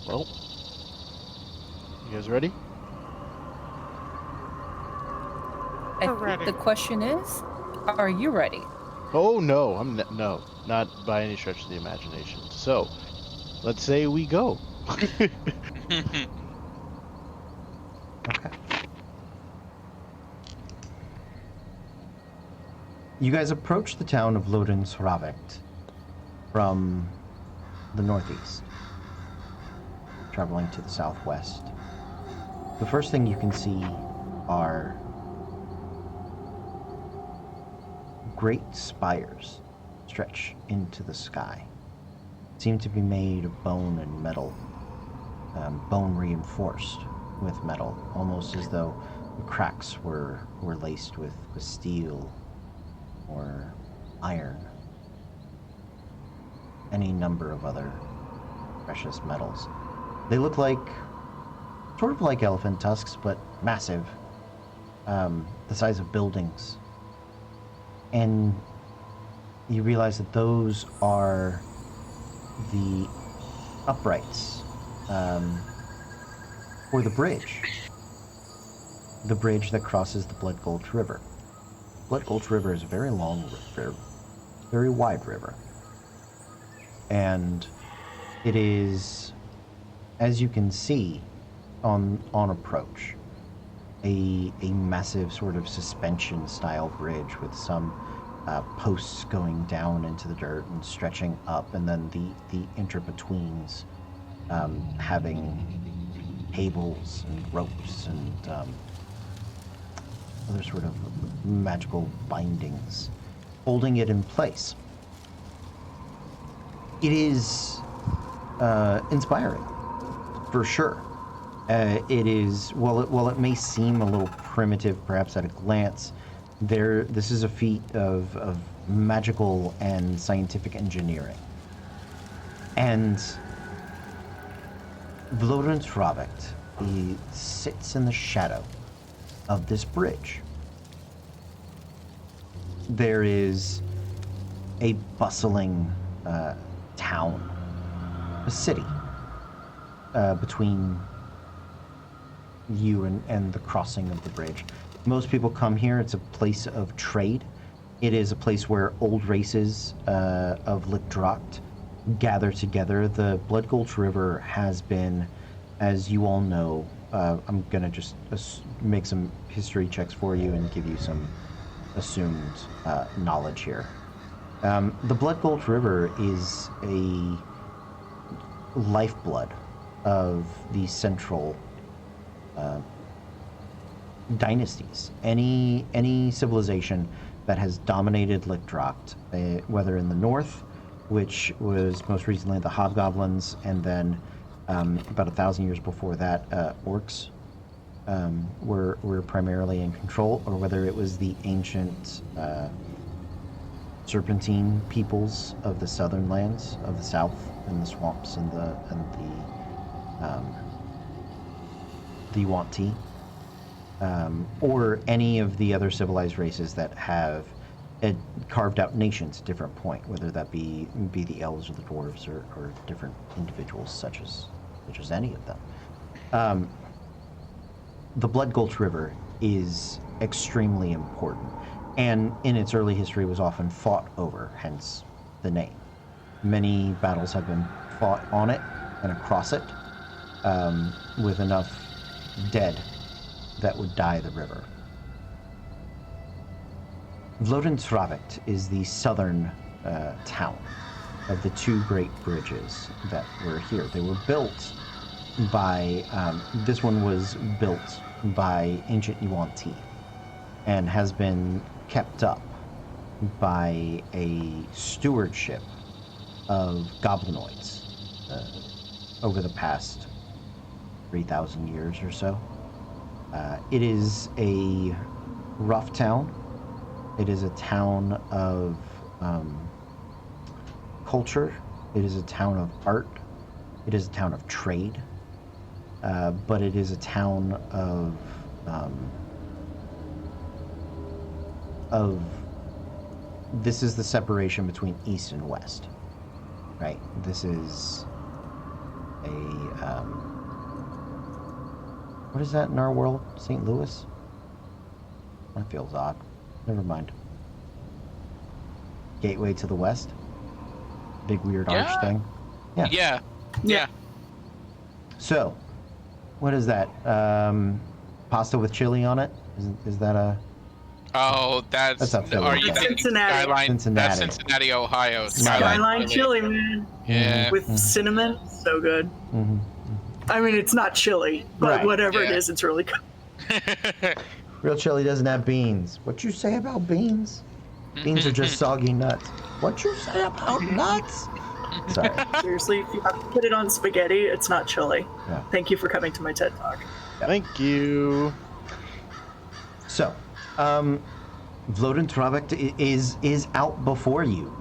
Well, you guys ready? I think Ready. the question is, are you ready? Oh no, no, not by any stretch of the imagination. So, let's say we go. Okay. You guys approach the town of Lodensravekt from the northeast, traveling to the southwest. The first thing you can see are great spires stretch into the sky. Seem to be made of bone and metal, bone reinforced with metal, almost as though the cracks were laced with steel or iron, any number of other precious metals. They look like, sort of like elephant tusks, but massive, the size of buildings. And you realize that those are the uprights for the bridge that crosses the Blood Gulch River. Blood Gulch River is a very long river, very wide river. And it is, as you can see on approach, a massive sort of suspension style bridge with some posts going down into the dirt and stretching up, and then the inter-betweens having cables and ropes and other sort of magical bindings holding it in place. It is inspiring, for sure. It is, while it may seem a little primitive perhaps at a glance, this is a feat of magical and scientific engineering. And Lodensravekt, he sits in the shadow of this bridge. There is a bustling town, a city, between you and the crossing of the bridge. Most people come here. It's a place of trade. It is a place where old races of Lickdracht gather together. The Blood Gulch River has been, as you all know, I'm going to just make some history checks for you and give you some assumed knowledge here. The Blood Gulch River is a lifeblood of the central dynasties. Any civilization that has dominated Lickdracht, whether in the north, which was most recently the Hobgoblins, and then about 1,000 years before that, orcs were primarily in control, or whether it was the ancient Serpentine peoples of the southern lands of the south, and the swamps and the Yuan-ti, or any of the other civilized races that have carved out nations at different point, whether that be the elves or the dwarves or different individuals such as any of them. The Blood Gulch River is extremely important, and in its early history was often fought over, hence the name. Many battles have been fought on it and across it, with enough dead that would dye the river. Vlodentravik is the southern town of the two great bridges that were here. They were built by, this one was built by ancient Yuan-Ti and has been kept up by a stewardship of goblinoids over the past 3,000 years or so. It is a rough town. It is a town of culture. It is a town of art. It is a town of trade. But it is a town of this is the separation between East and West, right? This is a what is that in our world? St. Louis? That feels odd. Never mind. Gateway to the West? Big weird arch thing? Yeah. So, what is that? Pasta with chili on it? Is that a... Oh, that's up Philly. are you That's thinking Cincinnati. Skyline? Cincinnati. That's Cincinnati, Ohio. Skyline chili, man. Yeah. With cinnamon. So good. Mm-hmm. I mean, it's not chili, but Right. whatever it Yeah. is, it's really good. Real chili doesn't have beans. What you say about beans? Beans are just soggy nuts. What you say about nuts? Sorry. Seriously, if you have to put it on spaghetti, it's not chili. Yeah. Thank you for coming to my TED Talk. Thank you. So, Vlodentravik is out before you.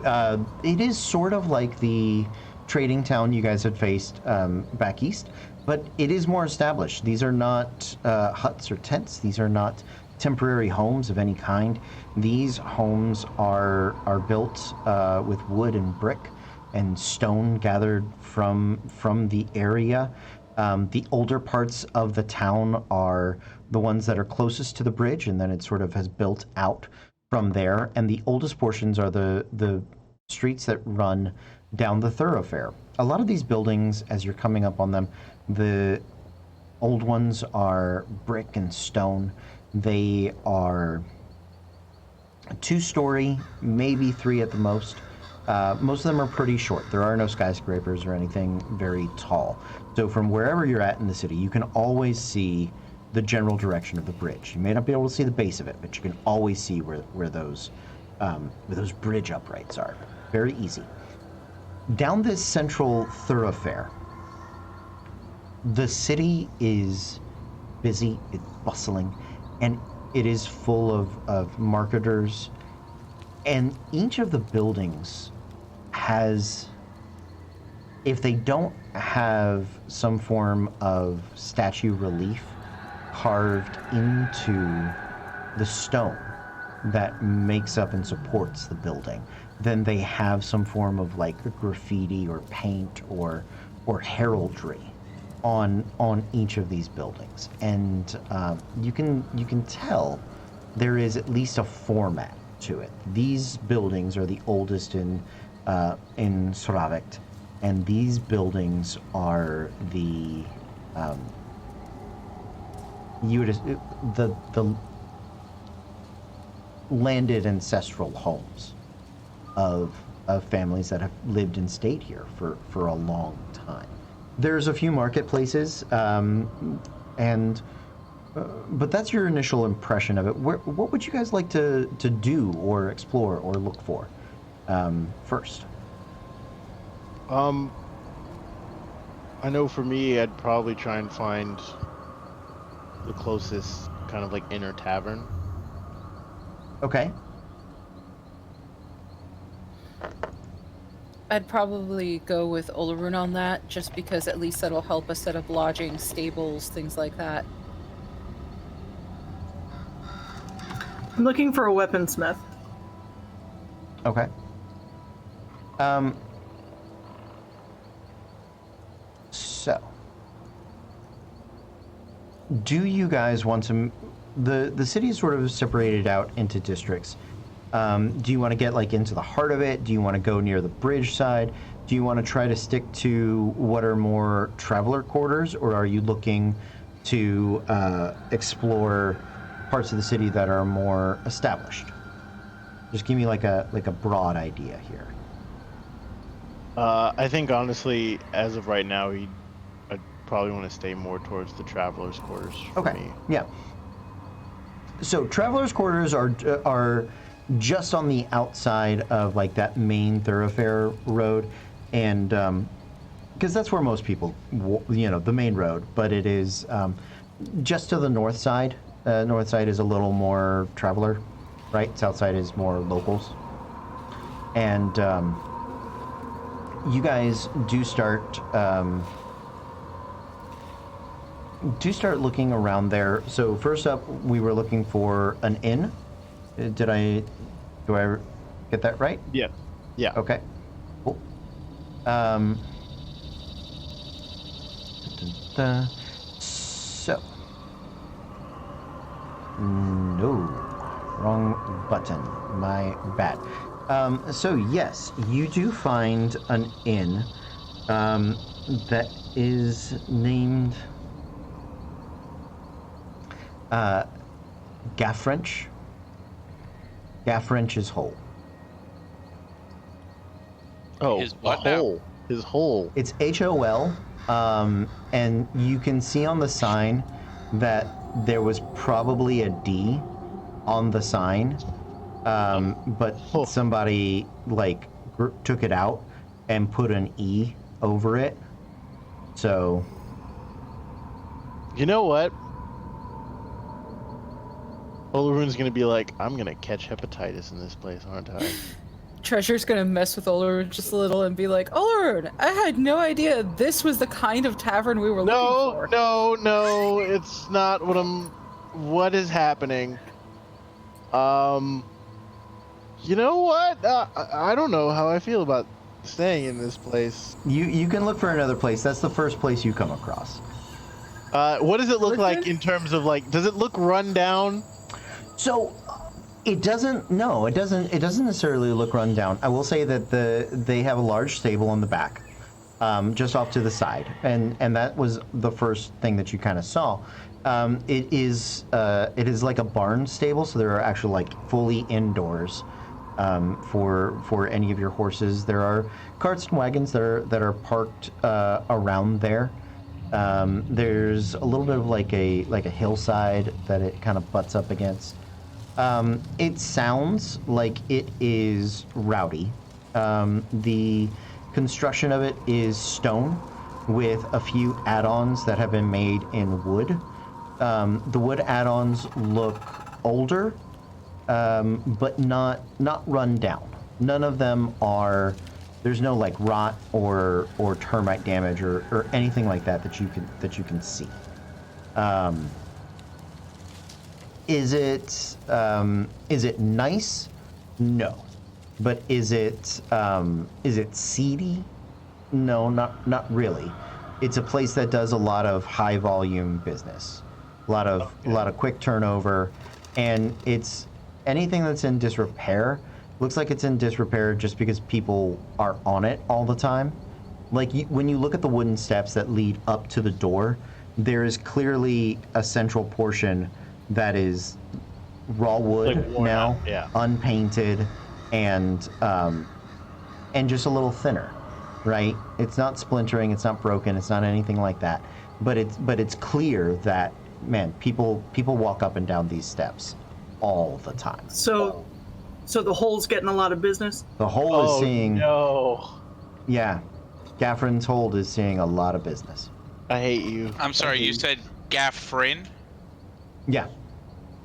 It is sort of like the trading town you guys had faced back east, but it is more established. These are not huts or tents. These are not temporary homes of any kind. These homes are built with wood and brick and stone gathered from the area. The older parts of the town are the ones that are closest to the bridge, and then it sort of has built out from there. And the oldest portions are the streets that run down the thoroughfare. A lot of these buildings, as you're coming up on them, the old ones are brick and stone. They are 2-story, maybe 3 at the most. Most of them are pretty short. There are no skyscrapers or anything very tall. So from wherever you're at in the city, you can always see the general direction of the bridge. You may not be able to see the base of it, but you can always see where those bridge uprights are. Very easy. Down this central thoroughfare, the city is busy, it's bustling, and it is full of marketers. And each of the buildings has, if they don't have some form of statue relief carved into the stone that makes up and supports the building, then they have some form of like graffiti or paint or heraldry on each of these buildings. And you can tell there is at least a format to it. These buildings are the oldest in Sravik, and these buildings are the landed ancestral homes of families that have lived and stayed here for a long time. There's a few marketplaces, and but that's your initial impression of it. What would you guys like to do or explore or look for first? I know for me, I'd probably try and find the closest kind of like inner tavern. Okay. I'd probably go with Olarun on that, just because at least that'll help us set up lodging, stables, things like that. I'm looking for a weaponsmith. Okay. So, do you guys want to? The city is sort of separated out into districts. Do you want to get like into the heart of it? Do you want to go near the bridge side? Do you want to try to stick to what are more traveler quarters, or are you looking to explore parts of the city that are more established? Just give me like a broad idea here. I think honestly, as of right now, I'd probably want to stay more towards the travelers' quarters for Okay. me. Yeah. So travelers' quarters are just on the outside of like that main thoroughfare road, and because that's where most people, the main road. But it is just to the north side. North side is a little more traveler, right? South side is more locals, and you guys do start looking around there. So first up, we were looking for an inn. Do I get that right? Yeah. Yeah. Okay. Cool. So. No. Wrong button. My bad. So yes, you do find an inn that is named Gaffrench. Gaffrench's Hole. Oh, His what a now? hole. His hole. It's HOL, and you can see on the sign that there was probably a D on the sign, but somebody like took it out and put an E over it. So, You know what? Olaroon's gonna be like, I'm gonna catch hepatitis in this place, aren't I? Treasure's gonna mess with Olaroon just a little and be like, Olaroon, I had no idea this was the kind of tavern we were looking for. No, it's not what is happening. You know what? I don't know how I feel about staying in this place. you can look for another place. That's the first place you come across. What does it look Look like good? in terms of like, does it look run down? So it doesn't necessarily look run down. I will say that they have a large stable on the back, just off to the side, and that was the first thing that you kind of saw. It is like a barn stable, so there are actually like fully indoors for any of your horses. There are carts and wagons that are parked around there. There's a little bit of like a hillside that it kind of butts up against. It sounds like it is rowdy. The construction of it is stone with a few add-ons that have been made in wood. The wood add-ons look older, but not run down. None of them are. There's no like rot or termite damage or anything like that you can see. Is it nice? No. But is it seedy? No, not really. It's a place that does a lot of high volume business, a lot of quick turnover, and it's anything that's in disrepair. Looks like it's in disrepair just because people are on it all the time. Like when you look at the wooden steps that lead up to the door, there is clearly a central portion that is raw wood Like worn now, out, yeah. unpainted, and just a little thinner, right? It's not splintering, it's not broken, it's not anything like that. But it's clear that, man, people walk up and down these steps all the time. So the hole's getting a lot of business. The hole is seeing, no. yeah, Gaffrin's Hold is seeing a lot of business. I hate you. I'm sorry, you said Gaffrin? Yeah.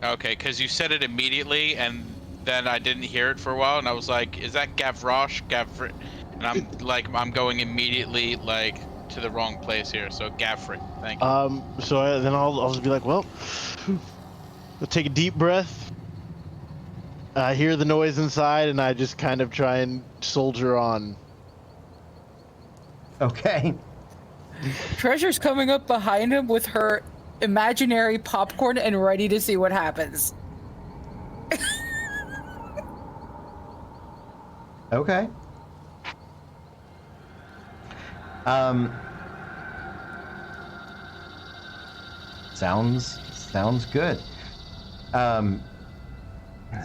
Okay, because you said it immediately, and then I didn't hear it for a while, and I was like, is that Gavroche? Gaffrin? And I'm going immediately, like, to the wrong place here, so Gaffrin, thank you. Then I'll just be like, well, I'll take a deep breath. I hear the noise inside, and I just kind of try and soldier on. Okay. Treasure's coming up behind him with her imaginary popcorn and ready to see what happens. Okay. Sounds good.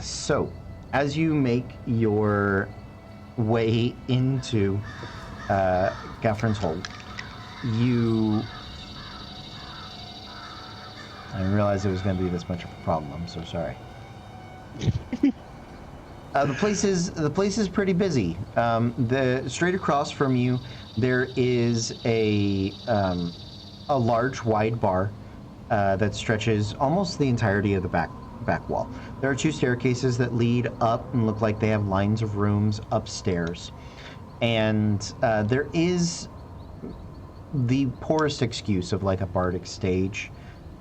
So, as you make your way into Gaffrin's Hole, I didn't realize it was going to be this much of a problem. I'm so sorry. The place is pretty busy. Straight across from you, there is a large, wide bar that stretches almost the entirety of the back wall. There are 2 staircases that lead up and look like they have lines of rooms upstairs, and there is the poorest excuse of like a bardic stage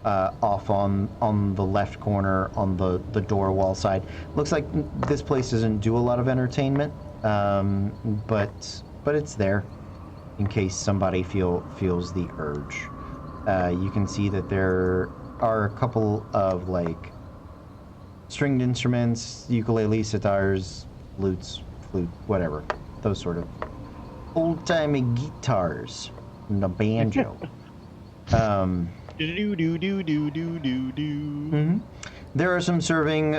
off on the left corner on the door wall side. Looks like this place doesn't do a lot of entertainment, but it's there in case somebody feels the urge. You can see that there are a couple of like stringed instruments, ukulele, sitars, lutes, flute, whatever, those sort of old-timey guitars and a banjo. There are some serving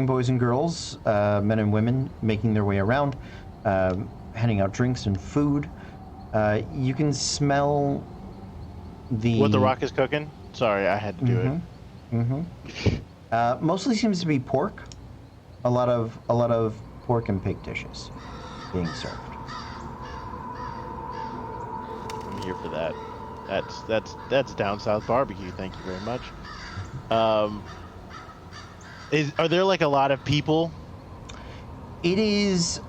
boys and girls, men and women, making their way around, handing out drinks and food. You can smell What the Rock is cooking? Sorry, I had to do it. Mostly seems to be pork. A lot of pork and pig dishes being served. I'm here for that. That's down south barbecue. Thank you very much. Are there like a lot of people? It is.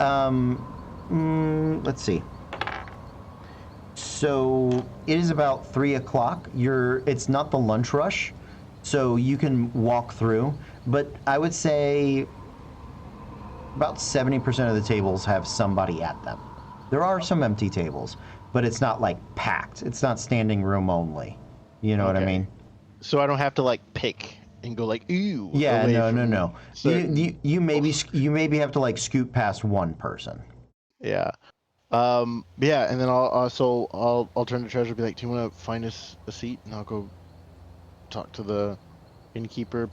Let's see. So it is about 3 o'clock. It's not the lunch rush, so you can walk through. But I would say about 70% of the tables have somebody at them. There are some empty tables, but it's not like packed. It's not standing room only. You know what I mean? So I don't have to like pick and go like ooh. Yeah, away no. from certain- You maybe have to like scoot past one person. Yeah. Yeah, and then I'll turn to Treasure and be like, do you want to find us a seat? And I'll go talk to the innkeeper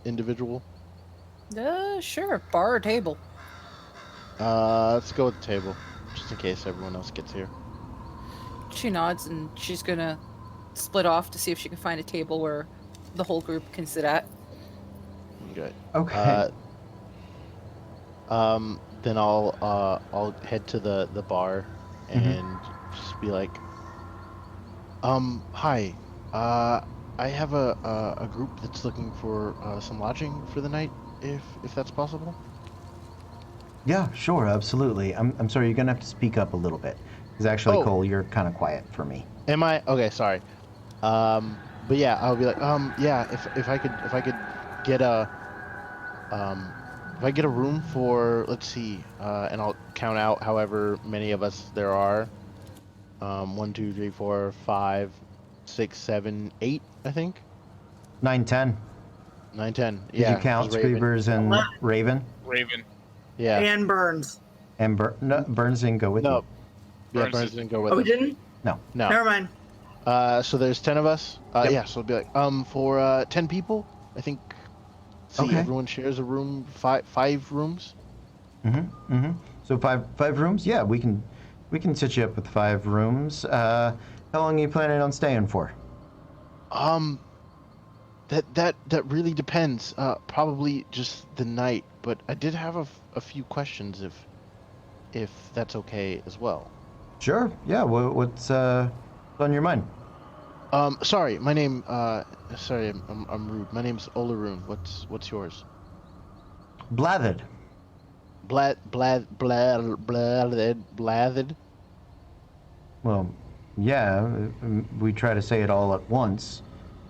individual. Sure. Bar or table? Let's go with the table, just in case everyone else gets here. She nods, and she's gonna split off to see if she can find a table where the whole group can sit at. Good. Okay. Then I'll head to the bar and just be like, hi, I have a group that's looking for some lodging for the night, if that's possible. Yeah, sure, absolutely. I'm sorry, you're gonna have to speak up a little bit, because actually, Oh. Cole, you're kind of quiet for me. Am I okay? Sorry. But yeah, I'll be like, yeah, if I could get a if I get a room for, let's see, and I'll count out however many of us there are. 1, 2, 3, 4, 5, 6, 7, 8, I think. 9, 10. 9, 10. Did Yeah. you count 'cause Raven- Screevers and Raven? Raven. Yeah. And Burns. And no, Burns didn't go with No. you. Yeah, Burns Burns didn't go with Oh, we us. didn't? No. Never mind. So there's 10 of us. Yep. Yeah, so it'll be like, for 10 people, I think. See, Okay. everyone shares a room, five rooms. So five rooms? Yeah, we can set you up with 5 rooms. How long are you planning on staying for? That really depends. Probably just the night, but I did have a few questions if that's okay as well. Sure. Yeah. What's on your mind? Sorry, my name. Sorry, I'm rude. My name's Olaroon. What's yours? Blathered. Blathered. Well, yeah. We try to say it all at once.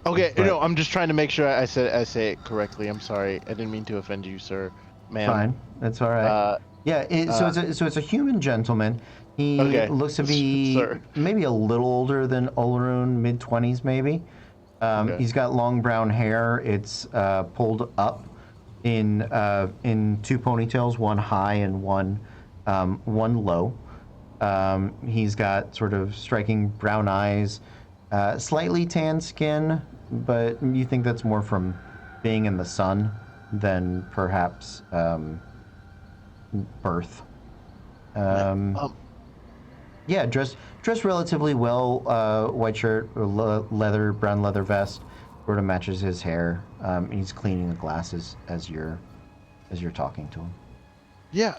Okay, But- no, I'm just trying to make sure I say it correctly. I'm sorry. I didn't mean to offend you, sir, ma'am. Fine. That's all right. Yeah. So it's a human gentleman. He Okay, looks to be sir. maybe a little older than Olaroon, mid-20s maybe. Okay. He's got long brown hair. It's pulled up in 2 ponytails, one high and one low. He's got sort of striking brown eyes, slightly tan skin, but you think that's more from being in the sun than perhaps Birth. Yeah, dressed relatively well. White shirt, leather, brown leather vest, sort of matches his hair. And he's cleaning the glasses as you're talking to him. Yeah,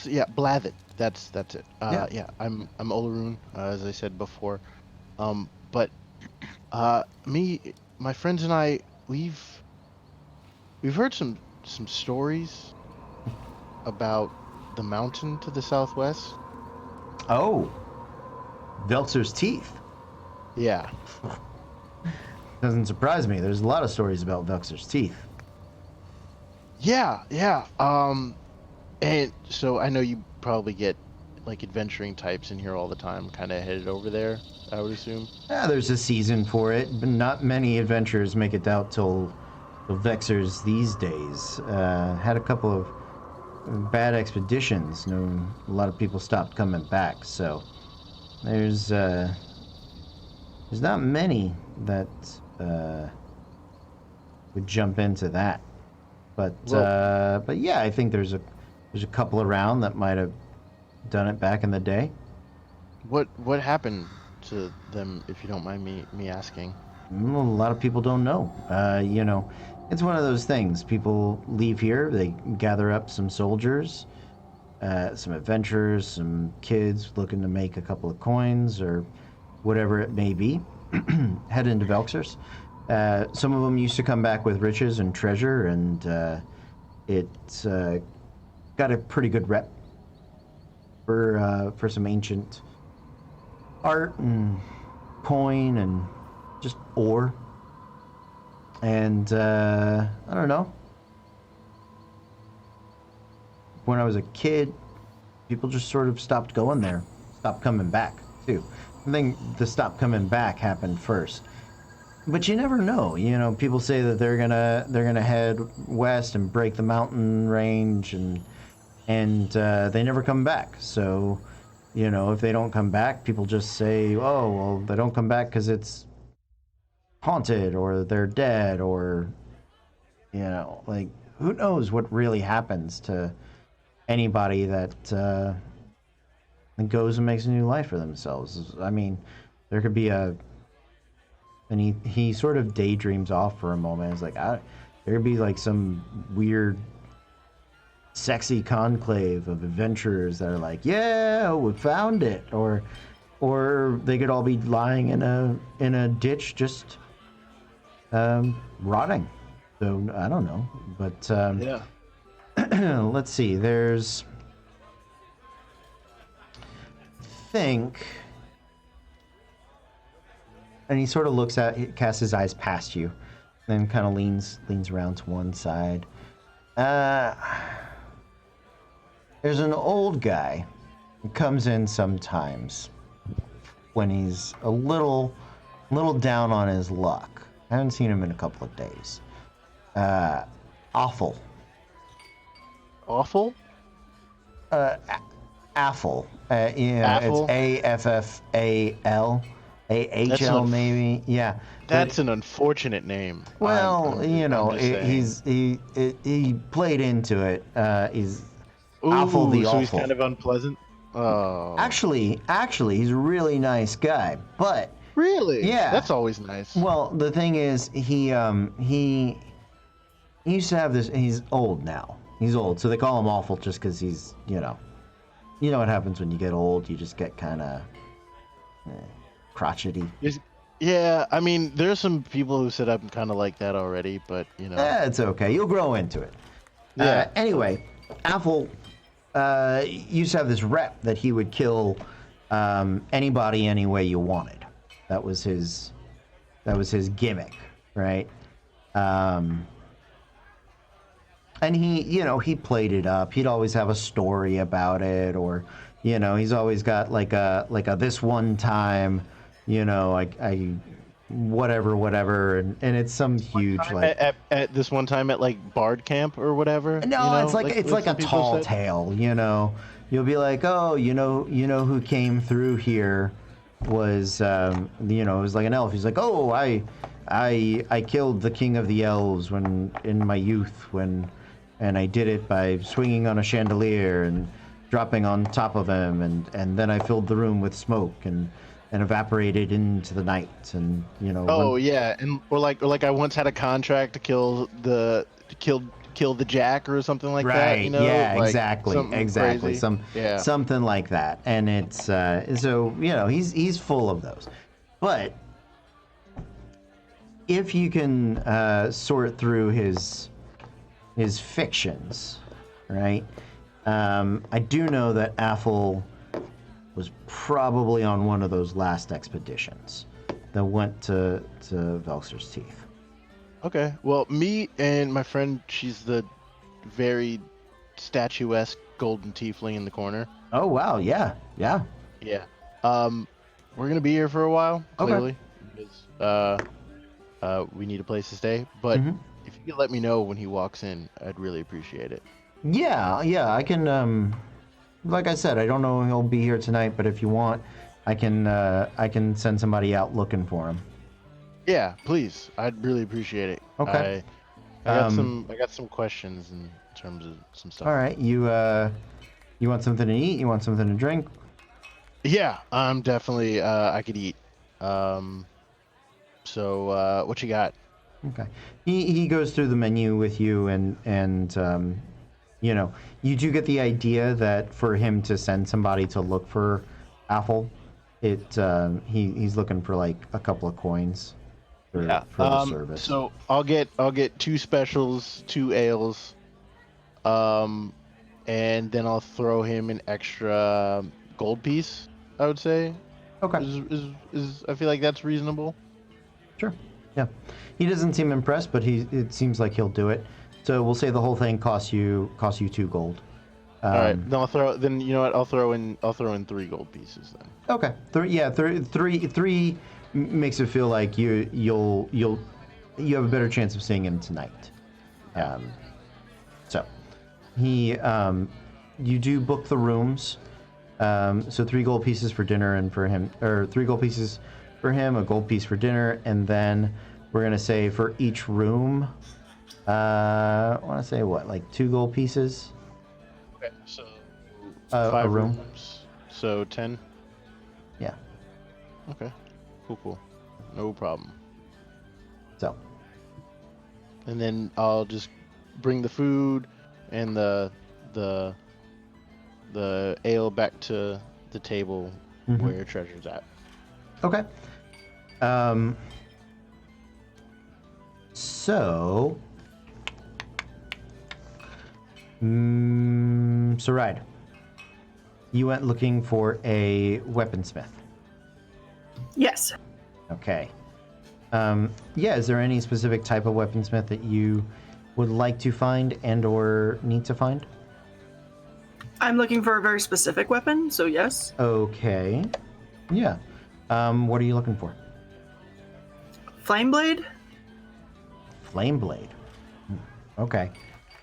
yeah, Blathet. That's it. Yeah. Yeah, I'm Olaroon, as I said before. But my friends and I, we've heard some stories about the mountain to the southwest. Oh, Velxer's teeth. Yeah. Doesn't surprise me. There's a lot of stories about Velxer's teeth. Yeah. And so I know you probably get like adventuring types in here all the time, kind of headed over there, I would assume. Yeah, there's a season for it, but not many adventurers make it out till Vexers these days. Had a couple of bad expeditions. A lot of people stopped coming back, so there's not many that would jump into that. But yeah, I think there's a couple around that might have done it back in the day. What happened to them, if you don't mind me asking? Well, a lot of people don't know. It's one of those things. People leave here, they gather up some soldiers, some adventurers, some kids looking to make a couple of coins or whatever it may be, head into Velxers. Some of them used to come back with riches and treasure, and it's got a pretty good rep for some ancient art and coin and just ore. And I don't know. When I was a kid, people just sort of stopped going there, stopped coming back too. I think the stop coming back happened first. But you never know. People say that they're gonna head west and break the mountain range, and they never come back. So, if they don't come back, people just say, oh, well, they don't come back because it's haunted or they're dead, or, like, who knows what really happens to anybody that goes and makes a new life for themselves. I mean, there could be and he sort of daydreams off for a moment. It's like, there could be like some weird sexy conclave of adventurers that are like, yeah, we found it, or they could all be lying in a ditch just rotting. So I don't know, but Yeah. let's see. There's, I think, and he sort of casts his eyes past you, then kind of leans around to one side. There's an old guy who comes in sometimes when he's a little down on his luck. I haven't seen him in a couple of days. Awful. Awful? Affle. Affle? It's AFFAL. AHL maybe. Yeah. That's an unfortunate name. Well, I'm just saying. he played into it. He's Ooh, Awful the so Awful. he's kind of unpleasant. Oh. Actually, he's a really nice guy. But Really? Yeah. That's always nice. well, the thing is, he used to have this. He's old now. He's old, so they call him Awful just because he's you know what happens when you get old. You just get kind of crotchety. Yeah, I mean, there's some people who said I'm kind of like that already, but It's okay. You'll grow into it. Yeah. Anyway, Apple used to have this rep that he would kill anybody any way you wanted. That was his gimmick, right? And he played it up. He'd always have a story about it, or he's always got like a this one time, I whatever, and it's some huge like at this one time at like Bard Camp or whatever. no, it's like a tall tale. You'll be like, oh, who came through here was it was like an elf. He's like, oh, I I killed the king of the elves when in my youth and I did it by swinging on a chandelier and dropping on top of him, and then I filled the room with smoke and evaporated into the night, and you know. Oh yeah, and or like I once had a contract to kill the Jack or something like that. You know? Yeah, Like, exactly. something crazy. Something like that. And it's so you know he's full of those, but if you can sort through his fictions, right? I do know that Athel was probably on one of those last expeditions that went to Velxer's Teeth. Okay, well, me and my friend, she's the very statuesque golden tiefling in the corner. Oh wow, yeah. Yeah. We're gonna be here for a while, Okay. clearly, because we need a place to stay. But Mhm. if you could let me know when he walks in, I'd really appreciate it. Yeah, I can. Like I said, I don't know if he'll be here tonight, but if you want, I can send somebody out looking for him. Yeah, please. I'd really appreciate it. Okay. I got some questions in terms of some stuff. All right, you want something to eat? You want something to drink? Yeah, I'm definitely I could eat. So what you got? Okay. He goes through the menu with you, and you know, you do get the idea that for him to send somebody to look for Athel, he's looking for like a couple of coins for the service. So I'll get 2 specials, 2 ales, and then I'll throw him an extra gold piece. I would say. Okay. Is I feel like that's reasonable. Sure. Yeah. He doesn't seem impressed, but it seems like he'll do it. So we'll say the whole thing costs you 2 gold. All right. Then you know what? I'll throw in 3 gold pieces then. Okay. Three makes it feel like you have a better chance of seeing him tonight. So you do book the rooms. So 3 gold pieces for dinner and for him, or 3 gold pieces for him, a gold piece for dinner, and then we're gonna say for each room, I want to say what, like 2 gold pieces. Okay. So A 5 room. rooms. So 10. Yeah. Okay. Cool. No problem. So. And then I'll just bring the food and the ale back to the table Mhm. where your treasure's at. Okay. So. Saride, you went looking for a weaponsmith. Yes. Okay. Yeah, is there any specific type of weaponsmith that you would like to find and or need to find? I'm looking for a very specific weapon, so yes. Okay. Yeah. What are you looking for? Flame blade? Flame blade. Okay.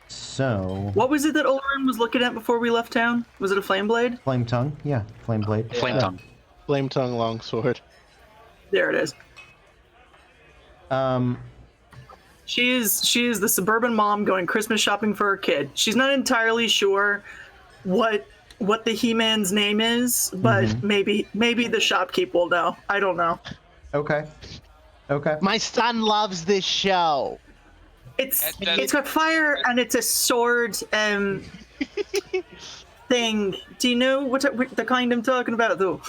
So. What was it that Olrin was looking at before we left town? Was it a flame blade? Flame tongue? Yeah, flame blade. Flame tongue. Flame tongue longsword. There it is. Um, She is the suburban mom going Christmas shopping for her kid. She's not entirely sure what the He-Man's name is, but maybe the shopkeep will know. I don't know. okay. Okay. My son loves this show. It's got fire and it's a sword thing. Do you know what the kind I'm talking about though?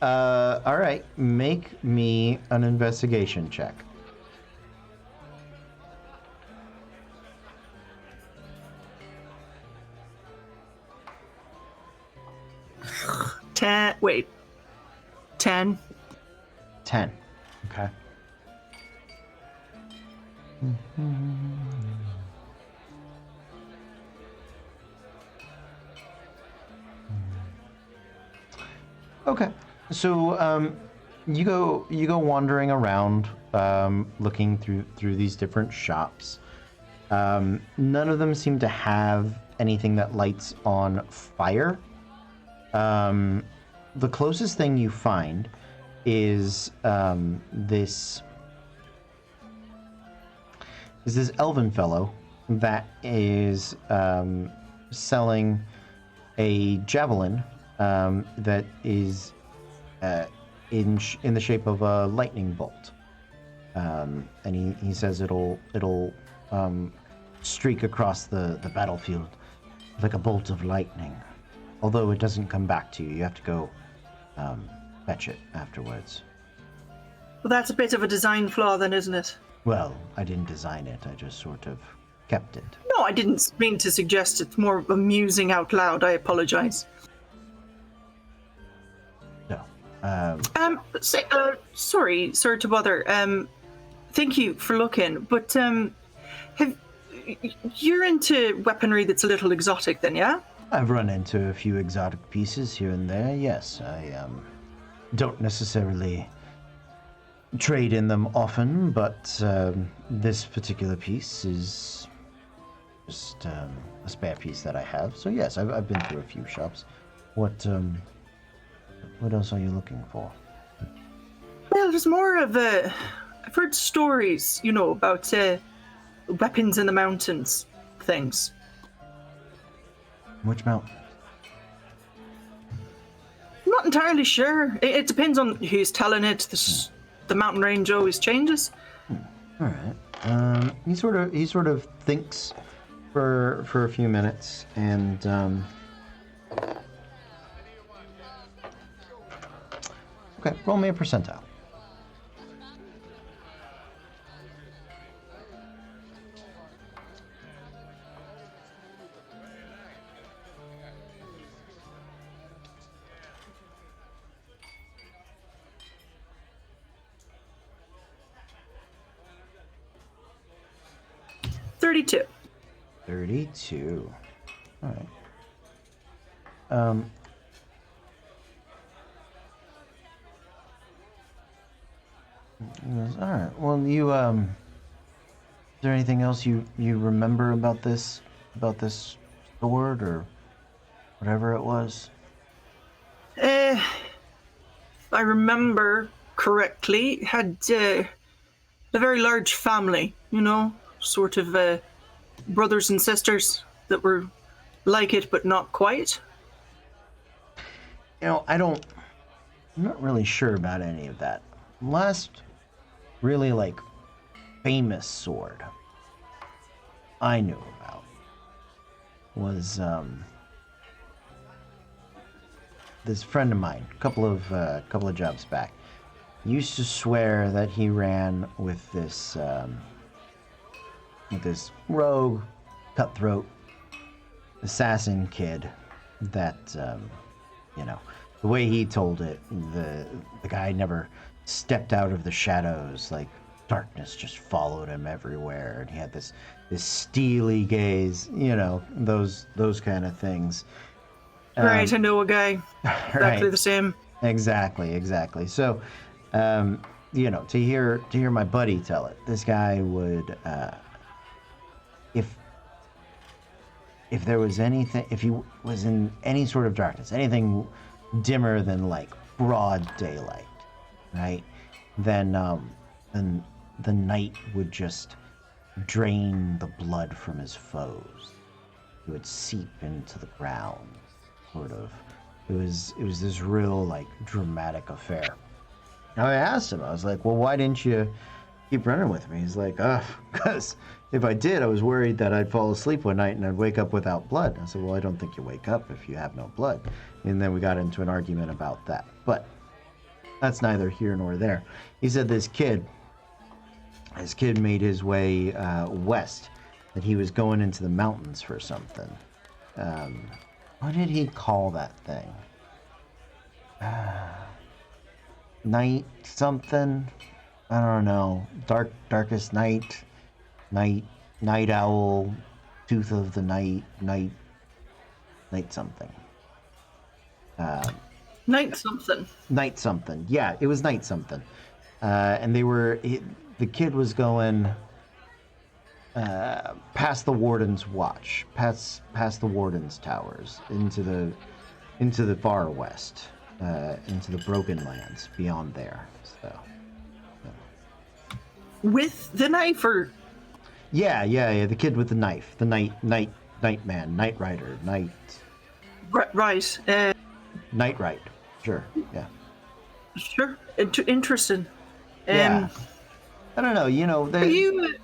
All right. Make me an investigation check. Ten. 10. Okay. Okay. So you go wandering around, looking through these different shops. None of them seem to have anything that lights on fire. The closest thing you find is this is this elven fellow that is selling a javelin that is in the shape of a lightning bolt, and he says it'll streak across the battlefield like a bolt of lightning. Although it doesn't come back to you, you have to go fetch it afterwards. Well, that's a bit of a design flaw, then, isn't it? Well, I didn't design it. I just sort of kept it. No, I didn't mean to suggest it's more amusing out loud. I apologize. No. Sorry to bother. Thank you for looking, but you're into weaponry that's a little exotic, then, yeah? I've run into a few exotic pieces here and there. Yes, I don't necessarily trade in them often, but this particular piece is just a spare piece that I have. So yes, I've been through a few shops. What else are you looking for? Well, there's more of a... I've heard stories, about weapons in the mountains, things. Which mountain? I'm not entirely sure. It depends on who's telling it. The mountain range always changes. All right. He sort of thinks for a few minutes, and okay, roll me a percentile. $32. 32. All right. He goes, all right. Well, you is there anything else you remember about this sword or whatever it was? If I remember correctly, it had a very large family, sort of brothers and sisters that were like it, but not quite. I'm not really sure about any of that. Last really famous sword I knew about was this friend of mine, a couple of jobs back, used to swear that he ran with this rogue, cutthroat, assassin kid that, the way he told it, the guy never stepped out of the shadows, darkness just followed him everywhere, and he had this steely gaze, those kind of things. Right, I know a guy exactly right. the same. Exactly. So, to hear my buddy tell it, this guy would, if there was anything, if he was in any sort of darkness, anything dimmer than broad daylight, right? Then the night would just drain the blood from his foes. It would seep into the ground, sort of. It was this real dramatic affair. Now I asked him, I was like, well, why didn't you keep running with me? He's like, because if I did, I was worried that I'd fall asleep one night and I'd wake up without blood. I said, well, I don't think you wake up if you have no blood. And then we got into an argument about that. But that's neither here nor there. He said this kid made his way west, that he was going into the mountains for something. What did he call that thing? Night something? I don't know. Darkest night owl, tooth of the night something. Night something. Night something. Yeah, it was night something. And the kid was going past the warden's watch, past the warden's towers, into the far west, into the Broken Lands beyond there. So, With the knife, or Yeah. The kid with the knife. The night man, Night Rider, Night Right. Ride. Sure. Yeah. Sure. Interesting. Yeah. I don't know. You know, Are you?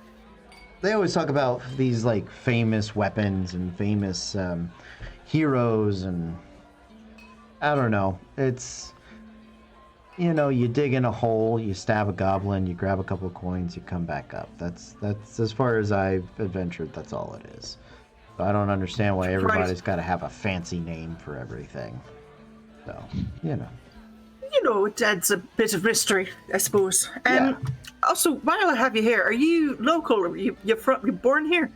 they always talk about these like famous weapons and famous heroes, and I don't know. It's, you know, you dig in a hole, you stab a goblin, you grab a couple of coins, you come back up. That's as far as I've adventured. That's all it is. So I don't understand why everybody's got to have a fancy name for everything. So, you know. You know, it adds a bit of mystery, I suppose. Yeah. Also, while I have you here, are you local? Are you're born here?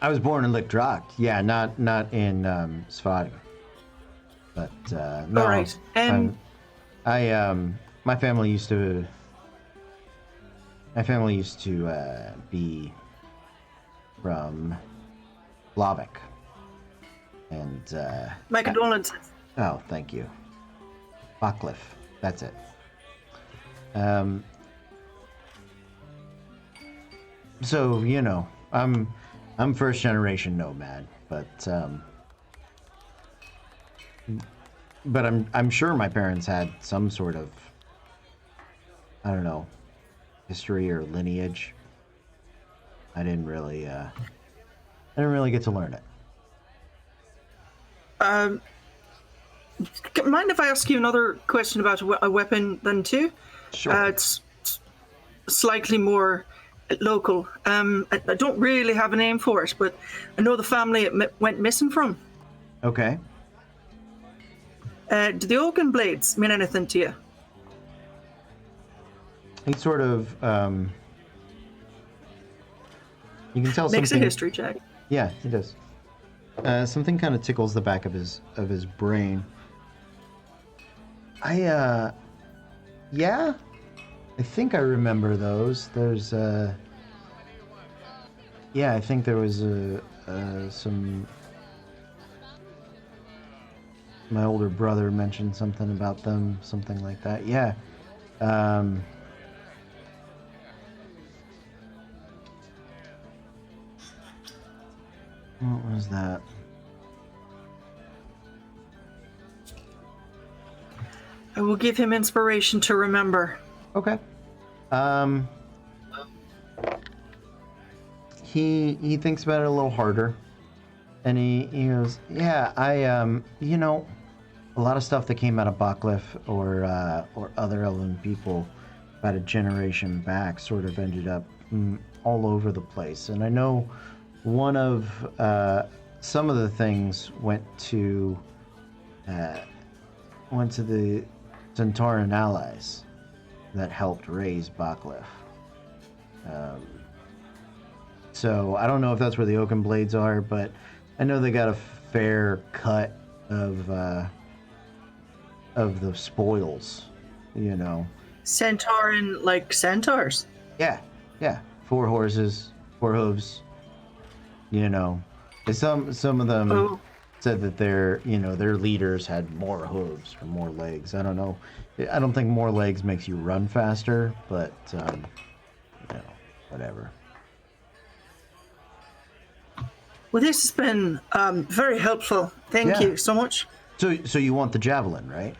I was born in Lickdracht. Yeah, not in Svadig. But no. All right. My family used to be from Lavik. And My condolences. oh, thank you. Bacliff. That's it. So, you know, I'm first generation nomad, but I'm sure my parents had some sort of, I don't know, history or lineage. I didn't really get to learn it. Mind if I ask you another question about a weapon then too? Sure. It's slightly more local. I don't really have a name for it, but I know the family it went missing from. Okay. Do the Oaken Blades mean anything to you? He sort of, you can tell Makes something. a history check. Yeah, he does. Something kind of tickles the back of his brain. Yeah, I think I remember those. There's, yeah, I think there was some. My older brother mentioned something about them, something like that. Yeah. What was that? I will give him inspiration to remember. Okay. He thinks about it a little harder, and he goes, yeah, you know, a lot of stuff that came out of Bacliff or other Elven people about a generation back sort of ended up all over the place, and I know one of some of the things went to the Centauran allies that helped raise Bacliff. So I don't know if that's where the Oaken Blades are, but I know they got a fair cut of the spoils, you know. Centauran, like centaurs? Yeah. 4 horses, 4 hooves. You know, some of them said that their leaders had more hooves or more legs. I don't know. I don't think more legs makes you run faster, but you know, whatever. Well, this has been very helpful. Thank you so much. So you want the javelin, right?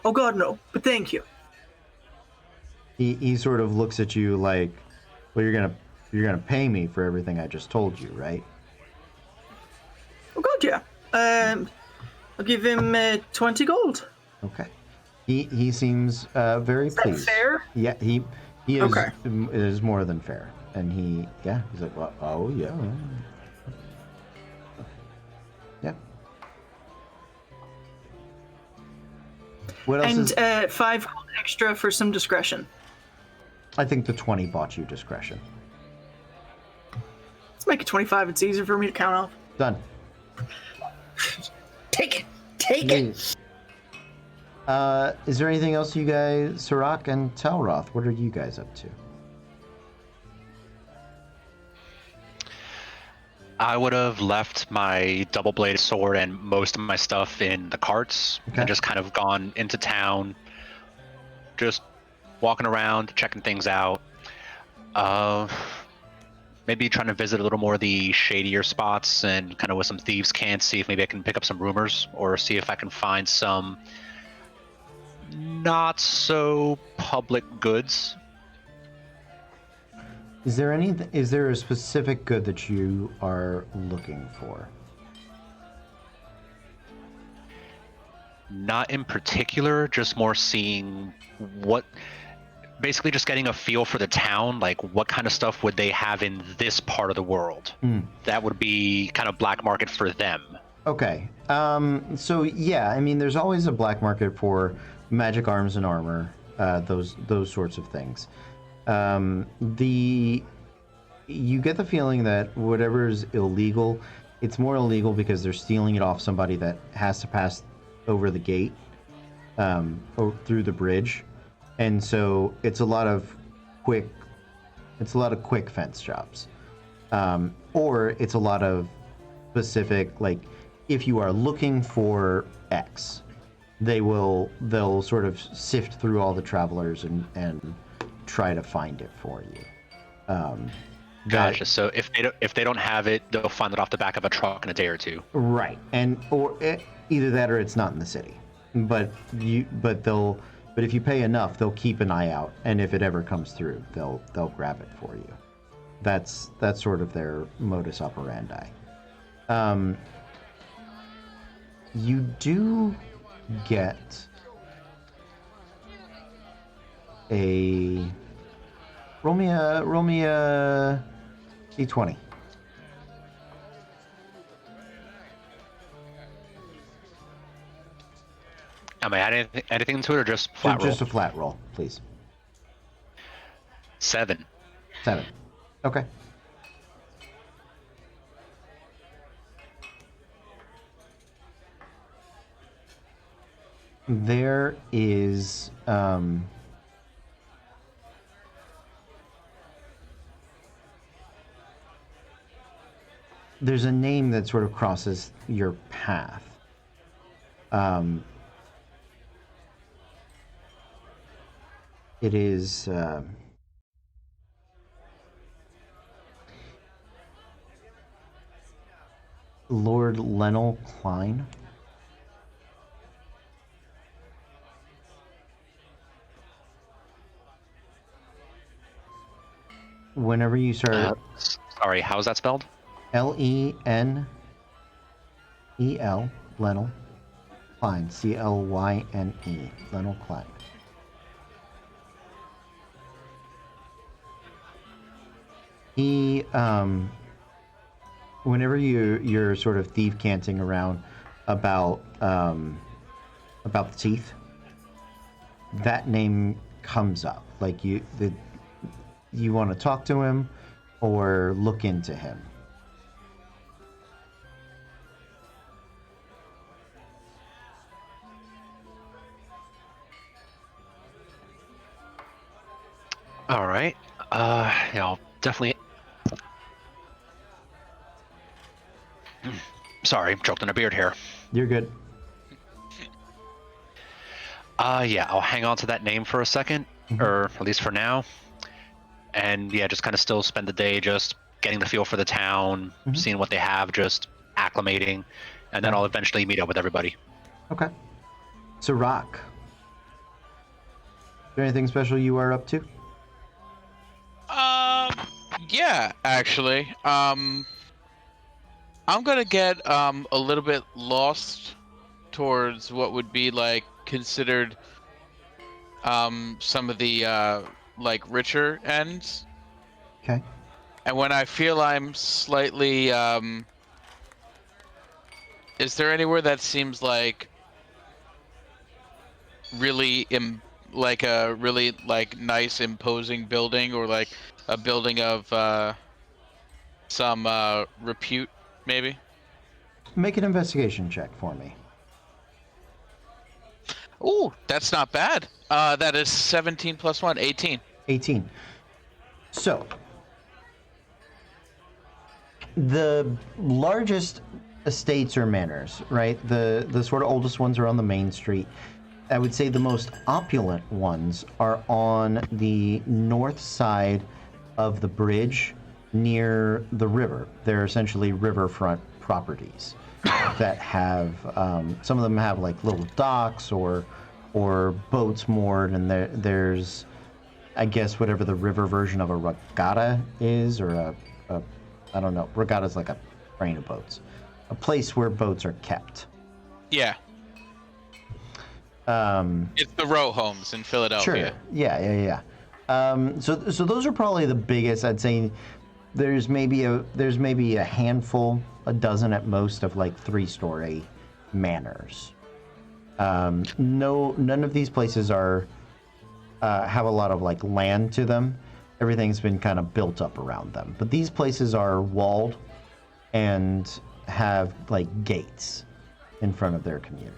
Oh God, no! But thank you. He sort of looks at you like, well, you're gonna pay me for everything I just told you, right? Oh God, yeah. I'll give him 20 gold. Okay. He seems very pleased. Is that fair? Yeah, he is. Okay. It is more than fair, and he's like, well, oh yeah. Yeah. What else And is? 5 gold extra for some discretion. I think the 20 bought you discretion. Let's make it 25. It's easier for me to count off. Done. Take it. Is there anything else you guys, Sirach and Talroth, what are you guys up to? I would have left my double-bladed sword and most of my stuff in the carts and just kind of gone into town, just walking around, checking things out. maybe trying to visit a little more of the shadier spots and kind of with some thieves can't see if maybe I can pick up some rumors or see if I can find some not so public goods. Is there a specific good that you are looking for? Not in particular, just more seeing what, basically just getting a feel for the town, like what kind of stuff would they have in this part of the world that would be kind of black market for them. Okay. So yeah, I mean, there's always a black market for magic arms and armor, those sorts of things. You get the feeling that whatever's illegal, it's more illegal because they're stealing it off somebody that has to pass over the gate, or through the bridge, and so it's a lot of quick fence jobs, or it's a lot of specific, like if you are looking for X, they'll sort of sift through all the travelers and try to find it for you. Gotcha. So if they don't have it, they'll find it off the back of a truck in a day or two. Right, either that or it's not in the city. But if you pay enough, they'll keep an eye out, and if it ever comes through, they'll grab it for you. That's sort of their modus operandi. You do get a roll me a d20. Am I adding anything to it or just flat roll? Just a flat roll, please. 7. 7. Okay. There is there's a name that sort of crosses your path. It is Lord Lennel Klein. Whenever you start... sorry, how's that spelled? Lenel, Lennel Klein, Clyne, Lennel Klein. He, whenever you're sort of thief canting around about the teeth, that name comes up. Like you want to talk to him or look into him. All right. Yeah, I'll definitely. Sorry, choked on a beard here. You're good. Yeah, I'll hang on to that name for a second, or at least for now. And yeah, just kind of still spend the day just getting the feel for the town, seeing what they have, just acclimating, and then I'll eventually meet up with everybody. Okay. So, Rock, is there anything special you are up to? Yeah, actually. I'm gonna get a little bit lost towards what would be like considered some of the like richer ends. Okay. And when I feel I'm slightly is there anywhere that seems like really like a really like nice imposing building, or like a building of some repute maybe? Make an investigation check for me. Ooh, that's not bad. That is 17 plus 1, 18. 18. So, the largest estates or manors, right? The sort of oldest ones are on the main street. I would say the most opulent ones are on the north side of the bridge near the river. They're essentially riverfront properties that have some of them have like little docks or boats moored, and there's I guess whatever the river version of a regatta is, or a I don't know. Regatta's like a train of boats, a place where boats are kept. Yeah. It's the row homes in Philadelphia. Sure. Yeah. So those are probably the biggest. I'd say there's maybe a handful, a dozen at most, of like 3-story manors. None of these places are have a lot of like land to them. Everything's been kind of built up around them. But these places are walled and have like gates in front of their community.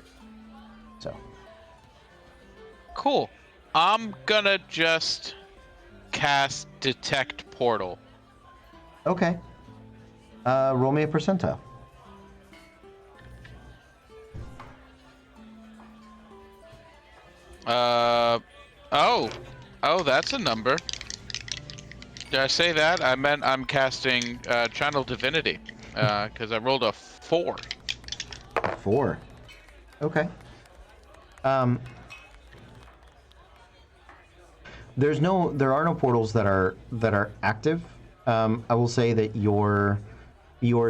So. Cool. I'm gonna just cast Detect Portal. Okay. Roll me a percentile. Oh, that's a number. Did I say that? I meant I'm casting Channel Divinity, because I rolled a 4. 4. Okay. There are no portals that are active. I will say that your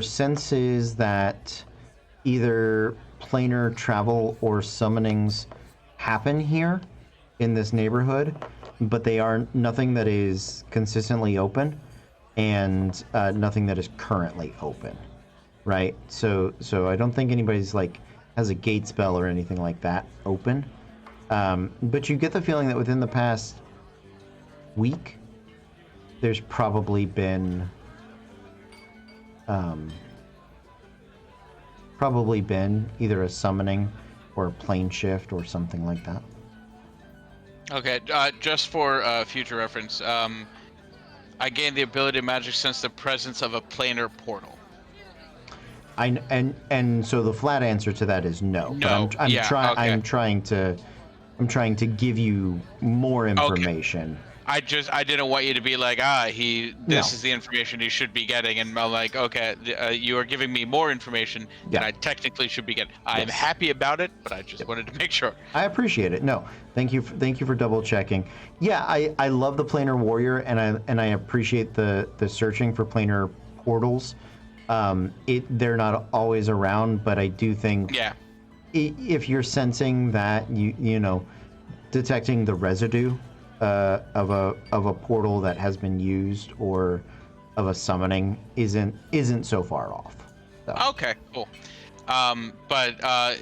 sense is that either planar travel or summonings happen here in this neighborhood, but they are nothing that is consistently open, and nothing that is currently open, right? So I don't think anybody's like has a gate spell or anything like that open, but you get the feeling that within the past week there's probably been either a summoning or a plane shift or something like that. Okay, just for future reference, I gained the ability to magic sense the presence of a planar portal. And so the flat answer to that is no. No. But I'm trying to give you more information. Okay. I didn't want you to be like, this is the information he should be getting, and I'm like, okay, you are giving me more information than I technically should be getting. I'm happy about it, but I just wanted to make sure. I appreciate it. No, thank you for double checking. Yeah, I love the planar warrior, and I appreciate the searching for planar portals. They're not always around, but I do think if you're sensing that you know, detecting the residue of a portal that has been used or of a summoning isn't so far off. So. Okay, cool.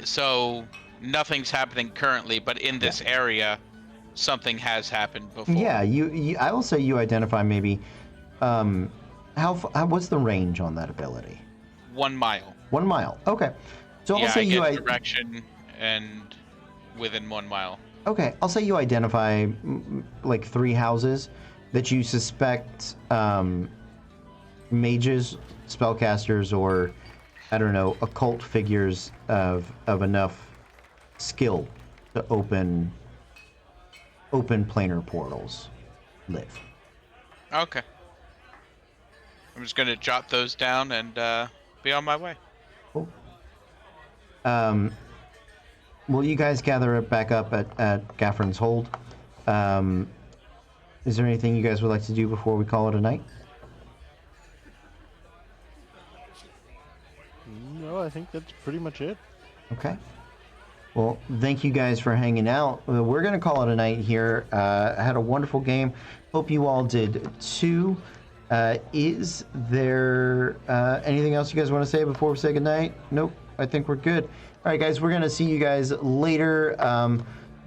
So nothing's happening currently, but in this area, something has happened before. Yeah, I will say you identify maybe. What's the range on that ability? 1 mile. 1 mile. Okay. So I'll say I get direction and within 1 mile. Okay, I'll say you identify like 3 houses that you suspect mages, spellcasters, or I don't know, occult figures of enough skill to open planar portals live. Okay. I'm just gonna jot those down and be on my way. Cool. Will you guys gather back up at Gaffrin's Hold? Is there anything you guys would like to do before we call it a night? No, I think that's pretty much it. Okay. Well, thank you guys for hanging out. We're going to call it a night here. I had a wonderful game. Hope you all did too. Is there anything else you guys want to say before we say goodnight? Nope. I think we're good. All right, guys, we're going to see you guys later.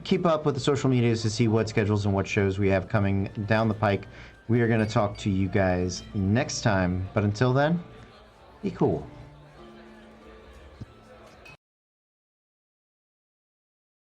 Keep up with the social medias to see what schedules and what shows we have coming down the pike. We are going to talk to you guys next time. But until then, be cool.